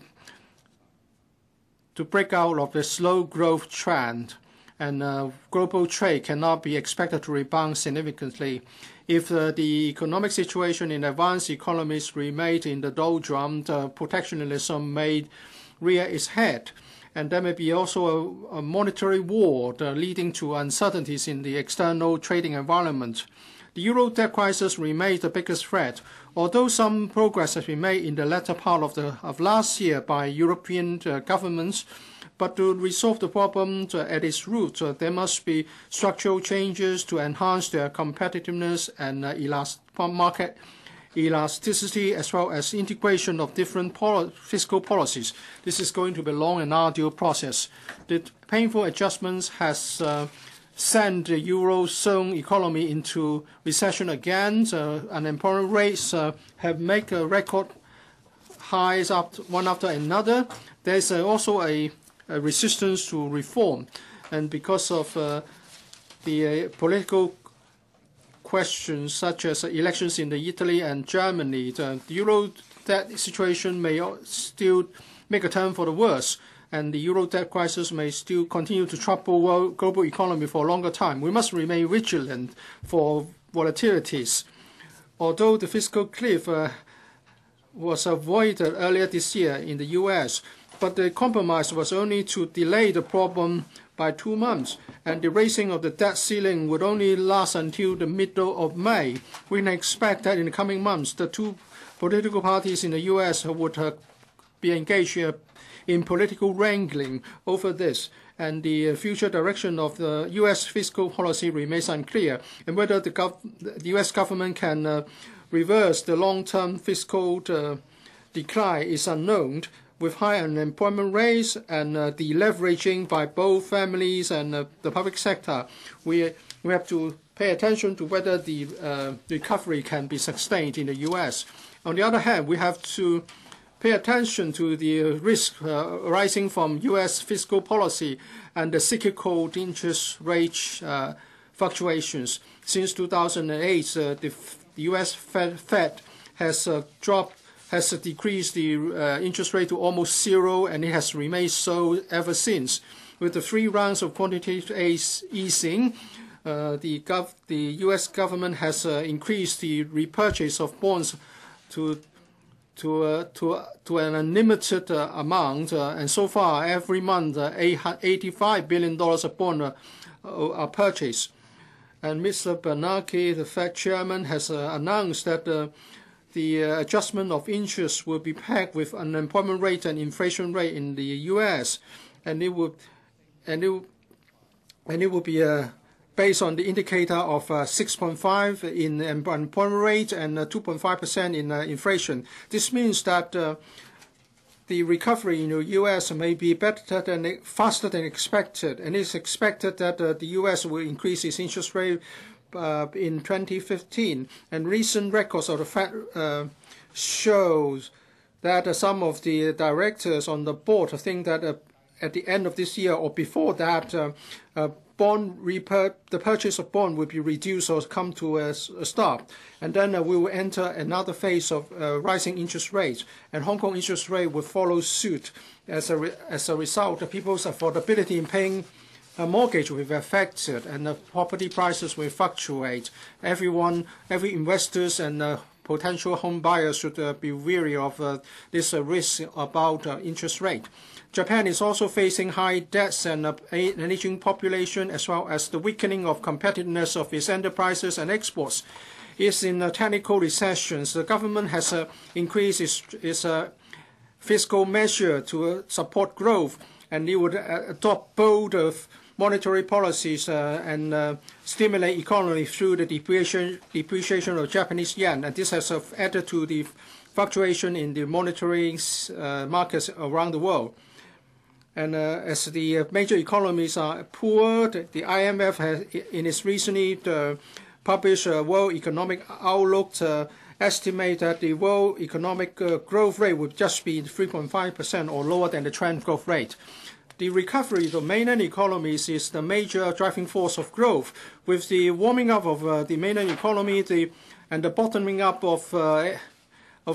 break out of the slow growth trend, and global trade cannot be expected to rebound significantly. If the economic situation in advanced economies remains in the doldrums, protectionism may rear its head, and there may be also a monetary war leading to uncertainties in the external trading environment. The euro debt crisis remains the biggest threat. Although some progress has been made in the latter part of last year by European governments, but to resolve the problem at its root, there must be structural changes to enhance their competitiveness and market elasticity, as well as integration of different fiscal policies. This is going to be a long and arduous process. The painful adjustments has sent the Eurozone economy into recession again. Unemployment rates have made record highs one after another. There's also a resistance to reform, and because of the political questions such as elections in Italy and Germany, the euro debt situation may still make a turn for the worse, and the euro debt crisis may still continue to trouble global economy for a longer time. We must remain vigilant for volatilities. Although the fiscal cliff was avoided earlier this year in the US, but the compromise was only to delay the problem by 2 months, and the raising of the debt ceiling would only last until the middle of May. We can expect that in the coming months, the 2 political parties in the US would be engaged in political wrangling over this, and the future direction of the US fiscal policy remains unclear, and whether the US government can reverse the long-term fiscal decline is unknown. With high unemployment rates and the leveraging by both families and the public sector, we have to pay attention to whether the recovery can be sustained in the US. On the other hand, we have to pay attention to the risk arising from US fiscal policy and the cyclical interest rate fluctuations. Since 2008, the the U.S. Fed has decreased the interest rate to almost zero, and it has remained so ever since. With the 3 rounds of quantitative easing, the U.S. government has increased the repurchase of bonds to an unlimited amount, and so far every month $85 billion of bonds are purchased. And Mr. Bernanke, the Fed chairman, has announced that the adjustment of interest will be pegged with unemployment rate and inflation rate in the U.S. and it will be based on the indicator of 6.5 in unemployment rate and 2.5% in inflation. This means that the recovery in the U.S. may be faster than expected, and it's expected that the U.S. will increase its interest rate in 2015. And recent records of the Fed shows that some of the directors on the board think that at the end of this year or before that, the purchase of bond will be reduced or come to a stop, and then we will enter another phase of rising interest rates, and Hong Kong interest rate will follow suit. As a result, people's affordability in paying a mortgage will be affected, and the property prices will fluctuate. Every investors and potential home buyers should be wary of this risk about interest rate. Japan is also facing high debts and an aging population, as well as the weakening of competitiveness of its enterprises and exports. It's in a technical recession. The government has increased its fiscal measure to support growth, and it would adopt bold monetary policies and stimulate economy through the depreciation of Japanese yen. And this has added to the fluctuation in the monetary markets around the world. And as the major economies are poor, the IMF has, in its recently published World Economic Outlook, estimate that the world economic growth rate would just be 3.5% or lower than the trend growth rate. The recovery of mainland economies is the major driving force of growth. With the warming up of the mainland economy and the bottoming up of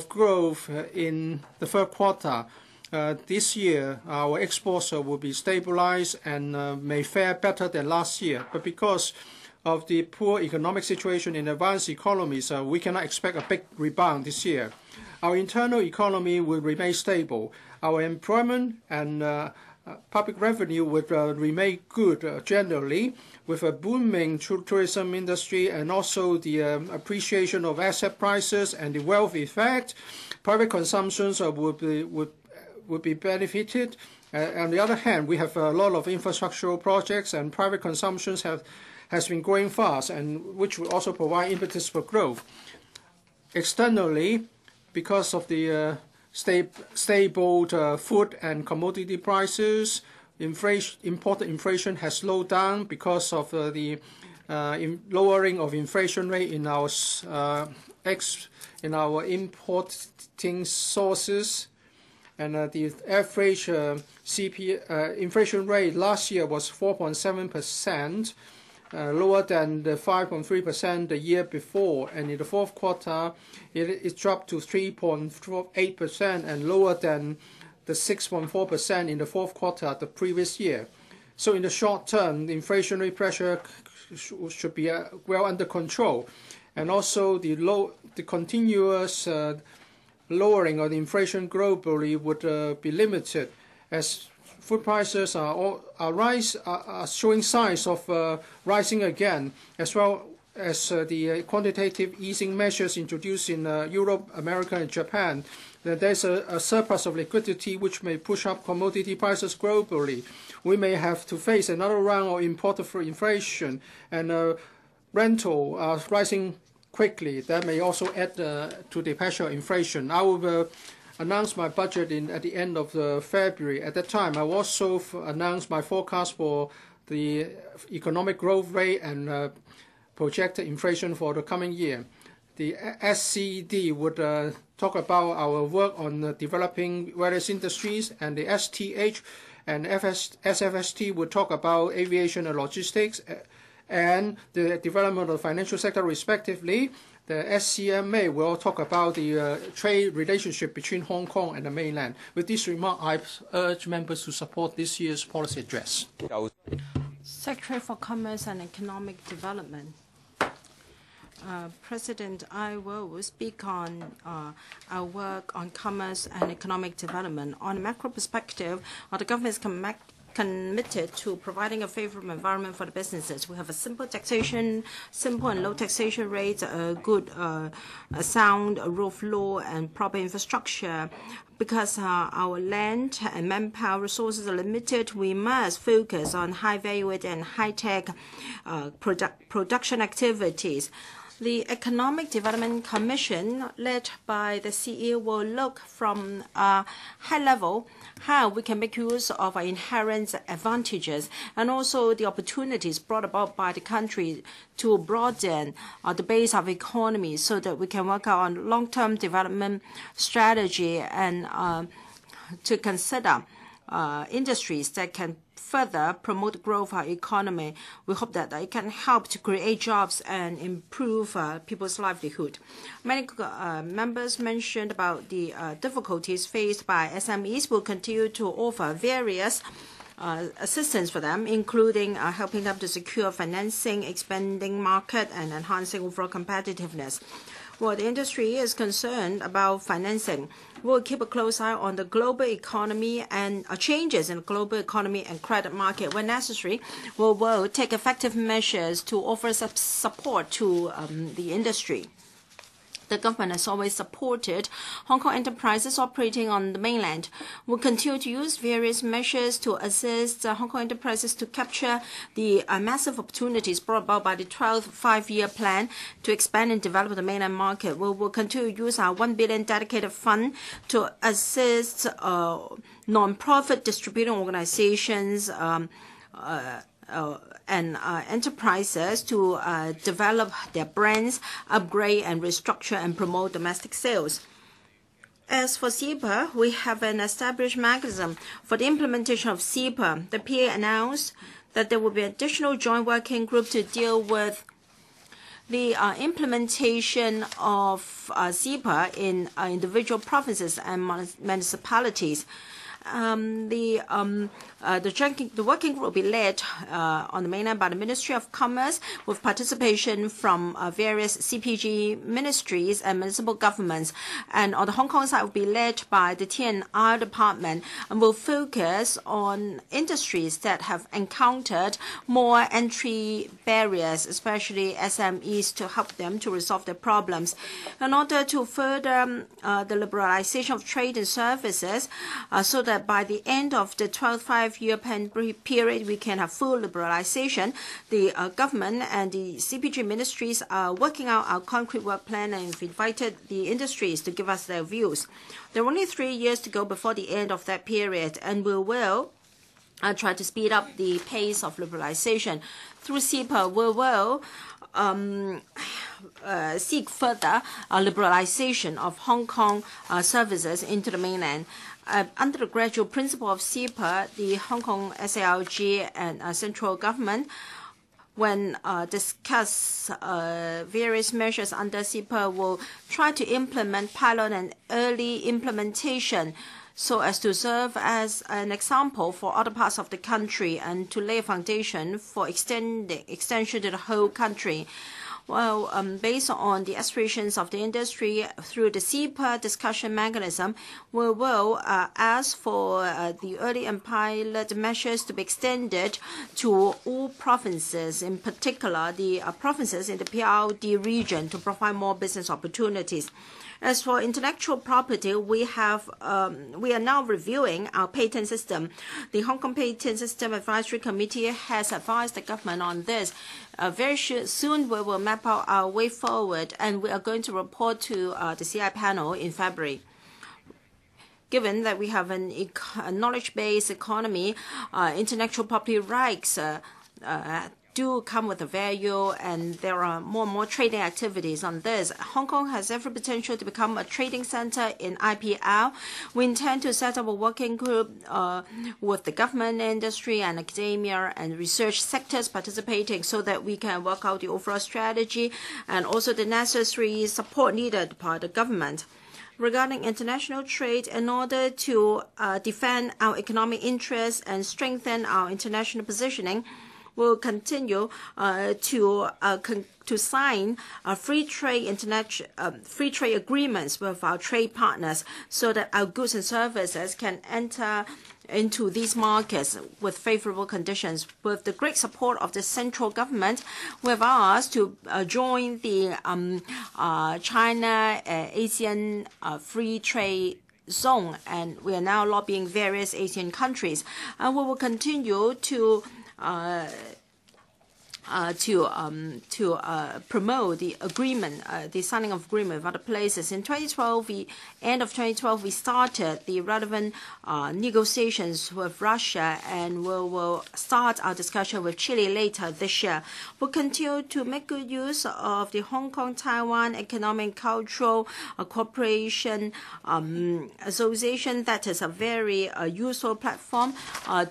growth in the third quarter, this year, our exports will be stabilized and may fare better than last year. But because of the poor economic situation in advanced economies, we cannot expect a big rebound this year. Our internal economy will remain stable. Our employment and public revenue would remain good generally, with a booming tourism industry and also the appreciation of asset prices and the wealth effect. Private consumptions would be benefited. On the other hand, we have a lot of infrastructural projects, and private consumptions has been growing fast, and which will also provide impetus for growth. Externally, because of the stable food and commodity prices, imported inflation has slowed down because of the lowering of inflation rate in our importing sources. And the average inflation rate last year was 4.7%, lower than the 5.3% the year before. And in the fourth quarter, it dropped to 3.8% and lower than the 6.4% in the fourth quarter the previous year. So in the short term, the inflationary pressure should be well under control. And also the continuous lowering of the inflation globally would be limited, as food prices are showing signs of rising again, as well as the quantitative easing measures introduced in Europe, America, and Japan. There's a surplus of liquidity which may push up commodity prices globally. We may have to face another round of imported inflation, and rental are rising quickly. That may also add to the pressure of inflation. I will announce my budget at the end of February. At that time, I will also announce my forecast for the economic growth rate and projected inflation for the coming year. The SCD would talk about our work on developing various industries, and the STH and SFST would talk about aviation and logistics. and the development of the financial sector respectively. The SCMA will talk about the trade relationship between Hong Kong and the mainland. With this remark, I urge members to support this year's policy address. Secretary for Commerce and Economic Development. President, I will speak on our work on commerce and economic development. On a macro perspective, the government is committed to providing a favorable environment for the businesses. We have a simple taxation, simple and low taxation rates, a good, a sound rule of law, and proper infrastructure. Because our land and manpower resources are limited, we must focus on high-value and high-tech production activities. The Economic Development Commission, led by the CEO, will look from a high level how we can make use of our inherent advantages and also the opportunities brought about by the country to broaden the base of economy so that we can work out on long-term development strategy and to consider industries that can further promote growth of our economy. We hope that it can help to create jobs and improve people's livelihood. Many members mentioned about the difficulties faced by SMEs. We'll continue to offer various assistance for them, including helping them to secure financing, expanding market, and enhancing overall competitiveness. Well, the industry is concerned about financing. We'll keep a close eye on the global economy and changes in the global economy and credit market. When necessary, we will take effective measures to offer support to the industry. The government has always supported Hong Kong enterprises operating on the mainland. We'll continue to use various measures to assist Hong Kong enterprises to capture the massive opportunities brought about by the 12th five-year plan to expand and develop the mainland market. We will continue to use our 1 billion dedicated fund to assist non-profit distributing organizations and enterprises to develop their brands, upgrade and restructure and promote domestic sales. As for CEPA, we have an established mechanism for the implementation of CEPA. The PA announced that there will be an additional joint working group to deal with the implementation of CEPA in individual provinces and municipalities. The working group will be led on the mainland by the Ministry of Commerce with participation from various CPG ministries and municipal governments. And on the Hong Kong side will be led by the T&R department and will focus on industries that have encountered more entry barriers, especially SMEs, to help them to resolve their problems. In order to further the liberalization of trade and services so that by the end of the 12th five-year period, we can have full liberalization. The government and the CPG ministries are working out our concrete work plan and have invited the industries to give us their views. There are only 3 years to go before the end of that period, and we will try to speed up the pace of liberalization. Through CEPA, we will seek further liberalization of Hong Kong services into the mainland. Under the gradual principle of CEPA, the Hong Kong SARG and central government, when discuss various measures under CEPA, will try to implement pilot and early implementation so as to serve as an example for other parts of the country and to lay a foundation for extension to the whole country. Well, based on the aspirations of the industry through the CEPA discussion mechanism, we will ask for the early and pilot measures to be extended to all provinces, in particular the provinces in the PRD region, to provide more business opportunities. As for intellectual property, we are now reviewing our patent system. The Hong Kong Patent System Advisory Committee has advised the government on this. Very soon we will map out our way forward, and we are going to report to the CI panel in February. Given that we have a knowledge-based economy, intellectual property rights do come with a value, and there are more and more trading activities on this. Hong Kong has every potential to become a trading center in IPL. We intend to set up a working group with the government, industry, and academia and research sectors participating so that we can work out the overall strategy and also the necessary support needed by the government. Regarding international trade, in order to defend our economic interests and strengthen our international positioning, we'll continue to sign free trade agreements with our trade partners so that our goods and services can enter into these markets with favorable conditions. With the great support of the central government, we have asked to join the China-ASEAN Free Trade Zone, and we are now lobbying various Asian countries. And we will continue to promote the agreement, the signing of agreement with other places. In 2012, end of 2012, we started the relevant negotiations with Russia, and we will start our discussion with Chile later this year. We'll continue to make good use of the Hong Kong-Taiwan Economic and Cultural Cooperation Association. That is a very useful platform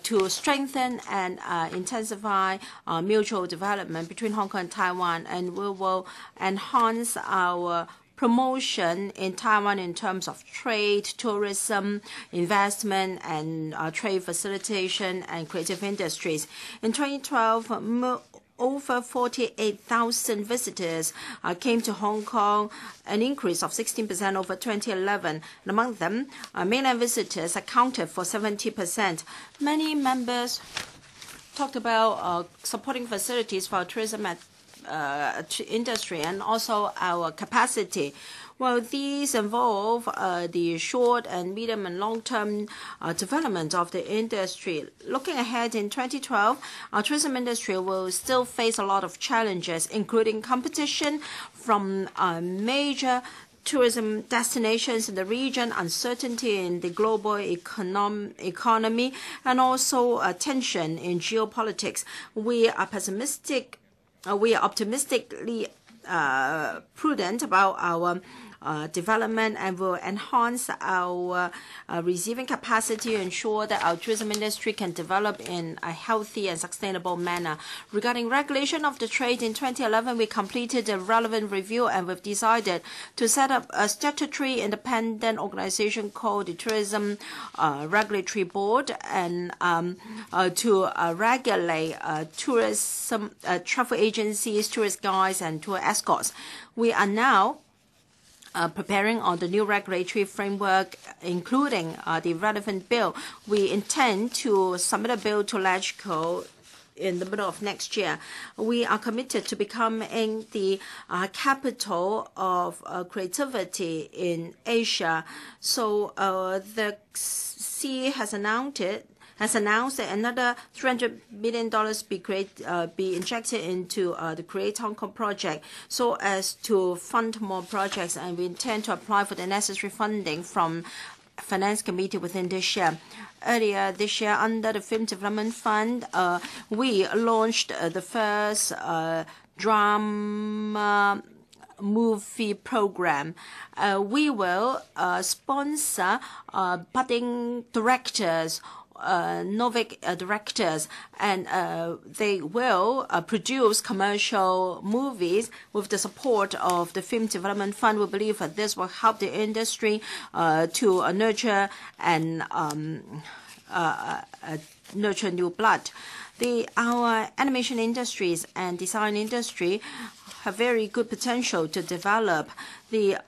to strengthen and intensify mutual development between Hong Kong and Taiwan, and we will enhance our promotion in Taiwan in terms of trade, tourism, investment, and trade facilitation and creative industries. In 2012, over 48,000 visitors came to Hong Kong, an increase of 16% over 2011. And among them, mainland visitors accounted for 70%. Many members talked about supporting facilities for our tourism industry and also our capacity. Well, these involve the short and medium and long-term development of the industry. Looking ahead in 2012, our tourism industry will still face a lot of challenges, including competition from major tourism destinations in the region, uncertainty in the global economy, and also tension in geopolitics. We are optimistically prudent about our development, and will enhance our receiving capacity to ensure that our tourism industry can develop in a healthy and sustainable manner. Regarding regulation of the trade, in 2011, we completed a relevant review, and we've decided to set up a statutory independent organization called the Tourism Regulatory Board, and to regulate tourism, travel agencies, tourist guides, and tour escorts. We are now preparing on the new regulatory framework, including the relevant bill. We intend to submit a bill to LegCo in the middle of next year. We are committed to becoming the capital of creativity in Asia. So the CE has announced that another $300 million be injected into the Create Hong Kong project so as to fund more projects, and we intend to apply for the necessary funding from Finance Committee within this year. Earlier this year, under the Film Development Fund, we launched the first drama movie program. We will sponsor budding directors, novice directors, and they will produce commercial movies with the support of the Film Development Fund. We believe that this will help the industry to nurture and nurture new blood. Our animation industries and design industry have very good potential to develop. The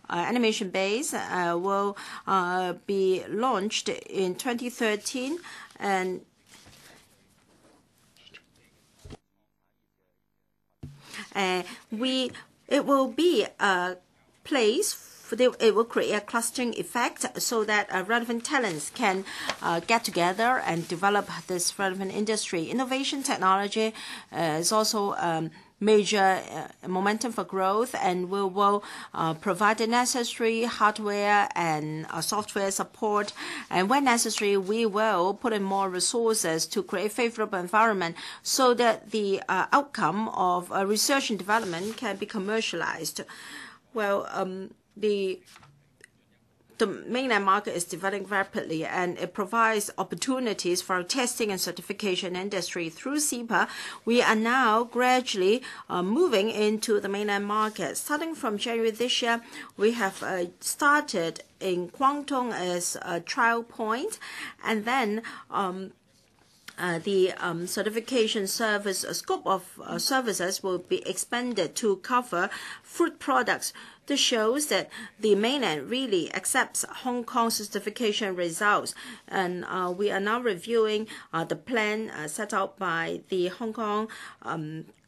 animation base will be launched in 2013, and it will be a place. It will create a clustering effect so that relevant talents can get together and develop this relevant industry. Innovation technology is also major momentum for growth, and we will provide the necessary hardware and software support. And when necessary, we will put in more resources to create favorable environment so that the outcome of research and development can be commercialized. Well, the mainland market is developing rapidly, and it provides opportunities for our testing and certification industry. Through CEPA, we are now gradually moving into the mainland market. Starting from January this year, we have started in Guangdong as a trial point, and then the certification service scope of services will be expanded to cover fruit products. This shows that the mainland really accepts Hong Kong certification results, and we are now reviewing the plan set out by the Hong Kong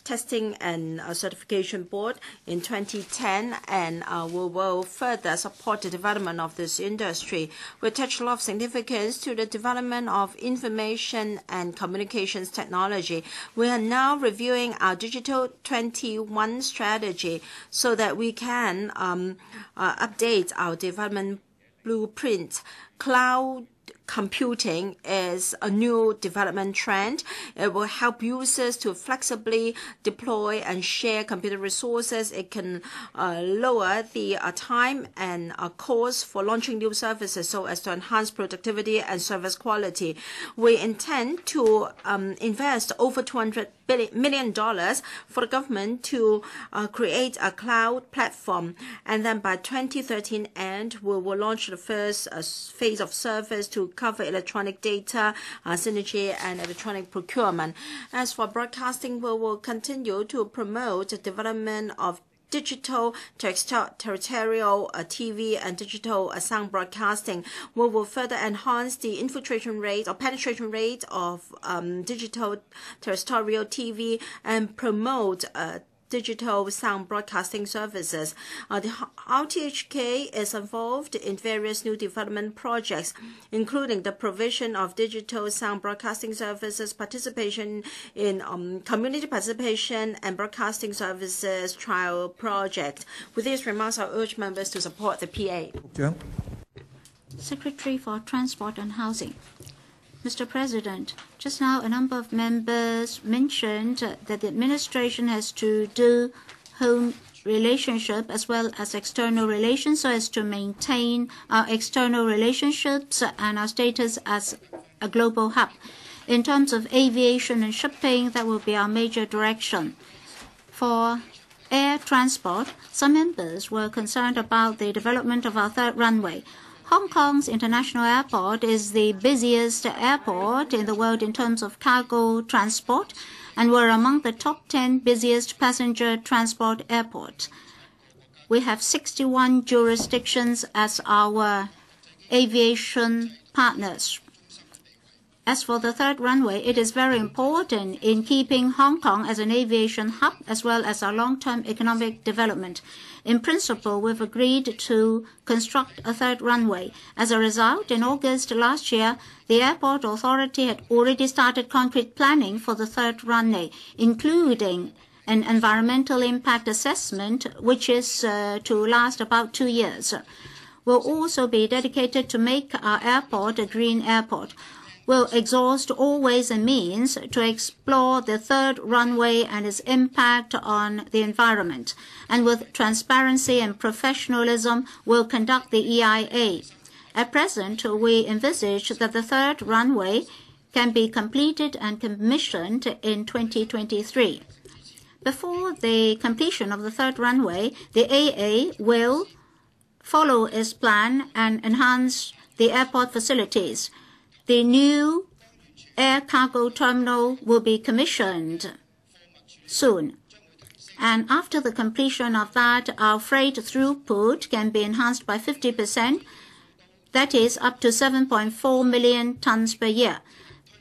Testing and Certification Board in 2010, and we will further support the development of this industry. We attach a lot of significance to the development of information and communications technology. We are now reviewing our Digital 21 strategy so that we can update our development blueprint. Cloud computing is a new development trend. It will help users to flexibly deploy and share computer resources. It can lower the time and cost for launching new services so as to enhance productivity and service quality. We intend to invest over $200 million for the government to create a cloud platform, and then by 2013 end we will launch the first phase of service to cover electronic data, synergy, and electronic procurement. As for broadcasting, we will continue to promote the development of digital terrestrial TV and digital sound broadcasting. We will further enhance the infiltration rate or penetration rate of digital terrestrial TV and promote digital sound broadcasting services. The RTHK is involved in various new development projects, including the provision of digital sound broadcasting services, participation in community participation and broadcasting services trial project. With these remarks, I urge members to support the PA. Secretary for Transport and Housing. Mr. President, just now a number of members mentioned that the administration has to do home relationship as well as external relations so as to maintain our external relationships and our status as a global hub. In terms of aviation and shipping, that will be our major direction. For air transport, some members were concerned about the development of our third runway. Hong Kong's international airport is the busiest airport in the world in terms of cargo transport, and we're among the top 10 busiest passenger transport airports. We have 61 jurisdictions as our aviation partners. As for the third runway, it is very important in keeping Hong Kong as an aviation hub as well as our long-term economic development. In principle, we've agreed to construct a third runway. As a result, in August last year, the airport authority had already started concrete planning for the third runway, including an environmental impact assessment, which is to last about 2 years. Will also be dedicated to make our airport a green airport. Will exhaust all ways and means to explore the third runway and its impact on the environment, and with transparency and professionalism will conduct the EIA. At present, we envisage that the third runway can be completed and commissioned in 2023. Before the completion of the third runway, the AA will follow its plan and enhance the airport facilities. The new air cargo terminal will be commissioned soon. And after the completion of that, our freight throughput can be enhanced by 50%. That is up to 7.4 million tons per year.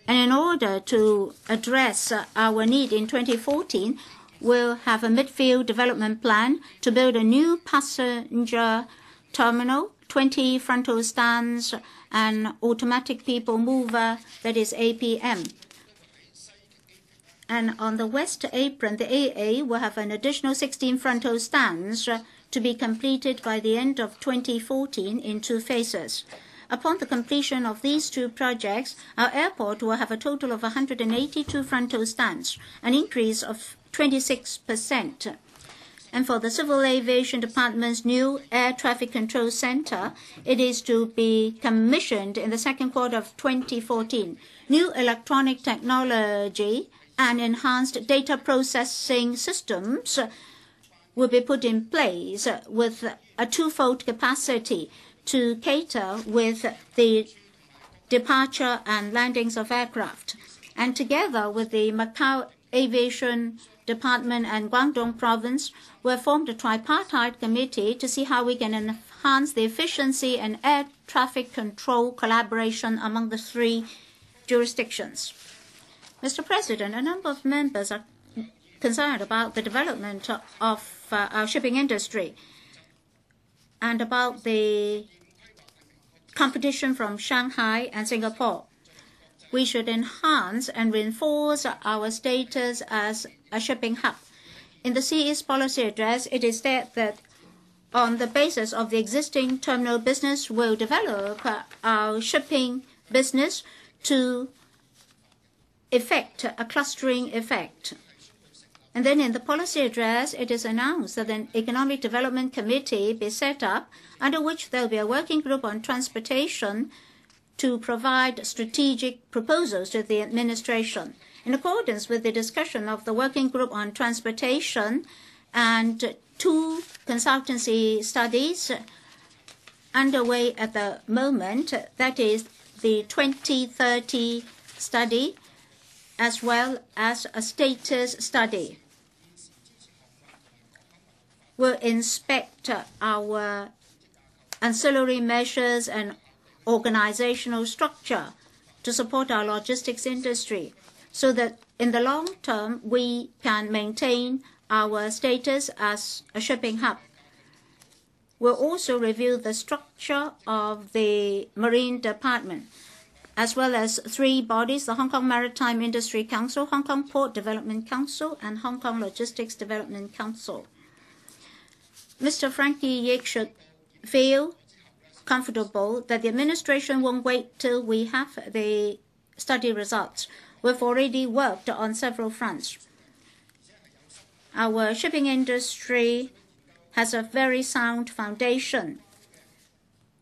And in order to address our need in 2014, we'll have a midfield development plan to build a new passenger terminal, 20 frontal stands, and automatic people mover, that is APM. And on the west apron, the AA will have an additional 16 frontal stands to be completed by the end of 2014 in 2 phases. Upon the completion of these 2 projects, our airport will have a total of 182 frontal stands, an increase of 26%. And for the Civil Aviation Department's new Air Traffic Control Center, it is to be commissioned in the second quarter of 2014. New electronic technology and enhanced data processing systems will be put in place with a 2-fold capacity to cater with the departure and landings of aircraft. And together with the Macau Aviation Department and Guangdong Province, we have formed a tripartite committee to see how we can enhance the efficiency and air traffic control collaboration among the 3 jurisdictions. Mr. President, a number of members are concerned about the development of our shipping industry and about the competition from Shanghai and Singapore. We should enhance and reinforce our status as a shipping hub. In the CE's policy address, it is said that on the basis of the existing terminal business, we'll develop our shipping business to effect a clustering effect. And then in the policy address, it is announced that an economic development committee be set up, under which there will be a working group on transportation to provide strategic proposals to the administration. In accordance with the discussion of the working group on transportation and 2 consultancy studies underway at the moment, that is the 2030 study as well as a status study, will inspect our ancillary measures and organizational structure to support our logistics industry, so that in the long term we can maintain our status as a shipping hub. We'll also review the structure of the Marine Department, as well as 3 bodies, the Hong Kong Maritime Industry Council, Hong Kong Port Development Council, and Hong Kong Logistics Development Council. Mr. Frankie Yik should feel comfortable that the administration won't wait till we have the study results. We've already worked on several fronts. Our shipping industry has a very sound foundation.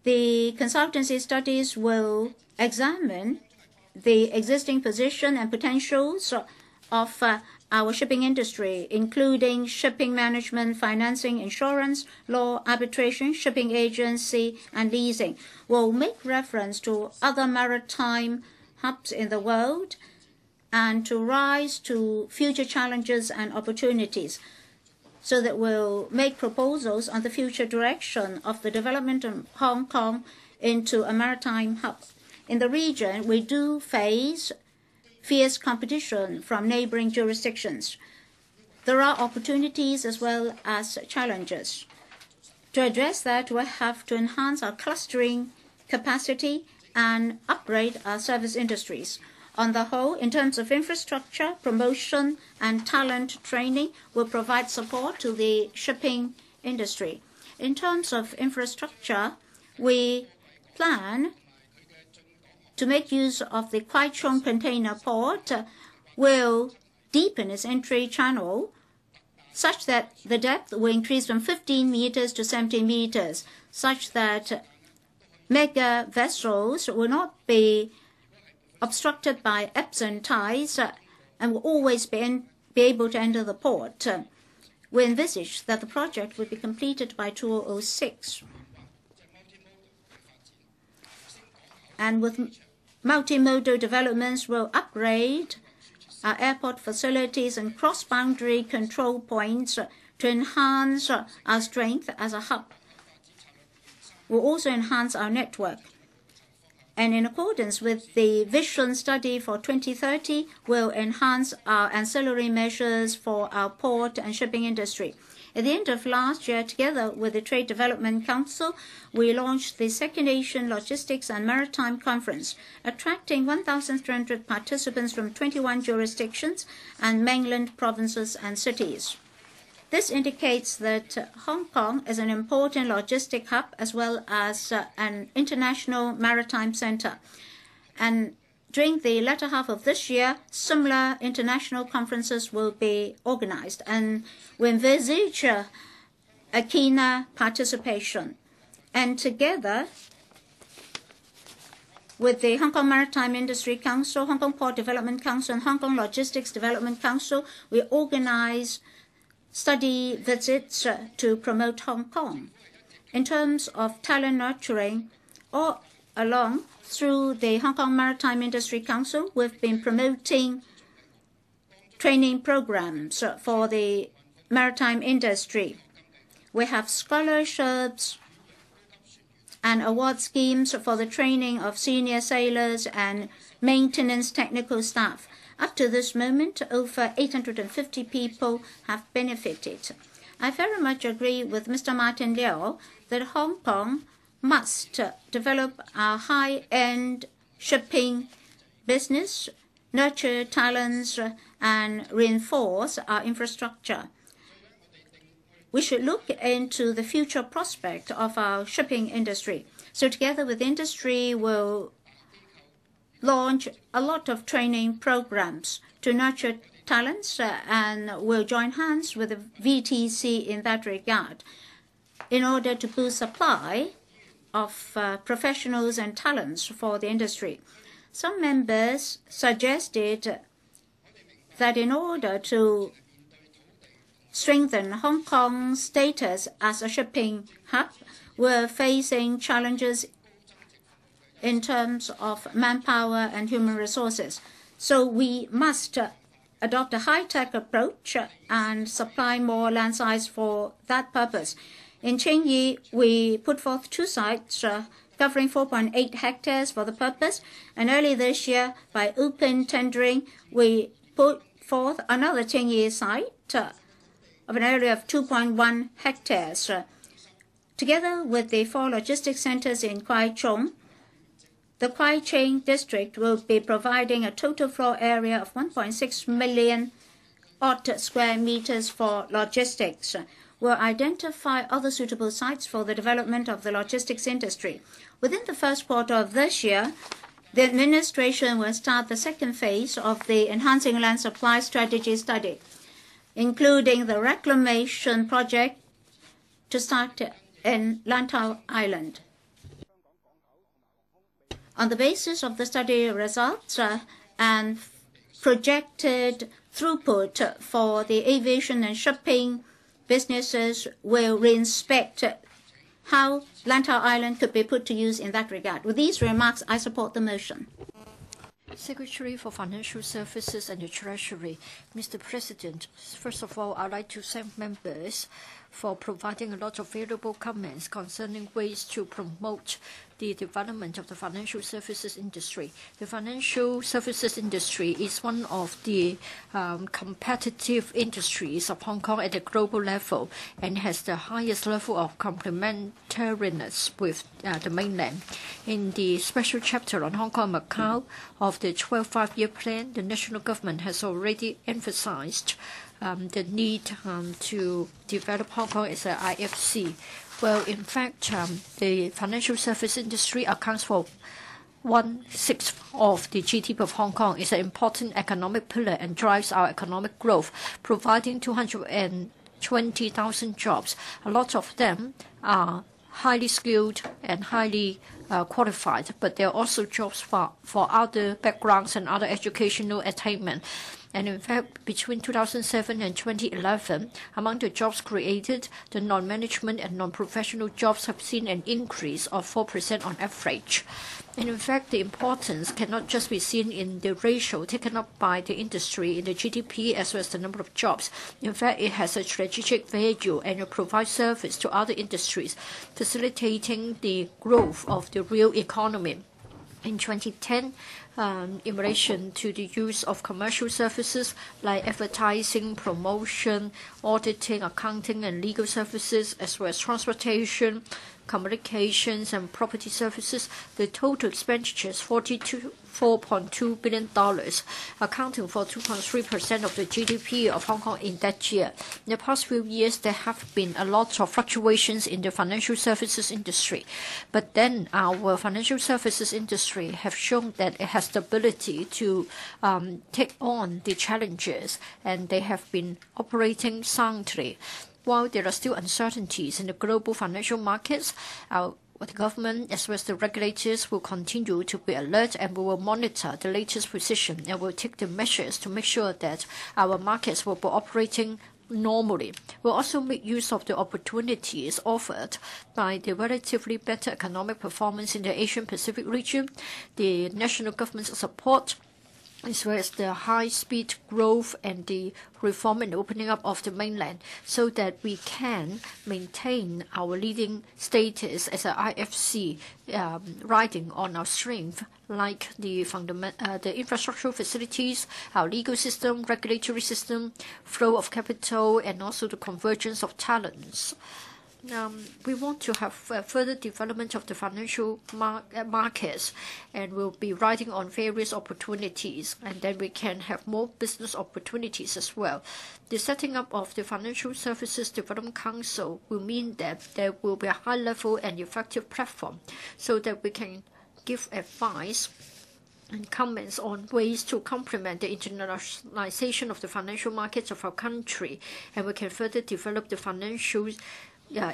The consultancy studies will examine the existing position and potentials of our shipping industry, including shipping management, financing, insurance, law, arbitration, shipping agency, and leasing. We'll make reference to other maritime hubs in the world and to rise to future challenges and opportunities, so that we'll make proposals on the future direction of the development of Hong Kong into a maritime hub. In the region, we do face fierce competition from neighboring jurisdictions. There are opportunities as well as challenges. To address that, we have to enhance our clustering capacity and upgrade our service industries. On the whole, in terms of infrastructure, promotion, and talent training, we'll provide support to the shipping industry. In terms of infrastructure, we plan to make use of the Wai-chuen container port, will deepen its entry channel such that the depth will increase from 15 meters to 17 meters, such that mega vessels will not be obstructed by ebbs and tides and will always be able to enter the port. We envisage that the project will be completed by 2006. And with multimodal developments, will upgrade our airport facilities and cross-boundary control points to enhance our strength as a hub. We'll also enhance our network. and in accordance with the vision study for 2030, will enhance our ancillary measures for our port and shipping industry. At the end of last year, together with the Trade Development Council, we launched the Second Asian Logistics and Maritime Conference, attracting 1,300 participants from 21 jurisdictions and mainland provinces and cities. This indicates that Hong Kong is an important logistic hub as well as an international maritime center. And during the latter half of this year, similar international conferences will be organized, and we envisage a keener participation. And together with the Hong Kong Maritime Industry Council, Hong Kong Port Development Council, and Hong Kong Logistics Development Council, we organize study visits to promote Hong Kong. In terms of talent nurturing, all along through the Hong Kong Maritime Industry Council, we've been promoting training programs for the maritime industry. We have scholarships and award schemes for the training of senior sailors and maintenance technical staff. Up to this moment, over 850 people have benefited. I very much agree with Mr. Martin Liu that Hong Kong must develop our high-end shipping business, nurture talents, and reinforce our infrastructure. We should look into the future prospect of our shipping industry. So together with industry, we'll launch a lot of training programs to nurture talents and we'll join hands with the VTC in that regard in order to boost supply of professionals and talents for the industry. Some members suggested that in order to strengthen Hong Kong's status as a shipping hub, we're facing challenges in terms of manpower and human resources. So we must adopt a high-tech approach and supply more land size for that purpose. In Qingyi, we put forth 2 sites covering 4.8 hectares for the purpose, and early this year, by open tendering, we put forth another Qingyi site of an area of 2.1 hectares. Together with the 4 logistics centers in Wai-chuen, the Wai-chuen district will be providing a total floor area of 1.6 million odd square meters for logistics. We'll identify other suitable sites for the development of the logistics industry. Within the first quarter of this year, the administration will start the second phase of the Enhancing Land Supply Strategy study, including the reclamation project to start in Lantau Island. On the basis of the study results and projected throughput for the aviation and shipping businesses, will reinspect how Lantau Island could be put to use in that regard. With these remarks, I support the motion. Secretary for Financial Services and the Treasury. Mr. President, first of all, I'd like to thank members for providing a lot of valuable comments concerning ways to promote the development of the financial services industry. The financial services industry is one of the competitive industries of Hong Kong at the global level and has the highest level of complementariness with the mainland. In the special chapter on Hong Kong and Macau of the 12th Five-Year Plan, the national government has already emphasized the need to develop Hong Kong as an IFC. Well, in fact, the financial service industry accounts for 1/6 of the GDP of Hong Kong. It's an important economic pillar and drives our economic growth, providing 220,000 jobs. A lot of them are highly skilled and highly qualified, but there are also jobs for other backgrounds and other educational attainment. And in fact, between 2007 and 2011, among the jobs created, the non-management and non-professional jobs have seen an increase of 4% on average. And in fact, the importance cannot just be seen in the ratio taken up by the industry in the GDP as well as the number of jobs. In fact, it has a strategic value and it provides service to other industries, facilitating the growth of the real economy. in 2010 in relation to the use of commercial services like advertising, promotion, auditing, accounting, and legal services, as well as transportation, communications, and property services. The total expenditure is $4.2 billion, accounting for 2.3% of the GDP of Hong Kong in that year. In the past few years, there have been a lot of fluctuations in the financial services industry, but then our financial services industry have shown that it has the ability to take on the challenges, and they have been operating soundly. While there are still uncertainties in the global financial markets, the government as well as the regulators will continue to be alert, and we will monitor the latest position and will take the measures to make sure that our markets will be operating normally. We'll also make use of the opportunities offered by the relatively better economic performance in the Asian Pacific region, the national government's support, as well as the high-speed growth and the reform and opening up of the mainland, so that we can maintain our leading status as an IFC, riding on our strength, like the infrastructural facilities, our legal system, regulatory system, flow of capital, and also the convergence of talents. We want to have further development of the financial markets, and we'll be riding on various opportunities, and then we can have more business opportunities as well. The setting up of the Financial Services Development Council will mean that there will be a high-level and effective platform so that we can give advice and comments on ways to complement the internationalization of the financial markets of our country, and we can further develop the financial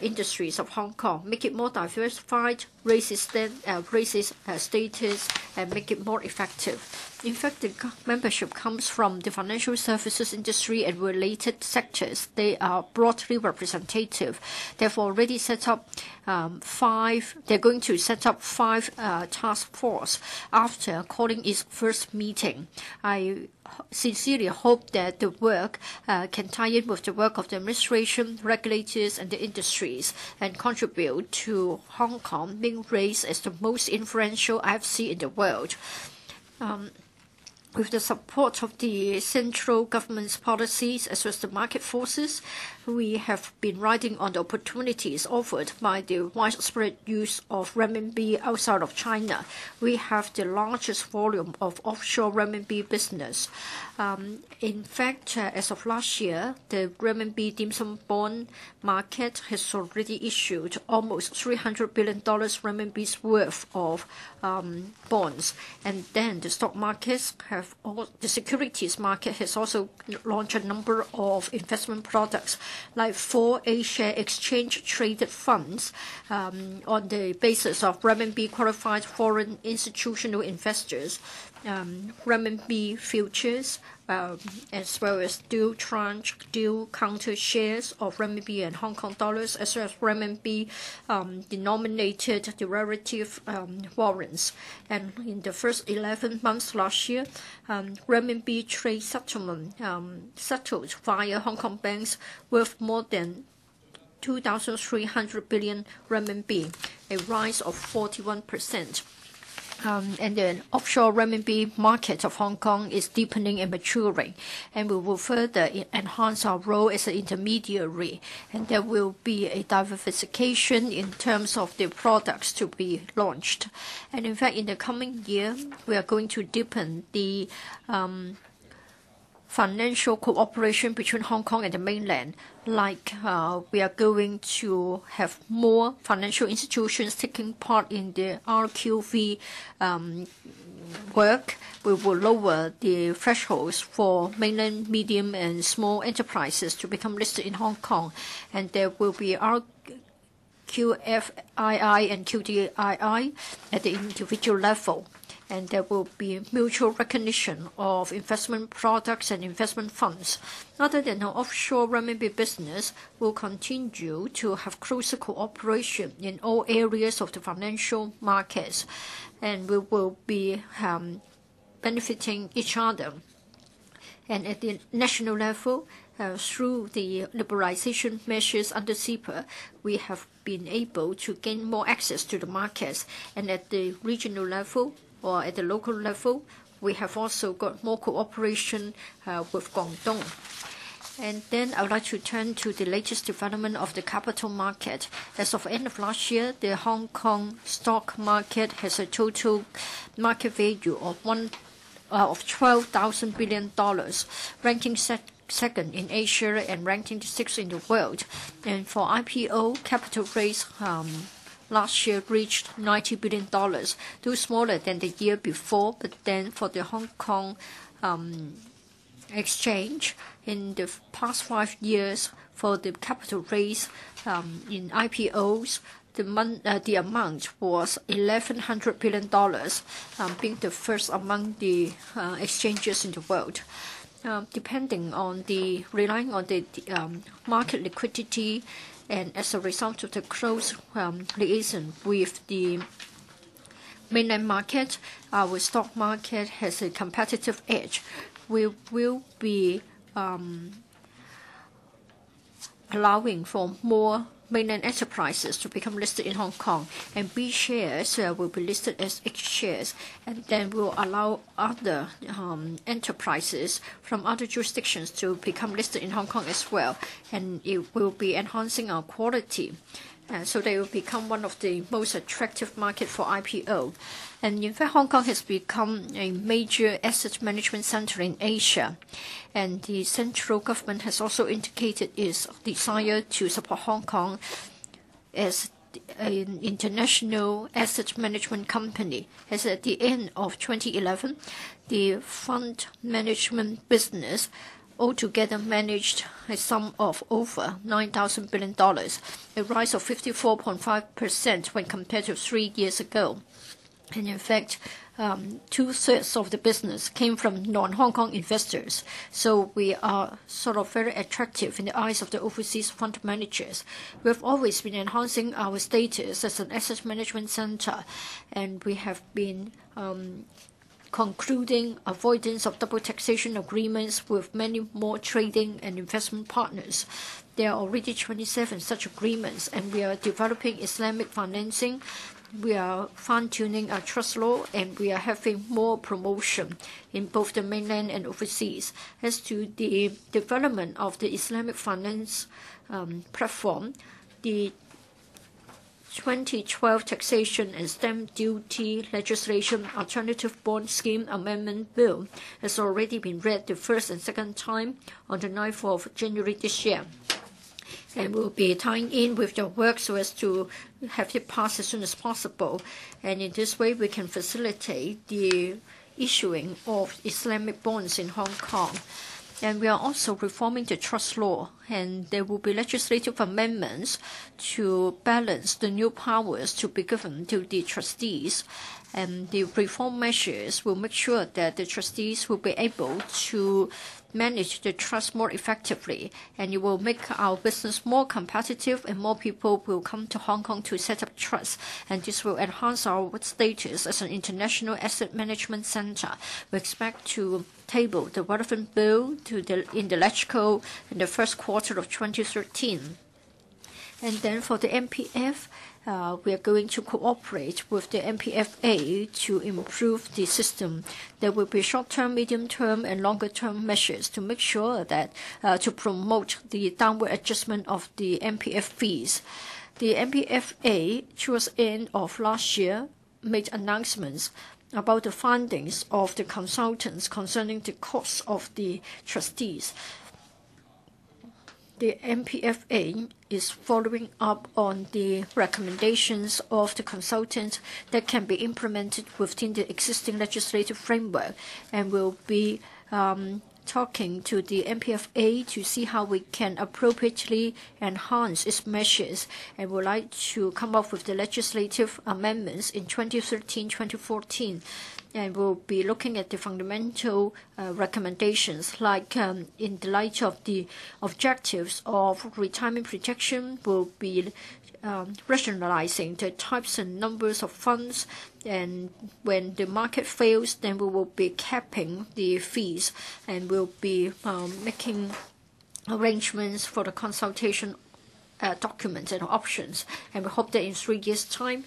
industries of Hong Kong, make it more diversified, raise its status, and make it more effective. In fact, the membership comes from the financial services industry and related sectors. They are broadly representative. They've already set up they're going to set up five task force after calling its first meeting. I sincerely hope that the work can tie in with the work of the administration, regulators, and the industries, and contribute to Hong Kong being raised as the most influential IFC in the world. With the support of the central government's policies as well as the market forces, we have been riding on the opportunities offered by the widespread use of renminbi outside of China. We have the largest volume of offshore renminbi business. In fact, as of last year, the renminbi dim sum bond market has already issued almost $300 billion renminbi's worth of bonds. And then the stock markets the securities market has also launched a number of investment products, like 4 A-share exchange-traded funds on the basis of renminbi qualified foreign institutional investors, renminbi futures, as well as dual tranche, dual counter shares of renminbi and Hong Kong dollars, as well as renminbi denominated derivative warrants. And in the first 11 months last year, renminbi trade settlement settled via Hong Kong banks worth more than 2,300 billion renminbi, a rise of 41%. And the offshore renminbi market of Hong Kong is deepening and maturing, and we will further enhance our role as an intermediary, and there will be a diversification in terms of the products to be launched. And in fact, in the coming year, we are going to deepen the financial cooperation between Hong Kong and the mainland. Like we are going to have more financial institutions taking part in the RQV work. We will lower the thresholds for mainland medium and small enterprises to become listed in Hong Kong, and there will be QFII and QDII at the individual level. And there will be mutual recognition of investment products and investment funds. Other than our offshore renminbi business, we'll continue to have closer cooperation in all areas of the financial markets, and we will be benefiting each other. And at the national level, through the liberalization measures under CEPA, we have been able to gain more access to the markets. And at the regional level, or at the local level. We have also got more cooperation with Guangdong. And then I would like to turn to the latest development of the capital market. As of end of last year, the Hong Kong stock market has a total market value of $12,000 billion, ranking second in Asia and ranking sixth in the world. And for IPO, capital raise last year reached $90 billion, though smaller than the year before. But then for the Hong Kong exchange, in the past 5 years, for the capital raise in IPOs, the amount was $1,100 billion, being the first among the exchanges in the world. Relying on the market liquidity, and as a result of the close liaison with the mainland market, our stock market has a competitive edge. We will be allowing for more mainland enterprises to become listed in Hong Kong, and B shares will be listed as H shares, and then we'll allow other enterprises from other jurisdictions to become listed in Hong Kong as well, and it will be enhancing our quality. So they will become one of the most attractive markets for IPO. And in fact, Hong Kong has become a major asset management center in Asia. And the central government has also indicated its desire to support Hong Kong as an international asset management company. As at the end of 2011, the fund management business altogether managed a sum of over $9,000 billion, a rise of 54.5% when compared to 3 years ago. And in fact, 2/3 of the business came from non-Hong Kong investors. So we are sort of very attractive in the eyes of the overseas fund managers. We've always been enhancing our status as an asset management center, and we have been concluding avoidance of double taxation agreements with many more trading and investment partners. There are already 27 such agreements, and we are developing Islamic financing. We are fine-tuning our trust law, and we are having more promotion in both the mainland and overseas. As to the development of the Islamic finance platform, the 2012 Taxation and Stamp Duty Legislation Alternative Bond Scheme Amendment Bill has already been read the first and second time on the 9th of January this year. And we'll be tying in with your work so as to have it passed as soon as possible. And in this way, we can facilitate the issuing of Islamic bonds in Hong Kong. And we are also reforming the trust law, and there will be legislative amendments to balance the new powers to be given to the trustees. And the reform measures will make sure that the trustees will be able to manage the trust more effectively, and it will make our business more competitive, and more people will come to Hong Kong to set up trusts, and this will enhance our status as an international asset management center. We expect to table the relevant bill in the LegCo in the first quarter of 2013. And then for the MPF, we are going to cooperate with the MPFA to improve the system. There will be short-term, medium-term, and longer-term measures to make sure that to promote the downward adjustment of the MPF fees. The MPFA, towards the end of last year, made announcements about the findings of the consultants concerning the costs of the trustees. The MPFA is following up on the recommendations of the consultants that can be implemented within the existing legislative framework, and will be talking to the MPFA to see how we can appropriately enhance its measures, and would like to come up with the legislative amendments in 2013-2014. And we'll be looking at the fundamental recommendations, like in the light of the objectives of retirement protection, we'll be rationalizing the types and numbers of funds, and when the market fails, then we will be capping the fees, and we'll be making arrangements for the consultation documents and options. And we hope that in 3 years' time,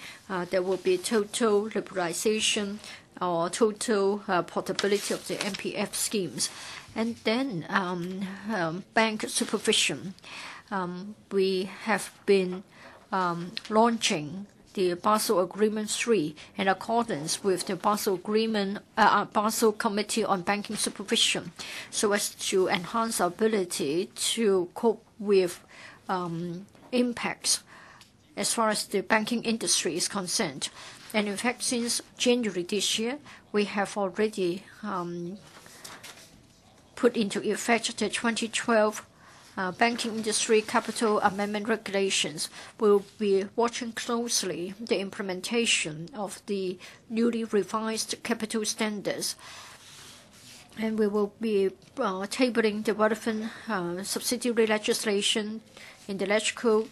there will be total liberalization or total portability of the MPF schemes. And then bank supervision. We have been launching the Basel Agreement 3 in accordance with the Basel Committee on Banking Supervision, so as to enhance our ability to cope with impacts as far as the banking industry is concerned. And in fact, since January this year, we have already put into effect the 2012 banking industry capital amendment regulations. We'll be watching closely the implementation of the newly revised capital standards. And we will be tabling the relevant subsidiary legislation in the LegCo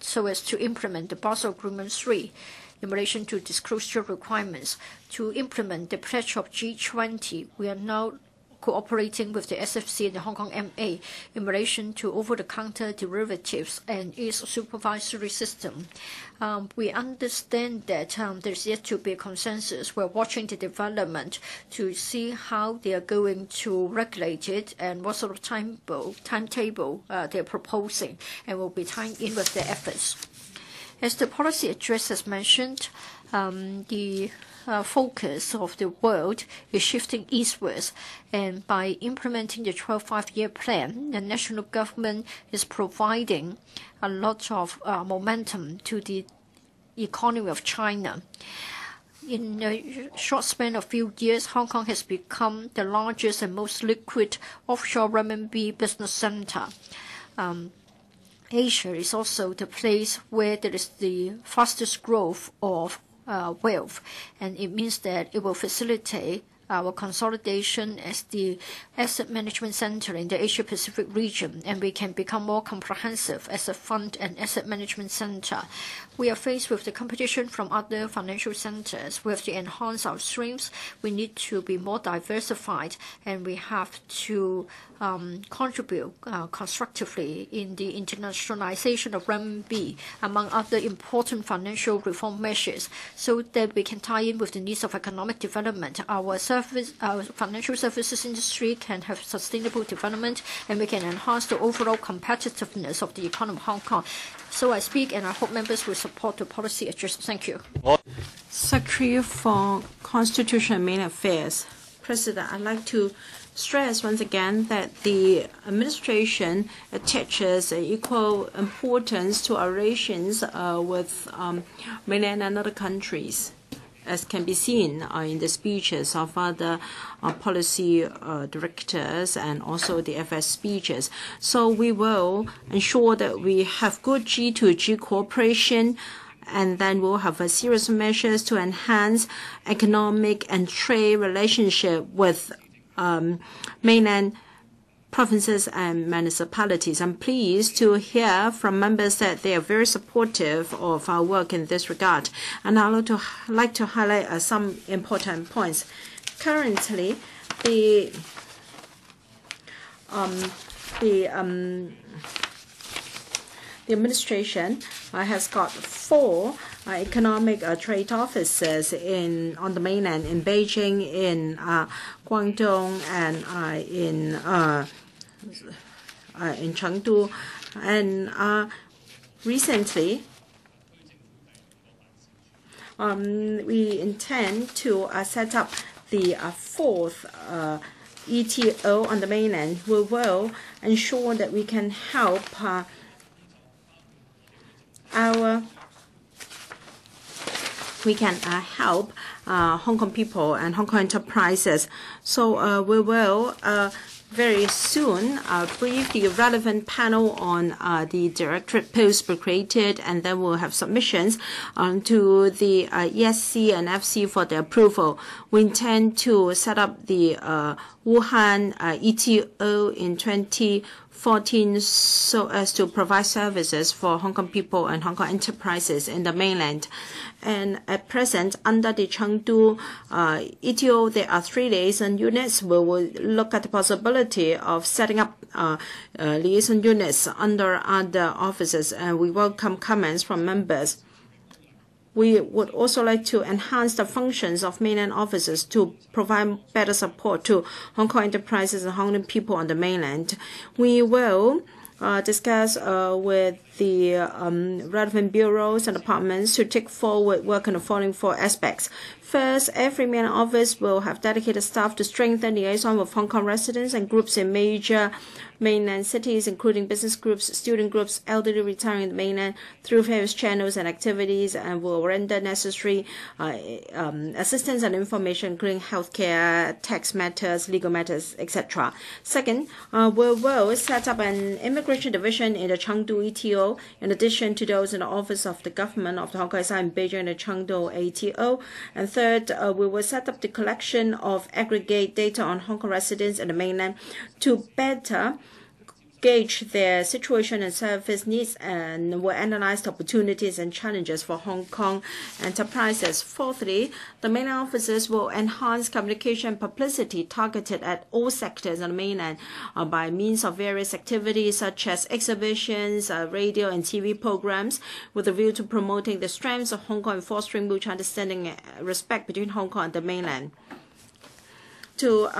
so as to implement the Basel Agreement 3 in relation to disclosure requirements. To implement the pledge of G20, we are now cooperating with the SFC and the Hong Kong MA in relation to over-the-counter derivatives and its supervisory system. We understand that there's yet to be a consensus. We're watching the development to see how they are going to regulate it and what sort of timetable they're proposing, and we'll be tying in with their efforts. As the policy address has mentioned, the focus of the world is shifting eastwards, and by implementing the 12th five-year plan, the national government is providing a lot of momentum to the economy of China. In a short span of few years, Hong Kong has become the largest and most liquid offshore renminbi business center. Asia is also the place where there is the fastest growth of wealth, and it means that it will facilitate our consolidation as the asset management center in the Asia-Pacific region, and we can become more comprehensive as a fund and asset management center. We are faced with the competition from other financial centers. We have to enhance our strengths. We need to be more diversified, and we have to contribute constructively in the internationalization of renminbi, among other important financial reform measures, so that we can tie in with the needs of economic development. Our financial services industry can have sustainable development, and we can enhance the overall competitiveness of the economy of Hong Kong. So I speak, and I hope members will support the policy address. Thank you. Secretary for Constitution and Main Affairs. President, I'd like to stress once again that the administration attaches equal importance to our relations with mainland and other countries, as can be seen in the speeches of other policy directors and also the FS speeches. So we will ensure that we have good G2G cooperation, and then we'll have a series of measures to enhance economic and trade relationship with mainland provinces and municipalities. I'm pleased to hear from members that they are very supportive of our work in this regard. And I'd like to highlight some important points. Currently, the administration has got 4 economic trade offices on the mainland, in Beijing, in Guangdong, and in Chengdu. And recently, we intend to set up the 4th ETO on the mainland. We will ensure that we can help Hong Kong people and Hong Kong enterprises. So we will very soon brief the relevant panel on the directorate post be created, and then we'll have submissions to the ESC and FC for the approval. We intend to set up the Wuhan ETO in 2014 so as to provide services for Hong Kong people and Hong Kong enterprises in the mainland. And at present, under the Chengdu ETO, there are 3 liaison units. We will look at the possibility of setting up liaison units under other offices, and we welcome comments from members. We would also like to enhance the functions of mainland offices to provide better support to Hong Kong enterprises and Hong Kong people on the mainland. We will discuss with the relevant bureaus and departments to take forward work on the following 4 aspects. First, every mainland office will have dedicated staff to strengthen liaison with Hong Kong residents and groups in major mainland cities, including business groups, student groups, elderly retiring in the mainland, through various channels and activities, and will render necessary assistance and information, including healthcare, tax matters, legal matters, etc. Second, we will set up an immigration division in the Chengdu ETO, in addition to those in the Office of the Government of the Hong Kong SAR in Beijing and the Chengdu ATO. And third, we will set up the collection of aggregate data on Hong Kong residents in the mainland to better gauge their situation and service needs, and will analyze the opportunities and challenges for Hong Kong enterprises. Fourthly, the mainland offices will enhance communication and publicity targeted at all sectors on the mainland by means of various activities such as exhibitions, radio and TV programs, with a view to promoting the strengths of Hong Kong and fostering mutual understanding and respect between Hong Kong and the mainland. To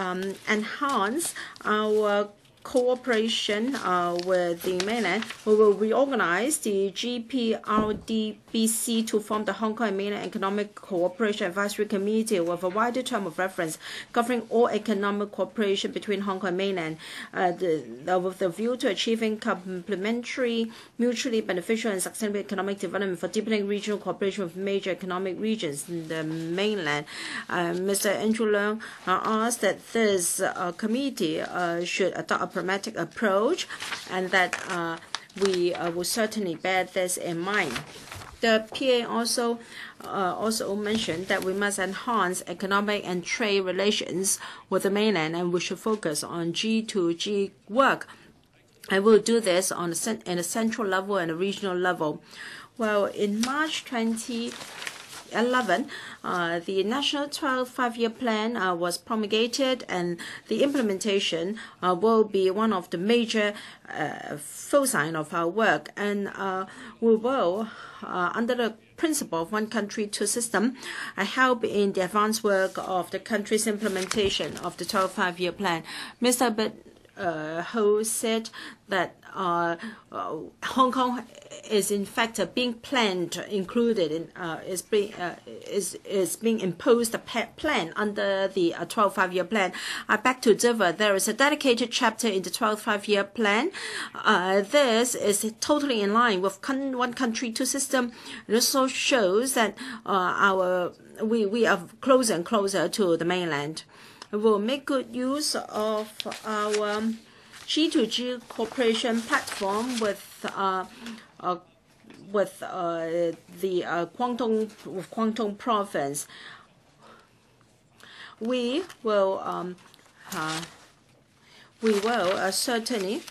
enhance our cooperation with the mainland, we will reorganize the GPRDBC to form the Hong Kong and Mainland Economic Cooperation Advisory Committee with a wider term of reference covering all economic cooperation between Hong Kong and mainland, with the view to achieving complementary, mutually beneficial and sustainable economic development for deepening regional cooperation with major economic regions in the mainland. Mr. Andrew Leung asked that this committee should adopt a pragmatic approach, and that we will certainly bear this in mind. The PA also mentioned that we must enhance economic and trade relations with the mainland, and we should focus on G2G work. And we'll do this on in a central level and a regional level. Well, in March 2011, the National 12th Five-Year Plan was promulgated, and the implementation will be one of the major foci of our work. And we will, under the principle of one country, two system, help in the advanced work of the country's implementation of the 12th Five-Year Plan. Mr. Ho said that Hong Kong is in fact being planned, included in is being imposed a plan under the 12th Five-Year Plan. I beg to differ. There is a dedicated chapter in the 12th Five-Year Plan. This is totally in line with one country, two system. It also shows that we are closer and closer to the mainland. We will make good use of our G2G cooperation platform with the Guangdong province. We will certainly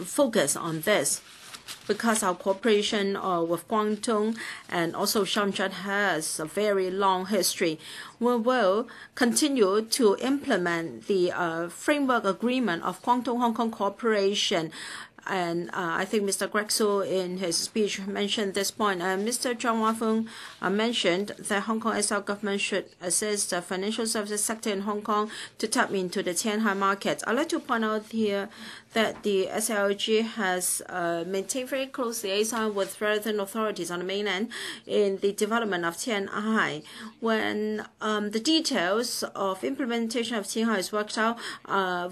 focus on this, because our cooperation with Guangdong and also Shenzhen has a very long history. We will continue to implement the framework agreement of Guangdong-Hong Kong cooperation. And I think Mr. Greg Su in his speech mentioned this point. Mr. Zhang Wafeng mentioned that Hong Kong SL government should assist the financial services sector in Hong Kong to tap into the Tianhai market. I'd like to point out here that the SLG has maintained very close liaison with relevant authorities on the mainland in the development of Tianhai. When the details of implementation of Tianhai is worked out,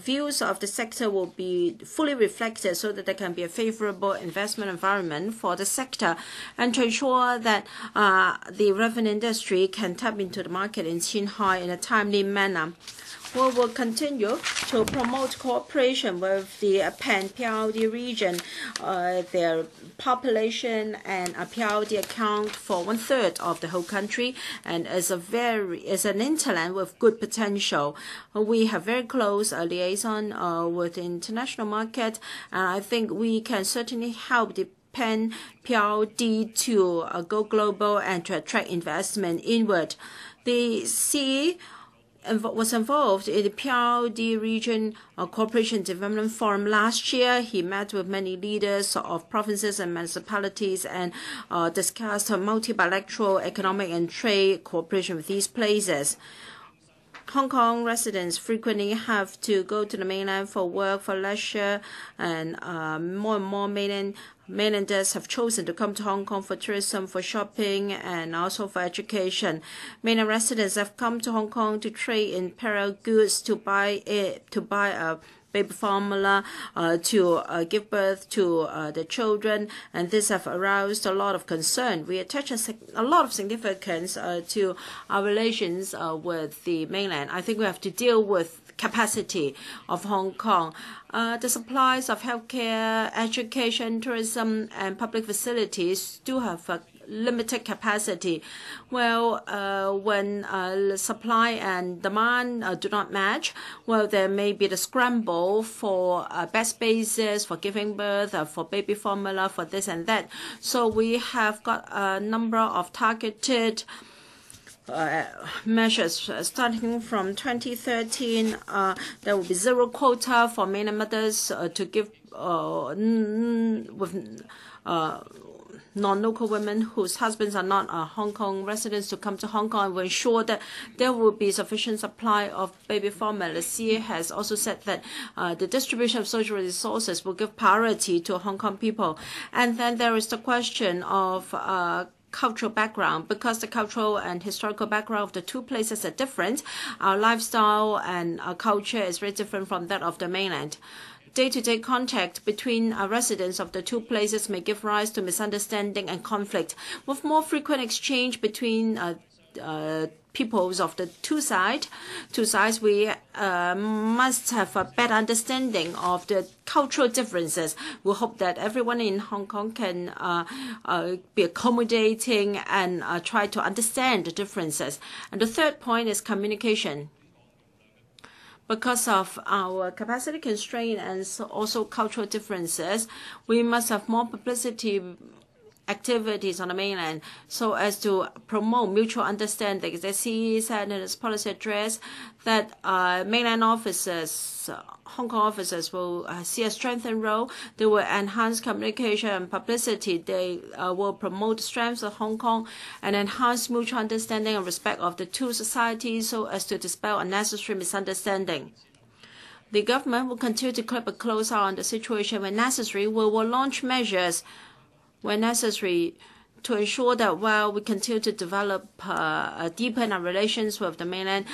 views of the sector will be fully reflected so that there can be a favorable investment environment for the sector, and to ensure that the revenue industry can tap into the market in Tianhai in a timely manner. We will continue to promote cooperation with the Pan-PRD region. Their population and PRD account for 1/3 of the whole country, and is an hinterland with good potential. We have very close liaison with the international market, and I think we can certainly help the Pan-PRD to go global and to attract investment inward. The was involved in the PRD Region Cooperation Development Forum last year. He met with many leaders of provinces and municipalities and discussed multi-bilateral economic and trade cooperation with these places. Hong Kong residents frequently have to go to the mainland for work, for leisure, and more mainlanders have chosen to come to Hong Kong for tourism, for shopping, and also for education. Mainland residents have come to Hong Kong to trade in apparel goods, to buy baby formula, to give birth to the children, and this have aroused a lot of concern. We attach a lot of significance to our relations with the mainland. I think we have to deal with capacity of Hong Kong. The supplies of healthcare, education, tourism, and public facilities do have limited capacity. Well, when supply and demand do not match, well, there may be the scramble for bed spaces, for giving birth, for baby formula, for this and that. So we have got a number of targeted measures. Starting from 2013, there will be zero quota for mainland mothers to give with non-local women whose husbands are not Hong Kong residents to come to Hong Kong, and will ensure that there will be sufficient supply of baby formula. CA has also said that the distribution of social resources will give priority to Hong Kong people. And then there is the question of cultural background, because the cultural and historical background of the two places are different. Our lifestyle and our culture is very different from that of the mainland. Day-to-day contact between residents of the two places may give rise to misunderstanding and conflict. With more frequent exchange between peoples of the two sides, we must have a better understanding of the cultural differences. We hope that everyone in Hong Kong can be accommodating and try to understand the differences. And the third point is communication. Because of our capacity constraint and also cultural differences, we must have more publicity activities on the mainland so as to promote mutual understanding. The CE said in its policy address that mainland officers, Hong Kong officers will see a strengthened role. They will enhance communication and publicity. They will promote the strengths of Hong Kong and enhance mutual understanding and respect of the two societies so as to dispel unnecessary misunderstanding. The government will continue to keep a close eye on the situation. When necessary, we will launch measures when necessary to ensure that while we continue to develop, deepen our relations with the mainland,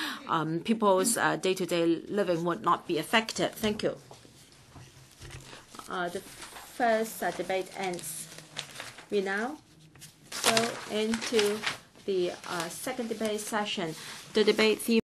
people's day-to-day living would not be affected. Thank you. The first debate ends. We now go into the second debate session. The debate theme